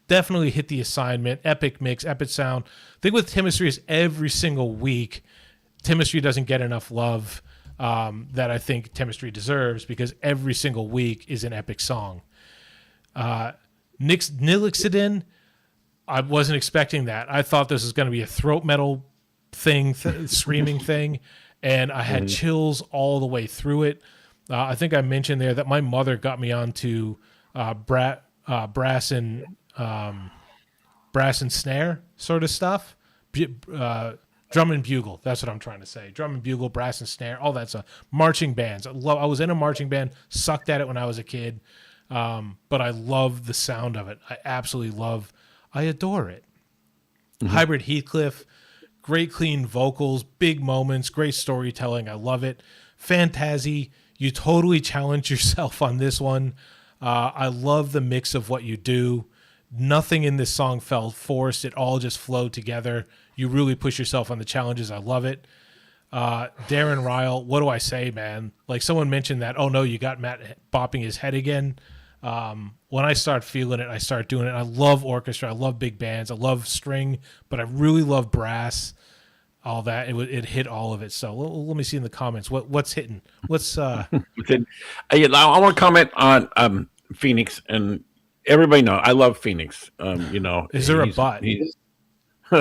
Definitely hit the assignment. Epic mix, epic sound. The thing with Timistry is every single week, Timistry doesn't get enough love that I think Timistry deserves, because every single week is an epic song. Nilixidin, I wasn't expecting that. I thought this was going to be a throat metal thing, screaming thing, and I had chills all the way through it. I think I mentioned there that my mother got me onto brass and snare sort of stuff. Drum and bugle, that's what I'm trying to say. Drum and bugle, brass and snare, all that stuff. Marching bands. I was in a marching band, sucked at it when I was a kid, but I love the sound of it. I adore it. Hybrid Heathcliff, great clean vocals, big moments, great storytelling. I love it. Fantasy, you totally challenge yourself on this one. I love the mix of what you do. Nothing in this song felt forced. It all just flowed together. You really push yourself on the challenges. I love it. Darren Ryle, what do I say, man? Like someone mentioned that, oh no, you got Matt bopping his head again. When I start feeling it, I start doing it. I love orchestra. I love big bands. I love string, but I really love brass. All that it hit all of it. So let me see in the comments what's hitting. What's I want to comment on Phoenix, and everybody know I love Phoenix. Is there a button?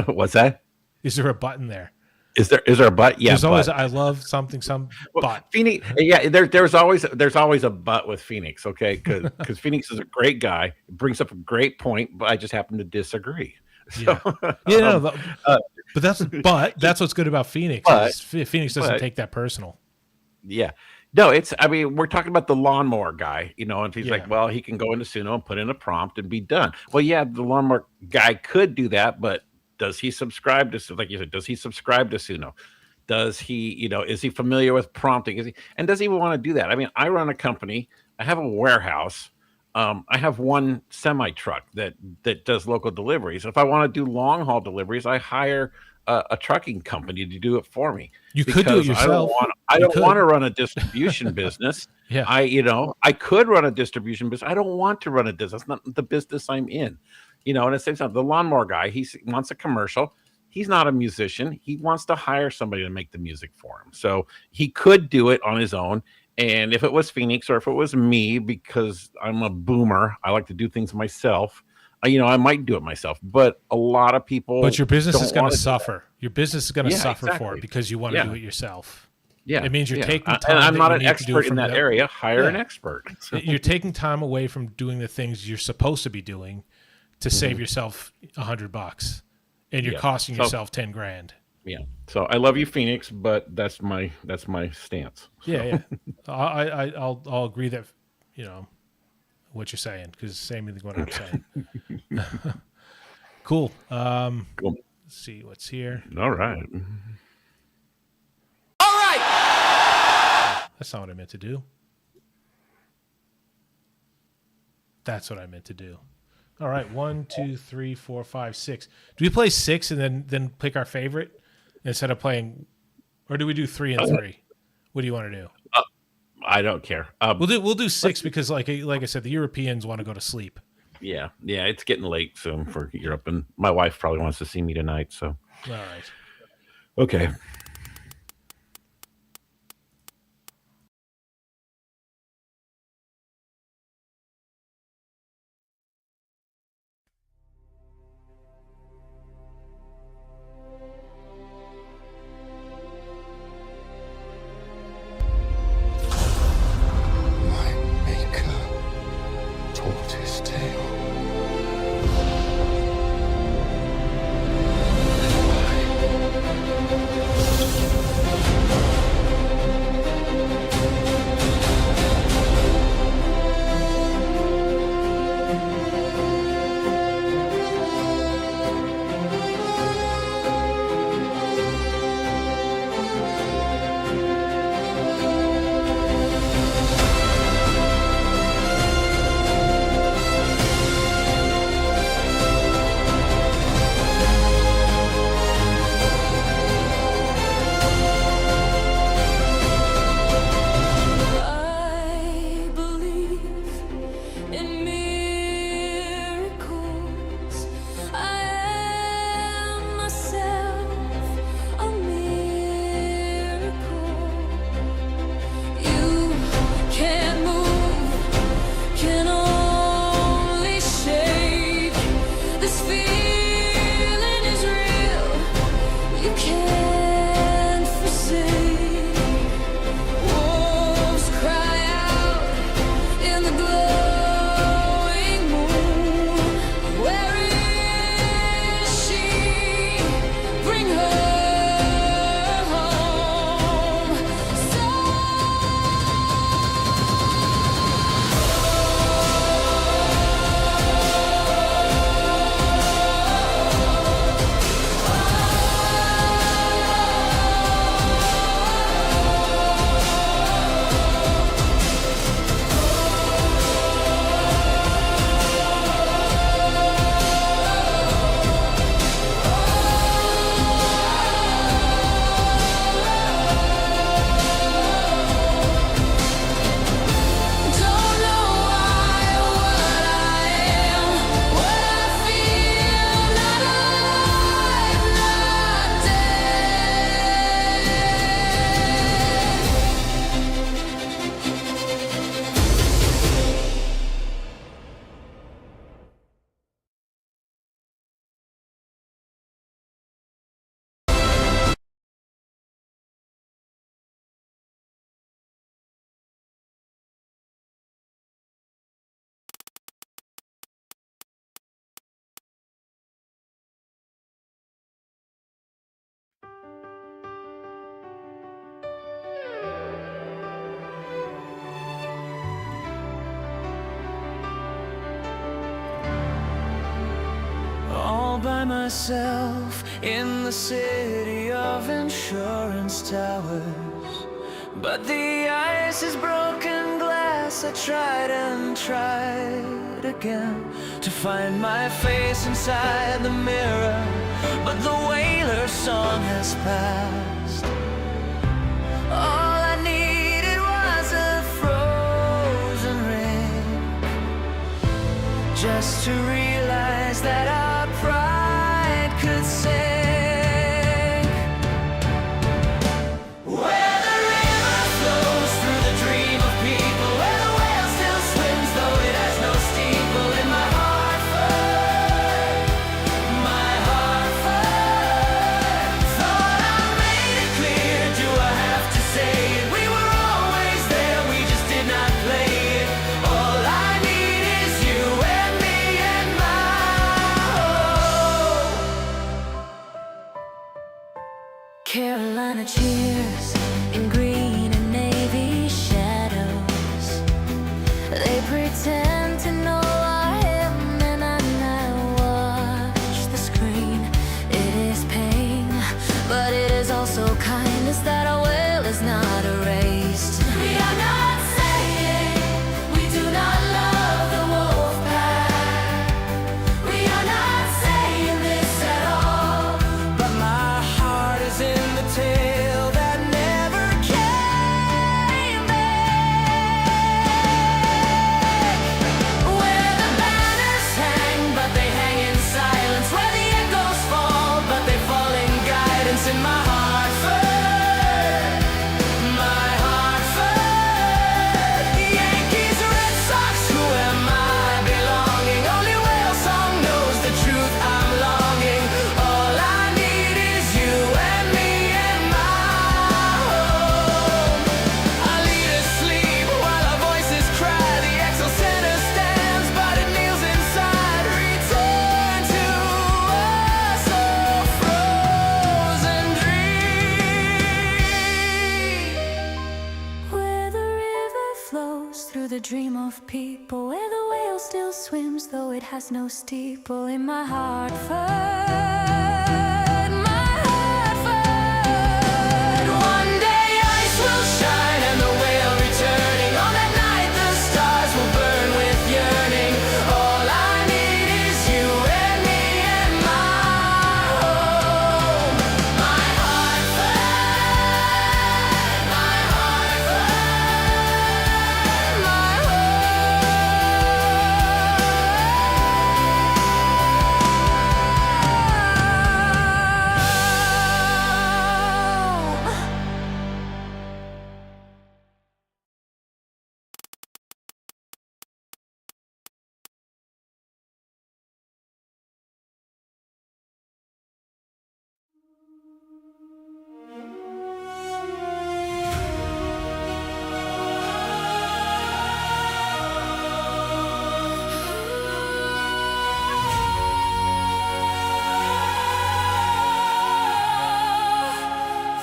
What's that? Is there a button there? Is there a butt? Yeah, there's always I love something butt. Phoenix, yeah. There's always a butt with Phoenix. Okay, because Phoenix is a great guy, brings up a great point, but I just happen to disagree. So, but that's what's good about Phoenix. Phoenix doesn't take that personal. Yeah. No, we're talking about the lawnmower guy, and he's like, well, he can go into Suno and put in a prompt and be done. Well, yeah, the lawnmower guy could do that, but does he subscribe to, like you said, does he subscribe to Suno? Does he, is he familiar with prompting? Does he even want to do that? I run a company. I have a warehouse. I have one semi truck that does local deliveries. If I want to do long haul deliveries, I hire a trucking company to do it for me. You could do it yourself. I don't want to run a distribution business. Yeah. I could run a distribution business. I don't want to run a business. That's not the business I'm in. And at the same time, the lawnmower guy, he wants a commercial. He's not a musician. He wants to hire somebody to make the music for him. So he could do it on his own. And if it was Phoenix, or if it was me, because I'm a boomer, I like to do things myself. I might do it myself, but a lot of people. But your business is going to suffer. Your business is going to suffer for it because you want to do it yourself. Yeah, it means you're taking time. And I'm not an expert in that area. Hire an expert. So. You're taking time away from doing the things you're supposed to be doing to save yourself $100, and you're costing yourself $10,000. Yeah. So I love you, Phoenix, but that's my stance. So. Yeah. I'll agree that what you're saying, because it's the same thing what I'm saying. Cool. Cool. Let's see what's here. All right. That's not what I meant to do. That's what I meant to do. All right. 1, 2, 3, 4, 5, 6. Do we play 6 and then pick our favorite instead of playing, or do we do 3 and 3? What do you want to do? I don't care. We'll do 6 because, like I said, the Europeans want to go to sleep. Yeah. It's getting late soon for Europe, and my wife probably wants to see me tonight. So. All right. Okay. by myself in the city of insurance towers. But the ice is broken glass. I tried and tried again to find my face inside the mirror, but the Wailer song has passed. All I needed was a frozen ring, just to realize that our pride could sink. Where the river flows through the dream of people, where the whale still swims though it has no steeple. In my Hartford, my Hartford. Thought I made it clear, do I have to say it? We were always there, we just did not play it. All I need is you and me and my home. Carolina cheers in green and navy shadows. They pretend to know our hymn, and I watch the screen. It is pain, but it is also kindness that our will is not erased. We are not saying we do not love the wolf pack. We are not saying this at all. But my heart is in the tale that never came back. Where the banners hang, but they hang in silence. Where the echoes fall, but they fall in guidance. In my Hartford, my Hartford. Yankees, Red Sox, who am I belonging? Only whale song knows the truth I'm longing. All I need is you and me and my home. I lead asleep while our voices cry. The Excel Center stands, but it kneels inside. Return to us, oh frozen dream. Where the river flows through the dream of people, where the whale still swims though it has no steeple. In my Hartford, my Hartford. One day ice will shine and the whale returning. On that night the stars will burn with yearning. All I need is you and me and my home. My Hartford, my Hartford, my home.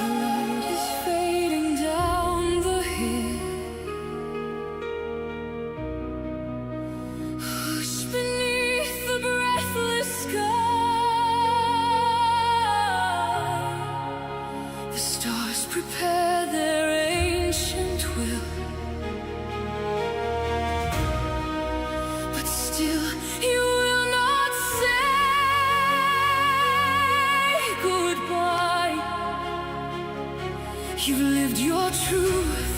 The light is fading down the hill. Hush beneath the breathless sky. The stars prepare their ancient will. But still you will not say goodbye. You've lived your truth,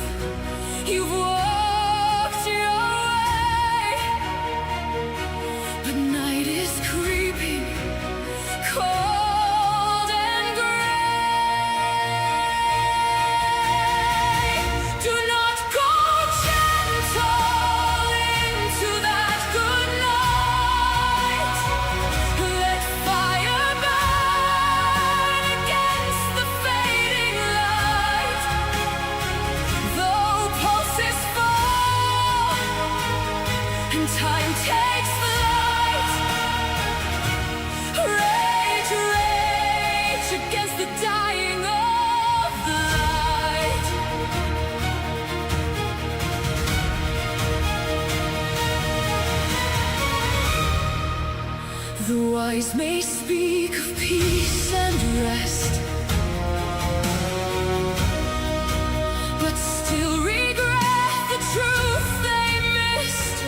you've walked your way. But night is creeping, cold and gray. Do not go gentle into that good night. Let fire burn against the fading light. Though pulses The wise may speak of peace and rest, but still regret the truth they missed.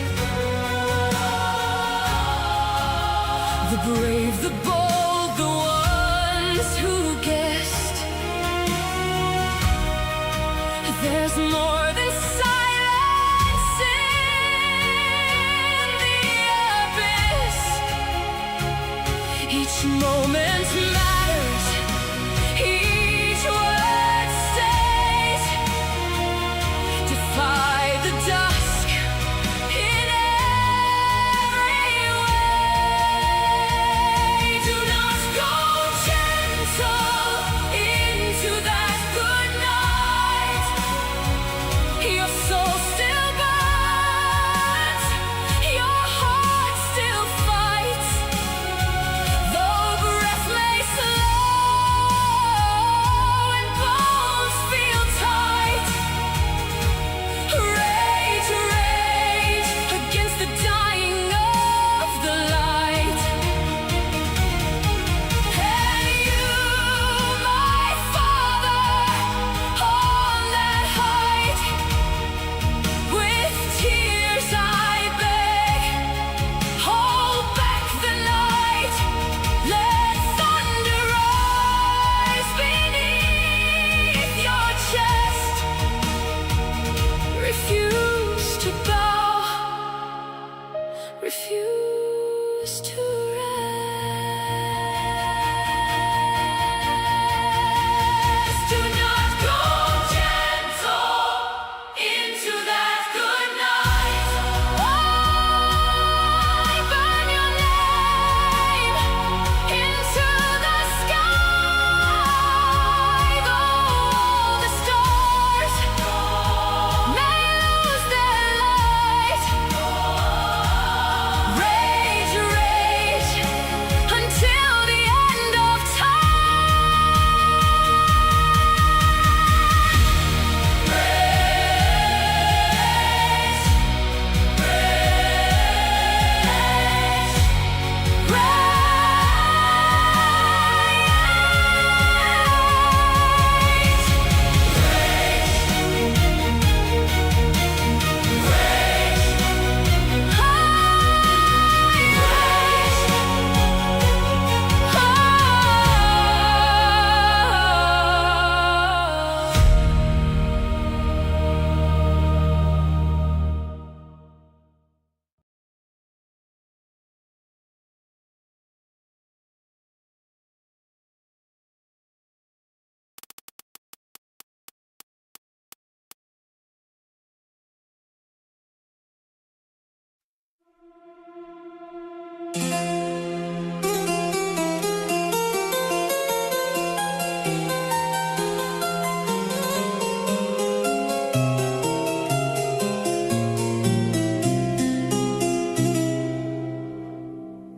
The brave, the bold, the ones who guessed there's more than silence in the abyss. Each moment matters, each word stays. Defy the dusk in every way. Do not go gentle into that good night. Your soul still burns, your heart still fights. Though breath may slow and bones feel tight, rage, rage against the dying of the light. And you, my Father, on that height, with tears I beg, hold back the night. Let thunder rise beneath your chest. Refuse to bow, refuse to rest. Do not go gentle into that good night. I burn your name into the sky. Though the stars may lose their light, rage, rage until the end of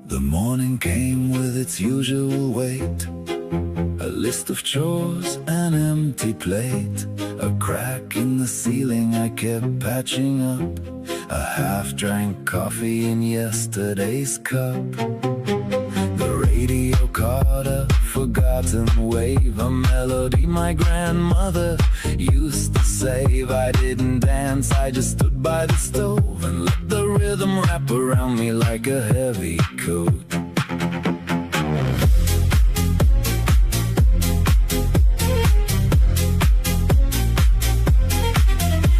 The morning came with its usual weight, a list of chores, an empty plate, a crack in the ceiling I kept patching up, a half-drank coffee in yesterday's cup. The radio caught a forgotten wave, a melody my grandmother used to save. I didn't dance, I just stood by the stove and let the rhythm wrap around me like a heavy coat.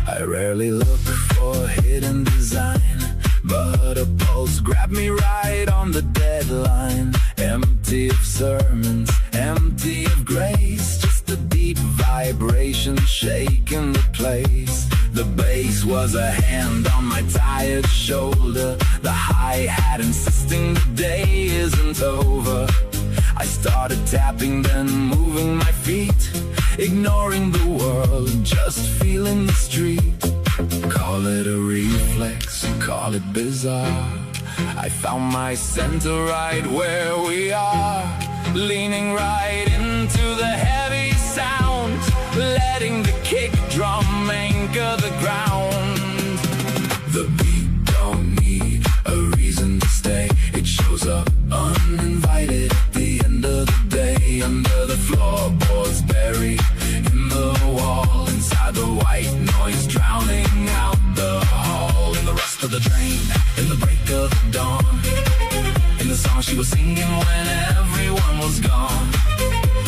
I rarely look for hidden design, but a pulse grabbed me right on the deadline. Empty of sermons, empty of grace, just a deep vibration shaking the place. The bass was a hand on my tired shoulder, the hi-hat insisting the day isn't over. I started tapping, then moving my feet, ignoring the world, just feeling the street. Call it a reflex, call it bizarre, I found my center right where we are, leaning right into the heavy sound, letting the kick drum anchor the ground. The beat don't need a reason to stay, it shows shows up uninvited at the end of the day. Under the floorboards, buried in the wall. Inside the white noise, drowning out the hall. In the rust of the train, in the break of the dawn. In the song she was singing when everyone was gone.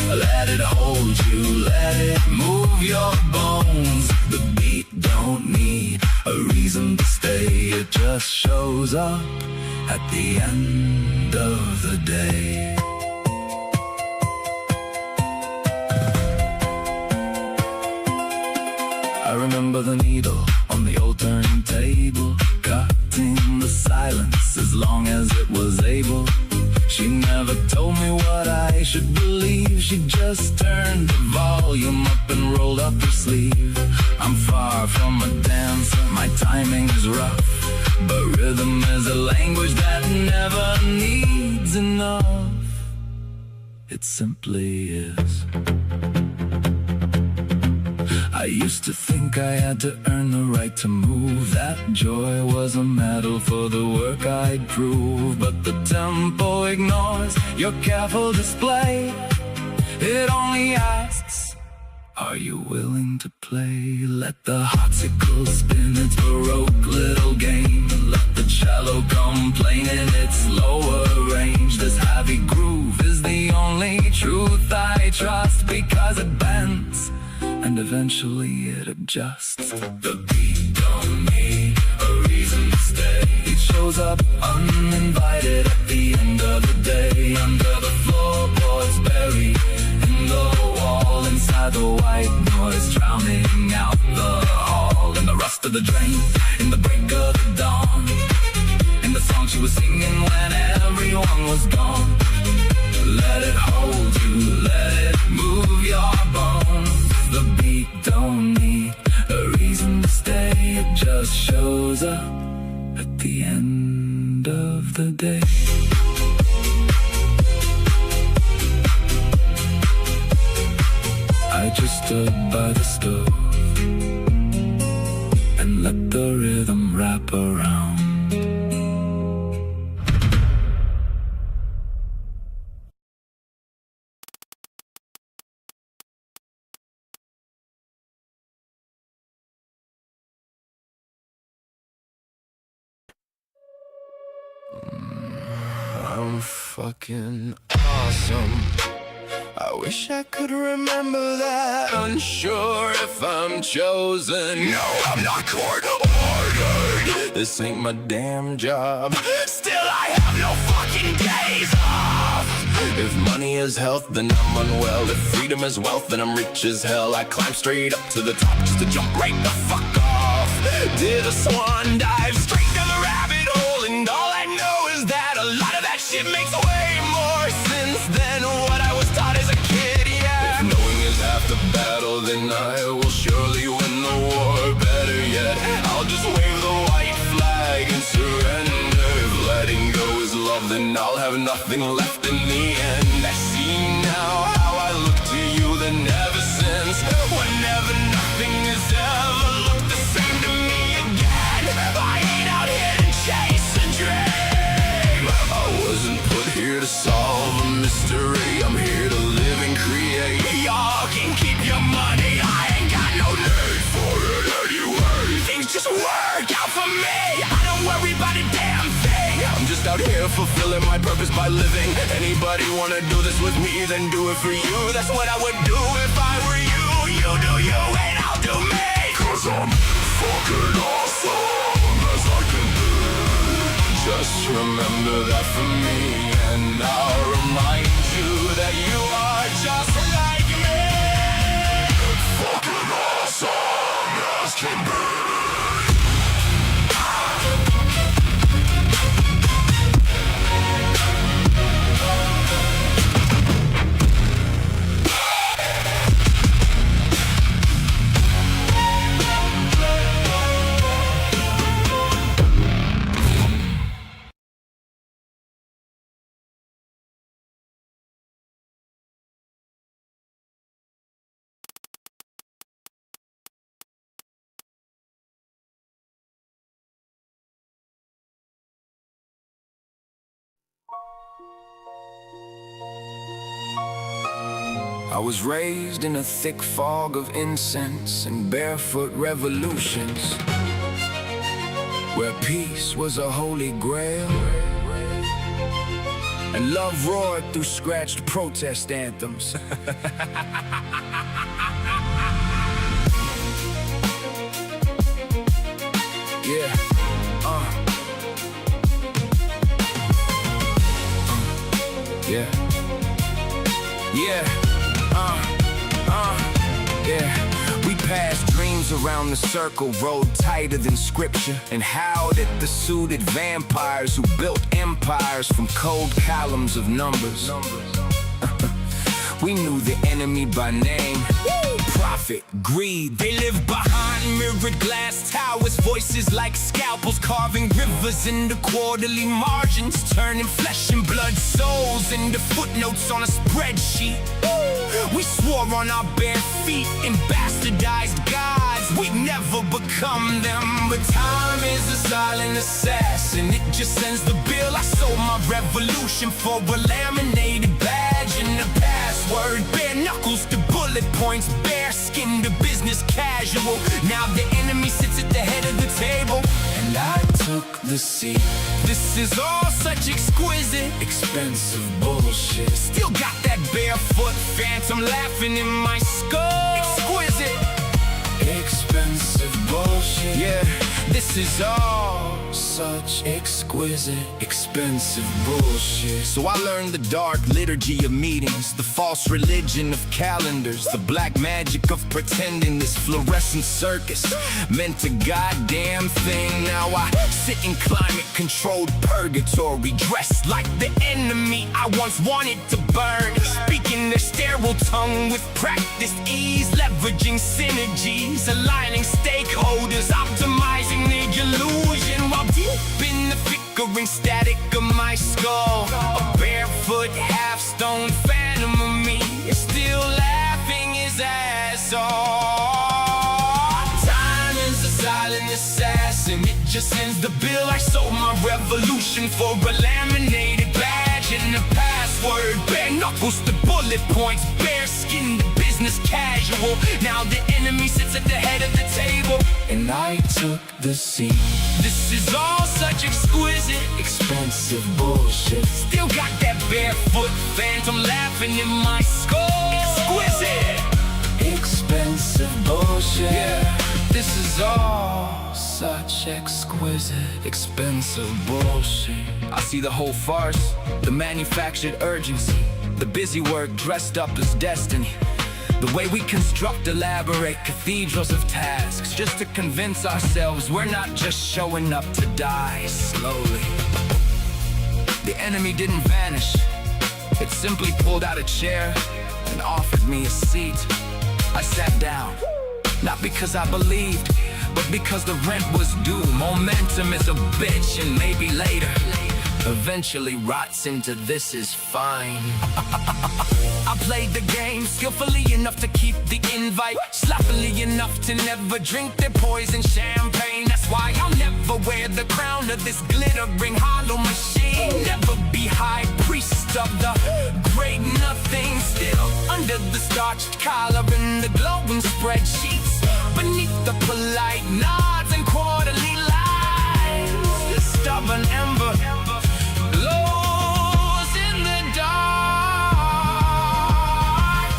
Let it hold you, let it move your bones. The beat don't need a reason to stay. It just shows up at the end of the day. I remember the needle on the old turntable, cutting the silence as long as it was able. She never told me what I should believe. She just turned the volume up and rolled up her sleeve. I'm far from a dancer, my timing is rough, but rhythm is a language that never needs enough. It simply is. I used to think I had to earn the right to move. That joy was a medal for the work I'd prove. But the tempo ignores your careful display. It only asks, are you willing to play? Let the harpsichord spin its baroque little game. Let the cello complain in its lower range. This heavy groove is the only truth I trust, because it bends and eventually it adjusts. The beat don't need a reason to stay. It shows up uninvited at the end of the day. Under the floorboards, buried in the wall. Inside the white noise, drowning out the hall. In the rust of the drain, in the break of the dawn. In the song she was singing when everyone was gone. Let it hold you, let it move your bones. The beat don't need a reason to stay. It just shows up at the end of the day. I just stood by the stove and let the rhythm wrap around. I'm fucking awesome. I wish I could remember that. Unsure if I'm chosen. No, I'm not court ordered. This ain't my damn job. Still, I have no fucking days off. If money is health, then I'm unwell. If freedom is wealth, then I'm rich as hell. I climb straight up to the top just to jump right the fuck off. Did a swan dive straight down the rabbit hole, and all I know is that a lot of that shit makes way more sense than what I was taught as a kid, yeah. If knowing is half the battle, then I will surely win the war. Better yet, I'll just wave the white flag and surrender. If letting go is love, then I'll have nothing left in the end. I see now how I look to you, then ever since, whenever nothing has ever looked the same to me again. I ain't out here to chase a dream. I wasn't put here to solve a mystery. I'm here to live and create. Y'all can keep your money, I ain't got no need for it anyway. Things just work out for me, I don't worry about a damn thing. I'm just out here fulfilling my purpose by living. Anybody wanna do this with me, then do it for you. That's what I would do if I were you. You do you and I'll do me. Cause I'm fucking awesome as I can be. Just remember that for me, and I'll remind you that you are just like me. Fucking awesome as can be. I was raised in a thick fog of incense and barefoot revolutions, where peace was a holy grail and love roared through scratched protest anthems. Yeah, yeah, yeah, yeah. We passed dreams around the circle, rode tighter than scripture, and howled at the suited vampires who built empires from cold columns of numbers. We knew the enemy by name. Profit, greed. They live behind mirrored glass towers, voices like scalpels carving rivers into quarterly margins, turning flesh and blood souls into footnotes on a spreadsheet. We swore on our bare feet and bastardized gods. We'd never become them, but time is a silent assassin. It just sends the bill. I sold my revolution for a laminated badge and a password. Bare knuckles to bullet points, bare skin to business casual. Now the enemy sits at the head of the table, and I took the seat. This is all such exquisite, expensive bullshit. Still got that barefoot phantom laughing in my skull. Exquisite, expensive bullshit. Yeah, this is all such exquisite, expensive bullshit. So I learned the dark liturgy of meetings, the false religion of calendars, the black magic of pretending this fluorescent circus meant a goddamn thing. Now I sit in climate-controlled purgatory, dressed like the enemy I once wanted to burn, speaking their sterile tongue with practiced ease, leveraging synergies, aligning stakeholders, optimizing the illusion while deep in the flickering static of my skull. A barefoot half-stone phantom of me is still laughing his ass off. Time is a silent assassin. It just sends the bill. I sold my revolution for a laminated badge and a password. Bare knuckles to bullet points, bare skin to business casual. Now the enemy sits at the head of the table, and I took the seat. This is all such exquisite, expensive bullshit. Still got that barefoot phantom laughing in my skull. Exquisite, expensive bullshit. Yeah, this is all such exquisite, expensive bullshit. I see the whole farce, the manufactured urgency, the busy work dressed up as destiny. The way we construct elaborate cathedrals of tasks just to convince ourselves we're not just showing up to die slowly. The enemy didn't vanish. It simply pulled out a chair and offered me a seat. I sat down, not because I believed, but because the rent was due. Momentum is a bitch, and maybe later eventually rots into this is fine. I played the game skillfully enough to keep the invite, sloppily enough to never drink their poison champagne. That's why I'll never wear the crown of this glittering hollow machine. Never be high priest of the great nothing. Still under the starched collar and the glowing spreadsheets, beneath the polite nods and quarterly lines, the stubborn ember glows in the dark.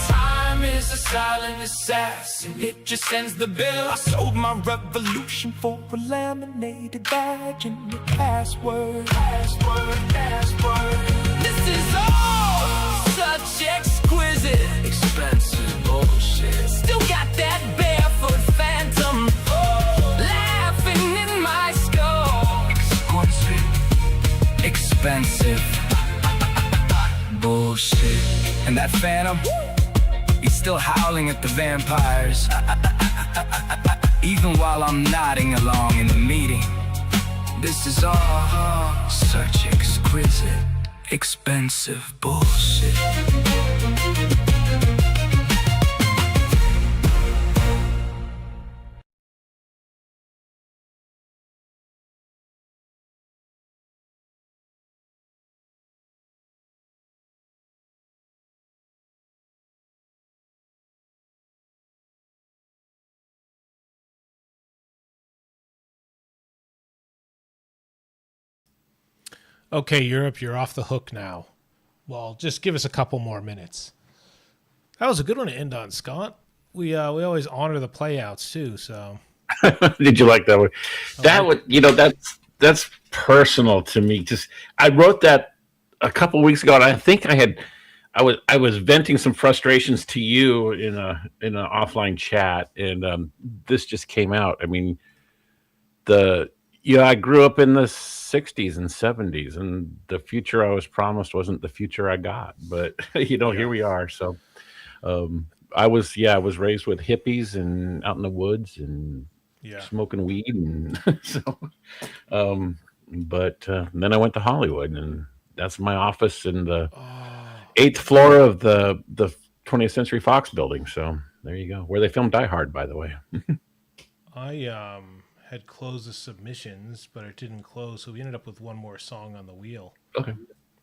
Time is a silent assassin. It just sends the bill. I sold my revolution for a laminated badge and a password. This is all such exquisite, expensive bullshit. Still got that barefoot phantom laughing in my skull. Exquisite, expensive bullshit. And that phantom, he's still howling at the vampires, even while I'm nodding along in the meeting. This is all such exquisite, expensive bullshit. Okay, Europe, you're off the hook now. Well, just give us a couple more minutes. That was a good one to end on, Scott. We always honor the playouts too. So Did you like that one? That like would, that's personal to me. Just I wrote that a couple weeks ago, and I think I was venting some frustrations to you in an offline chat, and this just came out. I mean, I grew up in the '60s and '70s, and the future I was promised wasn't the future I got. But here we are. So I was raised with hippies and out in the woods and yeah. smoking weed, and so but then I went to Hollywood, and that's my office in the eighth floor of the 20th Century Fox building. So there you go, where they filmed Die Hard, by the way. I had closed the submissions, but it didn't close, so we ended up with one more song on the wheel. Okay,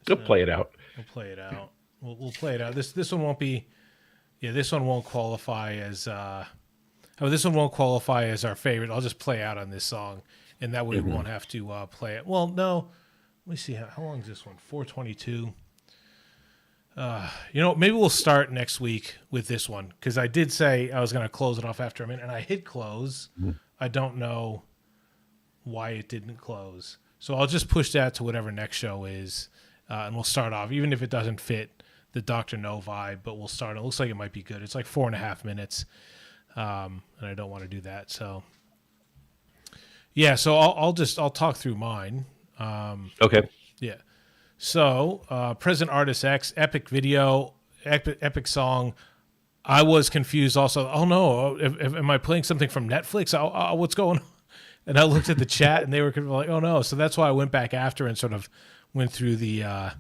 go play it out. We'll play it out. We'll play it out. This one won't be. Yeah, this one won't qualify as. This one won't qualify as our favorite. I'll just play out on this song, and that way we won't have to play it. Well, no. Let me see how long is this one? 4:22. Maybe we'll start next week with this one, because I did say I was going to close it off after a minute, and I hit close. I don't know why it didn't close, so I'll just push that to whatever next show is, and we'll start off, even if it doesn't fit the Dr. No vibe, but we'll start. It looks like it might be good. It's like 4.5 minutes, and I don't want to do that. So yeah, so I'll talk through mine. Okay. Yeah. So, Present Artist X, epic video, epic song. I was confused also. Oh no, am I playing something from Netflix? What's going on? And I looked at the chat, and they were like, "Oh no!" So that's why I went back after and sort of went through the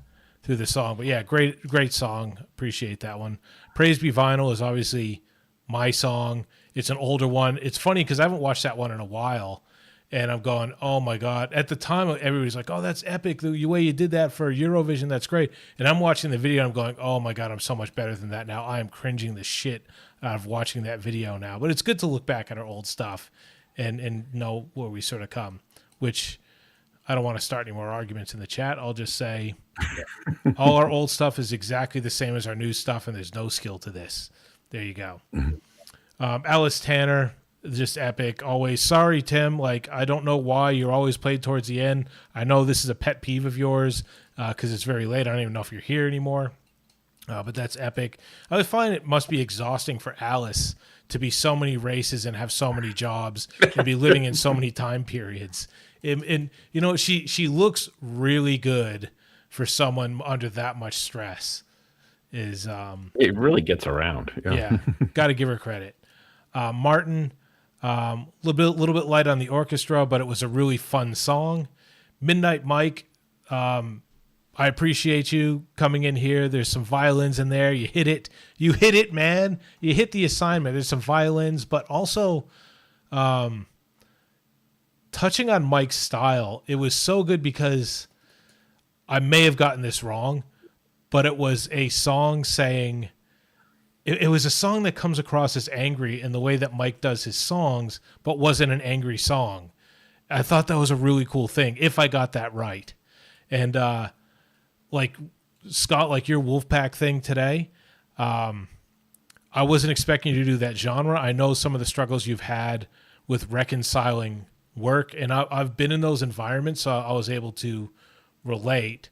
song. But yeah, great song. Appreciate that one. Praise Be Vinyl is obviously my song. It's an older one. It's funny because I haven't watched that one in a while. And I'm going, oh my God. At the time, everybody's like, oh, that's epic. The way you did that for Eurovision, that's great. And I'm watching the video and I'm going, oh my God, I'm so much better than that now. I am cringing the shit out of watching that video now. But it's good to look back at our old stuff and know where we sort of come, which I don't want to start any more arguments in the chat. I'll just say all our old stuff is exactly the same as our new stuff, and there's no skill to this. There you go. Alice Tanner. Just epic, always. Sorry, Tim. Like, I don't know why you're always played towards the end. I know this is a pet peeve of yours because it's very late. I don't even know if you're here anymore. But that's epic. I find it must be exhausting for Alice to be so many races and have so many jobs and be living in so many time periods. And she looks really good for someone under that much stress. It really gets around. Yeah, got to give her credit. Martin. Little bit light on the orchestra, but it was a really fun song. Midnight Mike, I appreciate you coming in here. There's some violins in there. You hit it, man. You hit the assignment. There's some violins, but also touching on Mike's style. It was so good because I may have gotten this wrong, but it was a song saying... It was a song that comes across as angry in the way that Mike does his songs, but wasn't an angry song. I thought that was a really cool thing, if I got that right. And like Scott, like your Wolfpack thing today, I wasn't expecting you to do that genre. I know some of the struggles you've had with reconciling work, and I've been in those environments, so I was able to relate.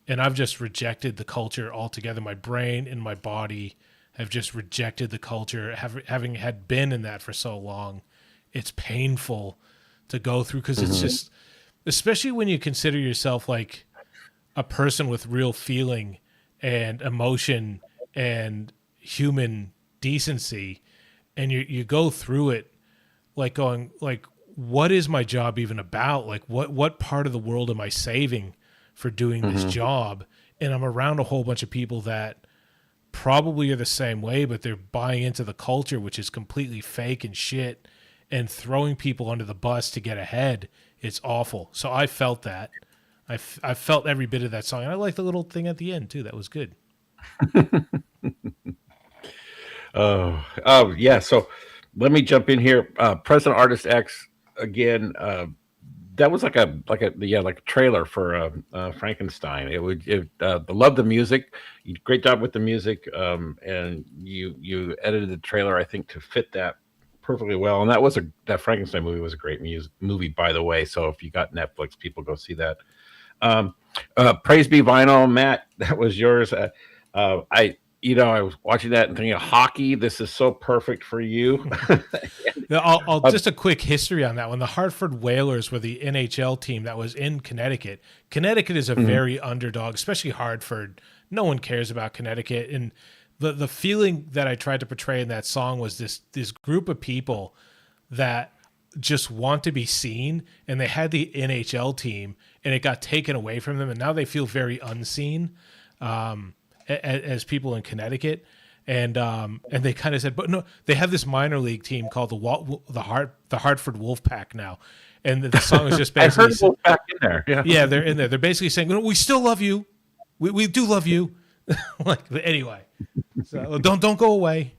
And I've just rejected the culture altogether. My brain and my body have just rejected the culture. Having had been in that for so long, it's painful to go through because it's just, especially when you consider yourself like a person with real feeling and emotion and human decency, and you go through it like going like, what is my job even about? Like what part of the world am I saving for doing this job? And I'm around a whole bunch of people that probably are the same way, but they're buying into the culture, which is completely fake and shit, and throwing people under the bus to get ahead. It's awful. So I felt that. I felt every bit of that song. And I like the little thing at the end too. That was good. Yeah. So let me jump in here. Present Artist X again. that was like a like a trailer for Frankenstein. Love the music. You did a great job with the music, and you edited the trailer, I think, to fit that perfectly well. And that Frankenstein movie was a great movie, by the way. So if you got Netflix, people go see that. Praise be vinyl, Matt. That was yours. I was watching that and thinking, hockey. This is so perfect for you. I'll just a quick history on that one. The Hartford Whalers were the NHL team that was in Connecticut. Connecticut is a very underdog, especially Hartford. No one cares about Connecticut. And the feeling that I tried to portray in that song was this group of people that just want to be seen, and they had the NHL team, and it got taken away from them, and now they feel very unseen as people in Connecticut. And they kind of said, but no, they have this minor league team called the Hartford Wolfpack now, and the song is just basically I heard Wolfpack in there. Yeah, they're in there. They're basically saying, "No, we still love you. We do love you." Anyway, so don't go away.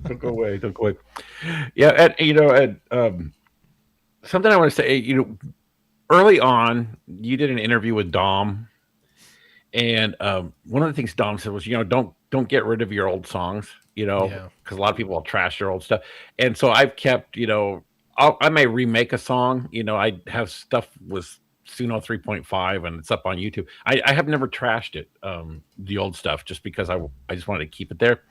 Don't go away. Don't go away. Yeah, something I want to say. Early on, you did an interview with Dom, and one of the things Dom said was, don't get rid of your old songs, because a lot of people will trash their old stuff. And so I've kept, I may remake a song. I have stuff with Suno 3.5 and it's up on YouTube. I have never trashed it, the old stuff, just because I just wanted to keep it there.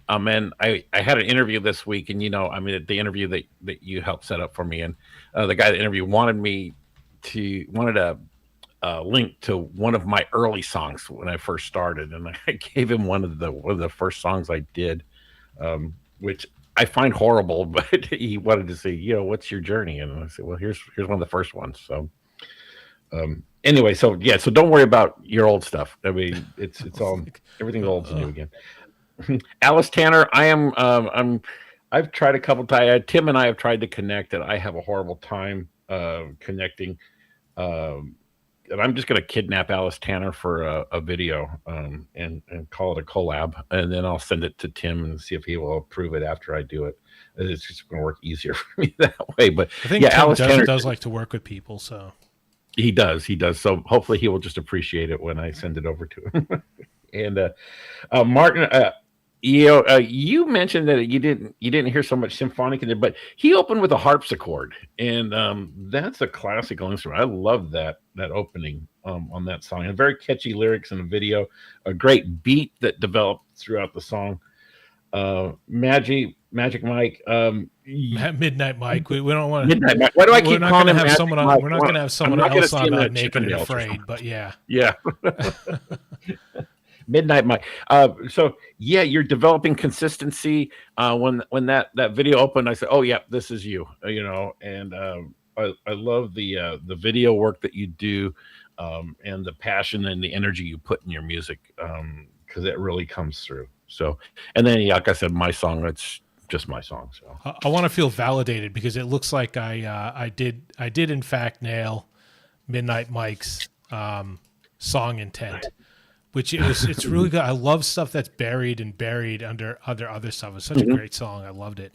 And I had an interview this week, and the interview that you helped set up for me, and the guy that interviewed wanted a link to one of my early songs when I first started, and I gave him one of the first songs I did, which I find horrible, but he wanted to see, what's your journey, and I said, well, here's one of the first ones. So anyway, so don't worry about your old stuff. I mean, it's all everything's old and new again. Alice Tanner, I've tried a couple times. Tim and I have tried to connect, and I have a horrible time connecting. And I'm just going to kidnap Alice Tanner for a video and call it a collab, and then I'll send it to Tim and see if he will approve it after I do it. It's just going to work easier for me that way. But I think Tim Alice Tanner does like to work with people, so he does. So hopefully he will just appreciate it when I send it over to him. And Martin, you mentioned that you didn't hear so much symphonic in there, but he opened with a harpsichord, and that's a classical instrument. I love that opening on that song, and very catchy lyrics in the video, a great beat that developed throughout the song. Magic Mike, Midnight Mike. We don't want to. Midnight Mike. Why do I keep calling him Magic Mike? We're not going to have someone else on Naked and Afraid, but yeah. Midnight Mike. So you're developing consistency. When that video opened, I said, "Oh yeah, this is you." And I love the video work that you do, and the passion and the energy you put in your music, because it really comes through. So, and then like I said, my song, it's just my song. So I want to feel validated, because it looks like I did in fact nail Midnight Mike's song intent. Which it's really good. I love stuff that's buried under other stuff. It's such a great song. I loved it.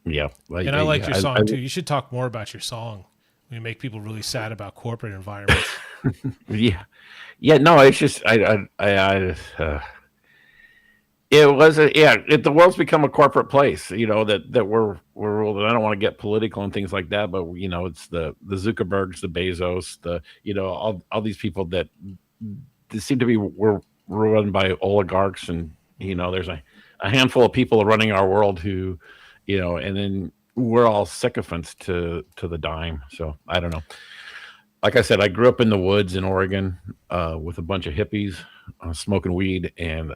Yeah. And I liked your song too. You should talk more about your song. You make people really sad about corporate environments. Yeah. No, it's just the world's become a corporate place, that we're ruled. And I don't want to get political and things like that, but it's the Zuckerbergs, the Bezos, all these people that seem to be we're run by oligarchs, and there's a handful of people running our world who, and then we're all sycophants to the dime. So I don't know. Like I said, I grew up in the woods in Oregon with a bunch of hippies smoking weed, and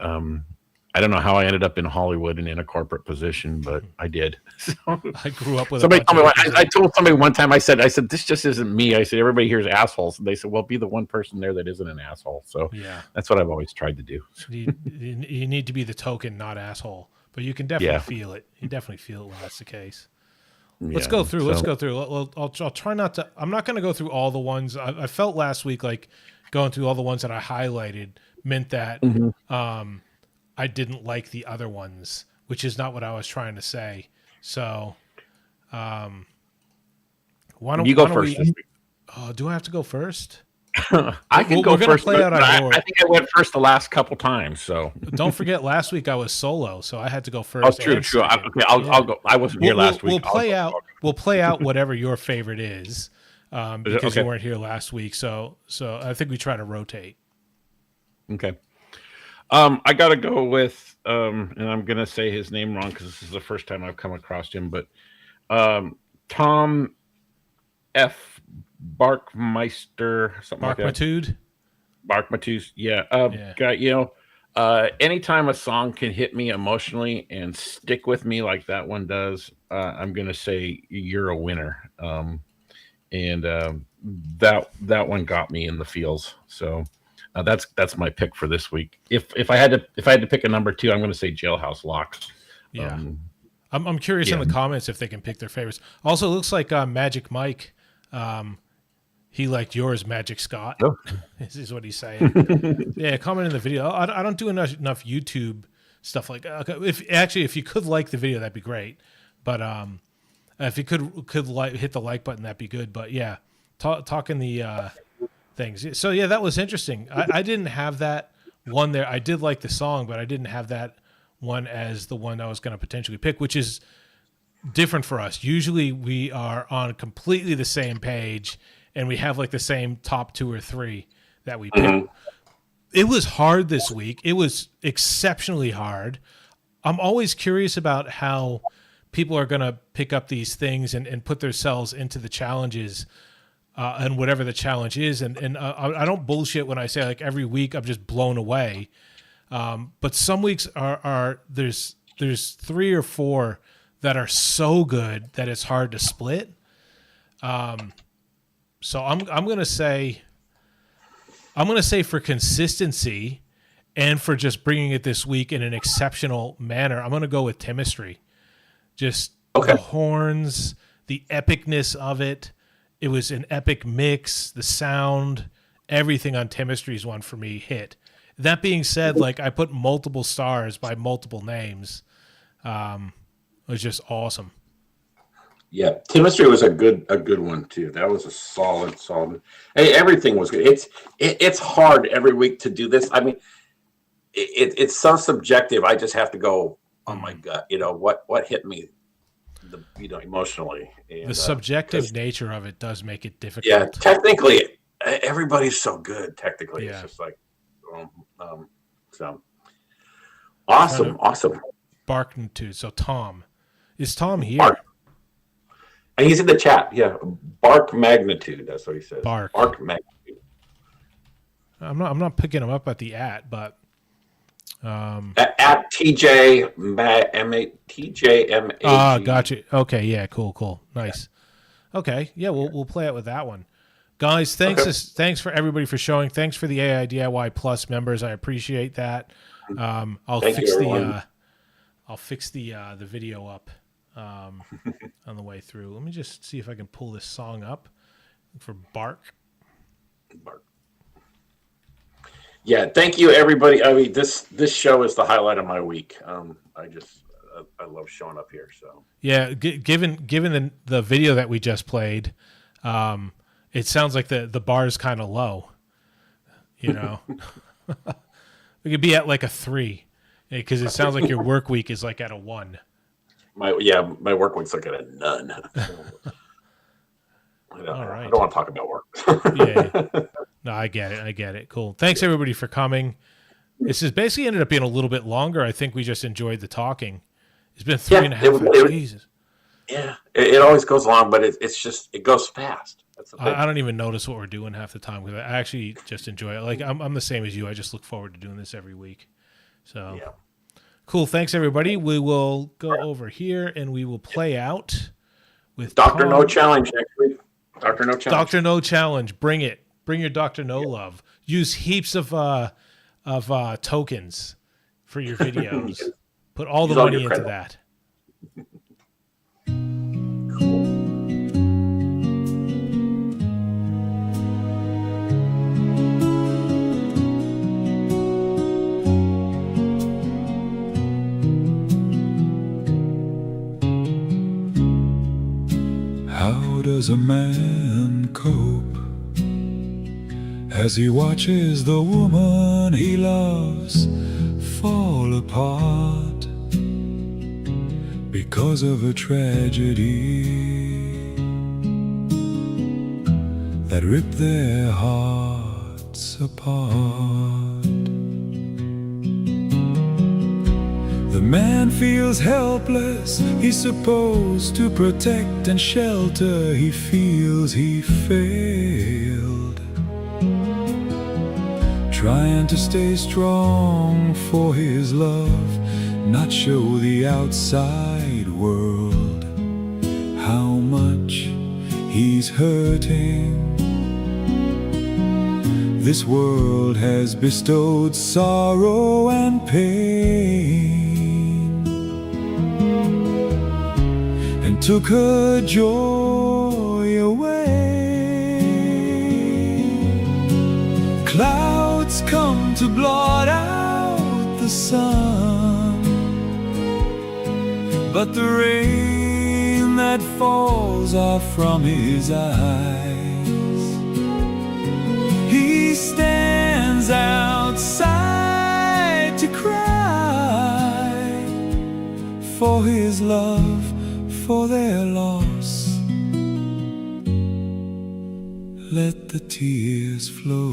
I don't know how I ended up in Hollywood and in a corporate position, but I did. So, I grew up with somebody. I told somebody one time. I said, this just isn't me. I said, everybody here's assholes, and they said, well, be the one person there that isn't an asshole. So that's what I've always tried to do. You need to be the token, not asshole. But you can definitely feel it. You definitely feel it when that's the case. Let's go through. I'll try not to. I'm not going to go through all the ones. I felt last week like going through all the ones that I highlighted meant that. I didn't like the other ones, which is not what I was trying to say. So, why don't you go first? Oh, do I have to go first? I can go we're gonna first. play out but on I yours. think I went first the last couple times. So Don't forget, last week I was solo, so I had to go first. oh, true. and second. Okay, I'll go. I wasn't here last week. We'll play out. We'll play out whatever your favorite is, because you weren't here last week. So I think we try to rotate. Okay. I got to go with, and I'm gonna say his name wrong because this is the first time I've come across him, but Tom F. Barkmeister, something like that. Barkmatude, yeah. Anytime a song can hit me emotionally and stick with me like that one does, I'm gonna say you're a winner. That one got me in the feels. So that's my pick for this week. If I had to pick a number 2, I'm gonna say Jailhouse Lock. Yeah. I'm curious in the comments if they can pick their favorites. Also, it looks like Magic Mike. He liked yours, Magic Scott. Oh. This is what he's saying. Yeah, comment in the video. I don't do enough YouTube stuff like if you could like the video, that'd be great. But if you could hit the like button, that'd be good. But yeah, talking the things. So yeah, that was interesting. I didn't have that one there. I did like the song, but I didn't have that one as the one I was going to potentially pick, which is different for us. Usually we are on completely the same page and we have like the same top 2 or 3 that we pick. Mm-hmm. It was hard this week. It was exceptionally hard. I'm always curious about how people are going to pick up these things and put themselves into the challenges and whatever the challenge is. And I don't bullshit when I say like every week I'm just blown away. But some weeks are there's 3 or 4 that are so good that it's hard to split. So I'm gonna say for consistency and for just bringing it this week in an exceptional manner, I'm gonna go with Chemistry. Just the horns, the epicness of it. It was an epic mix. The sound, everything on Chemistry's one for me hit. That being said, like I put multiple stars by multiple names. It was just awesome. Yeah, Chemistry was a good one too. That was a solid. Hey, everything was good. It's hard every week to do this. I mean, it's so subjective. I just have to go on my gut. What hit me, emotionally. And, the subjective nature of it does make it difficult. Yeah, technically, everybody's so good. Technically, it's just like, so awesome. Barkmatude. So Tom, is Tom here? Bark. And he's in the chat. Yeah, Bark Magnitude. That's what he says. Bark Magnitude. I'm not picking him up at the but at TJMA. Gotcha. Okay, yeah, cool, nice. Okay, yeah, we'll play it with that one, guys. Thanks for everybody for showing. Thanks for the AiDIY Plus members. I appreciate that. I'll fix the video up on the way through. Let me just see if I can pull this song up for Bark. Yeah, thank you, everybody. I mean, this show is the highlight of my week. I love showing up here. So yeah, given the video that we just played, it sounds like the bar is kind of low. We could be at like a 3 because it sounds like your work week is like at a 1. My work week's like at a none. All right. I don't want to talk about work. Yeah. No, I get it. Cool. Thanks everybody for coming. This has basically ended up being a little bit longer. I think we just enjoyed the talking. It's been 3.5 hours. Jesus. Yeah, it always goes long, but it goes fast. That's the thing. I don't even notice what we're doing half the time because I actually just enjoy it. Like I'm the same as you. I just look forward to doing this every week. So yeah. Cool. Thanks everybody. We will go over here and we will play out with Dr. No Challenge next week. Dr. No Challenge. Dr. No Challenge. Bring it. Bring your Dr. No love. Use heaps of tokens for your videos. Put all the money into that. How does a man cope as he watches the woman he loves fall apart because of a tragedy that ripped their hearts apart? The man feels helpless, he's supposed to protect and shelter. He feels he failed, trying to stay strong for his love, not show the outside world how much he's hurting. This world has bestowed sorrow and pain and took her joy away. Clouds come to blot out the sun, but the rain that falls are from his eyes. He stands outside to cry for his love, for their loss. Let the tears flow.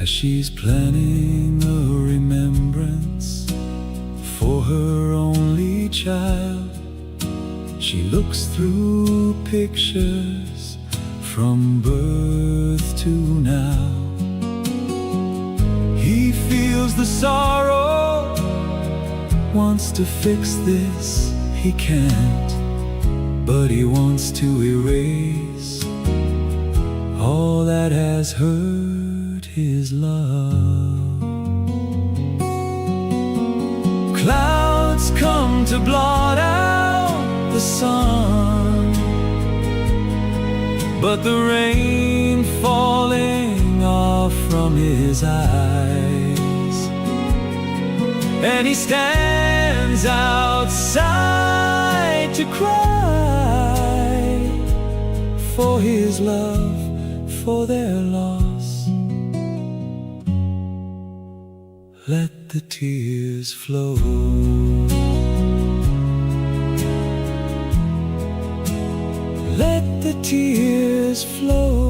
As she's planning a remembrance for her only child, she looks through pictures from birth to now. He feels the sorrow, wants to fix this, he can't, but he wants to erase all that has hurt his love. Clouds come to blot out the sun, but the rain falling off from his eyes, and he stands outside to cry for his love, for their loss. Let the tears flow. Let the tears flow.